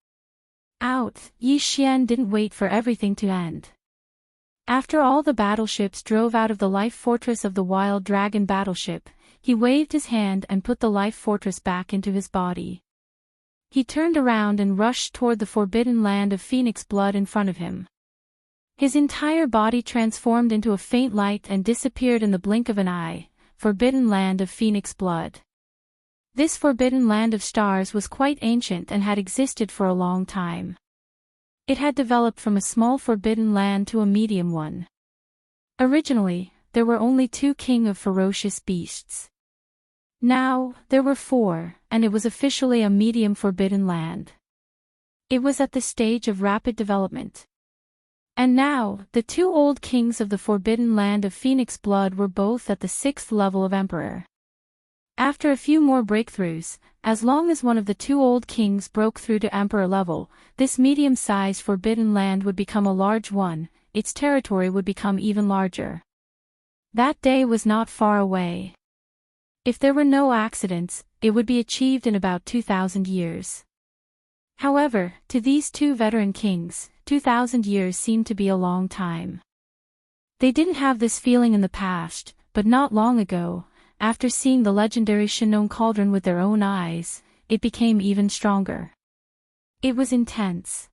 Out, Yi Xian didn't wait for everything to end. After all the battleships drove out of the life fortress of the Wild Dragon battleship, he waved his hand and put the life fortress back into his body. He turned around and rushed toward the forbidden land of Phoenix Blood in front of him. His entire body transformed into a faint light and disappeared in the blink of an eye. Forbidden land of Phoenix Blood. This forbidden land of stars was quite ancient and had existed for a long time. It had developed from a small forbidden land to a medium one. Originally, there were only 2 king of ferocious beasts. Now, there were 4, and it was officially a medium forbidden land. It was at the stage of rapid development. And now, the 2 old kings of the forbidden land of Phoenix Blood were both at the 6th level of Emperor. After a few more breakthroughs, as long as one of the two old kings broke through to emperor level, this medium-sized forbidden land would become a large one, its territory would become even larger. That day was not far away. If there were no accidents, it would be achieved in about 2,000 years. However, to these two veteran kings, 2,000 years seemed to be a long time. They didn't have this feeling in the past, but not long ago, after seeing the legendary Shinnon cauldron with their own eyes, it became even stronger. It was intense.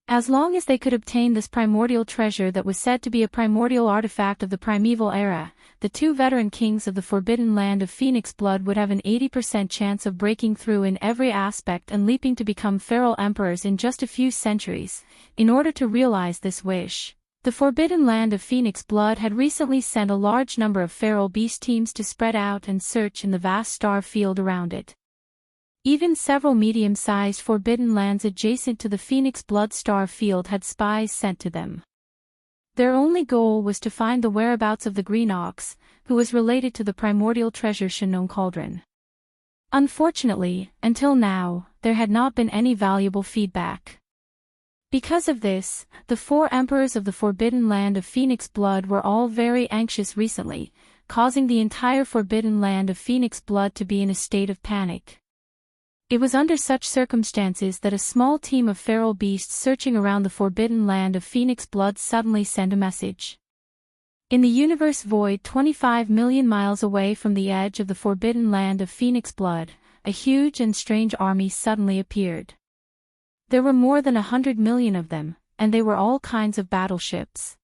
As long as they could obtain this primordial treasure that was said to be a primordial artifact of the primeval era, the two veteran kings of the forbidden land of Phoenix blood would have an 80% chance of breaking through in every aspect and leaping to become feral emperors in just a few centuries. In order to realize this wish, the forbidden land of Phoenix blood had recently sent a large number of feral beast teams to spread out and search in the vast star field around it. Even several medium-sized forbidden lands adjacent to the Phoenix blood star field had spies sent to them. Their only goal was to find the whereabouts of the Green Ox, who was related to the primordial treasure Shinnon cauldron. Unfortunately, until now, there had not been any valuable feedback. Because of this, the four emperors of the forbidden land of Phoenix blood were all very anxious recently, causing the entire forbidden land of Phoenix blood to be in a state of panic. It was under such circumstances that a small team of feral beasts searching around the forbidden land of Phoenix blood suddenly sent a message. In the universe void 25 million miles away from the edge of the forbidden land of Phoenix blood, a huge and strange army suddenly appeared. There were more than 100 million of them, and they were all kinds of battleships.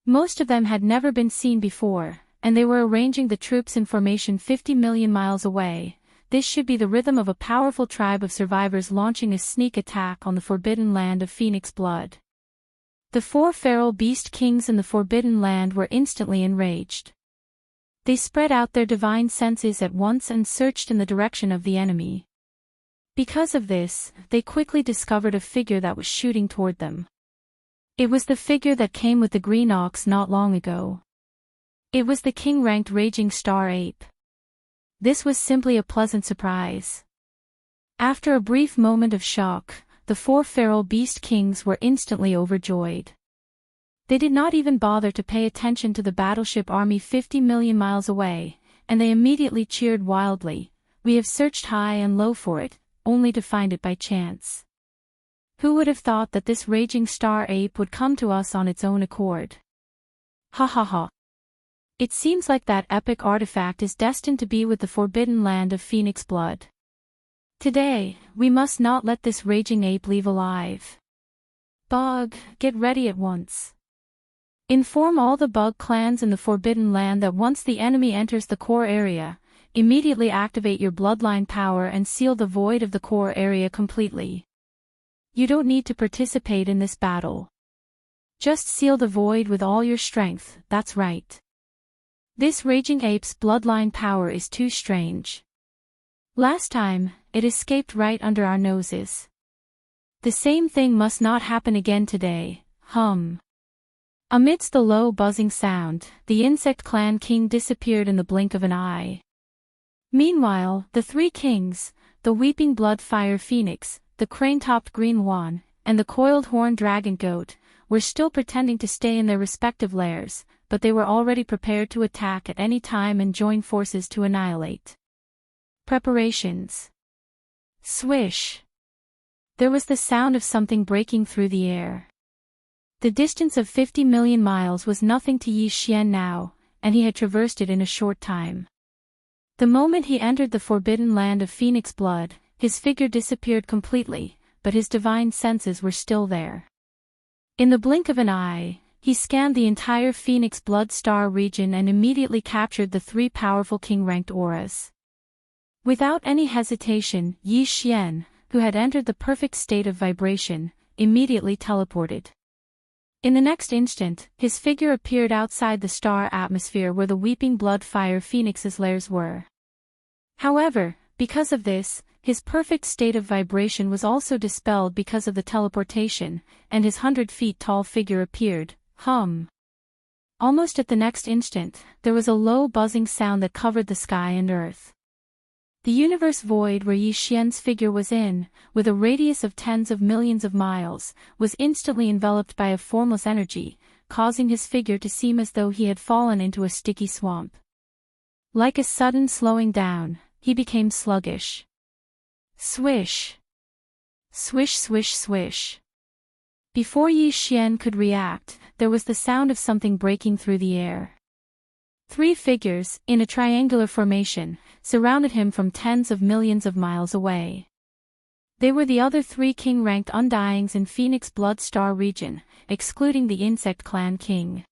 Most of them had never been seen before, and they were arranging the troops in formation 50 million miles away. This should be the rhythm of a powerful tribe of survivors launching a sneak attack on the forbidden land of Phoenix blood. The four feral beast kings in the forbidden land were instantly enraged. They spread out their divine senses at once and searched in the direction of the enemy. Because of this, they quickly discovered a figure that was shooting toward them. It was the figure that came with the Green Ox not long ago. It was the king-ranked Raging Star Ape. This was simply a pleasant surprise. After a brief moment of shock, the four feral beast kings were instantly overjoyed. They did not even bother to pay attention to the battleship army 50 million miles away, and they immediately cheered wildly. We have searched high and low for it, only to find it by chance. Who would have thought that this Raging Star Ape would come to us on its own accord? Ha ha ha. It seems like that epic artifact is destined to be with the forbidden land of Phoenix blood. Today, we must not let this raging ape leave alive. Bug, get ready at once. Inform all the bug clans in the forbidden land that once the enemy enters the core area, immediately activate your bloodline power and seal the void of the core area completely. You don't need to participate in this battle. Just seal the void with all your strength, that's right. This raging ape's bloodline power is too strange. Last time, it escaped right under our noses. The same thing must not happen again today, hum. Amidst the low buzzing sound, the insect clan king disappeared in the blink of an eye. Meanwhile, the three kings, the weeping blood fire phoenix, the crane-topped green swan, and the coiled horn dragon goat, were still pretending to stay in their respective lairs, but they were already prepared to attack at any time and join forces to annihilate. Preparations. Swish. There was the sound of something breaking through the air. The distance of 50 million miles was nothing to Yi Xian now, and he had traversed it in a short time. The moment he entered the forbidden land of Phoenix blood, his figure disappeared completely, but his divine senses were still there. In the blink of an eye, he scanned the entire Phoenix blood star region and immediately captured the three powerful king-ranked auras. Without any hesitation, Yi Xian, who had entered the perfect state of vibration, immediately teleported. In the next instant, his figure appeared outside the star atmosphere where the weeping blood fire phoenix's lairs were. However, because of this, his perfect state of vibration was also dispelled because of the teleportation, and his 100 feet tall figure appeared, hum. Almost at the next instant, there was a low buzzing sound that covered the sky and earth. The universe void where Yi Xian's figure was in, with a radius of tens of millions of miles, was instantly enveloped by a formless energy, causing his figure to seem as though he had fallen into a sticky swamp. Like a sudden slowing down, he became sluggish. Swish! Swish swish swish. Before Yi Xian could react, there was the sound of something breaking through the air. 3 figures, in a triangular formation, surrounded him from tens of millions of miles away. They were the other 3 king-ranked undyings in Phoenix Blood Star region, excluding the Insect Clan King.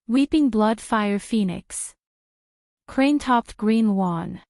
Weeping Blood Fire Phoenix. Crane-topped Green Wan.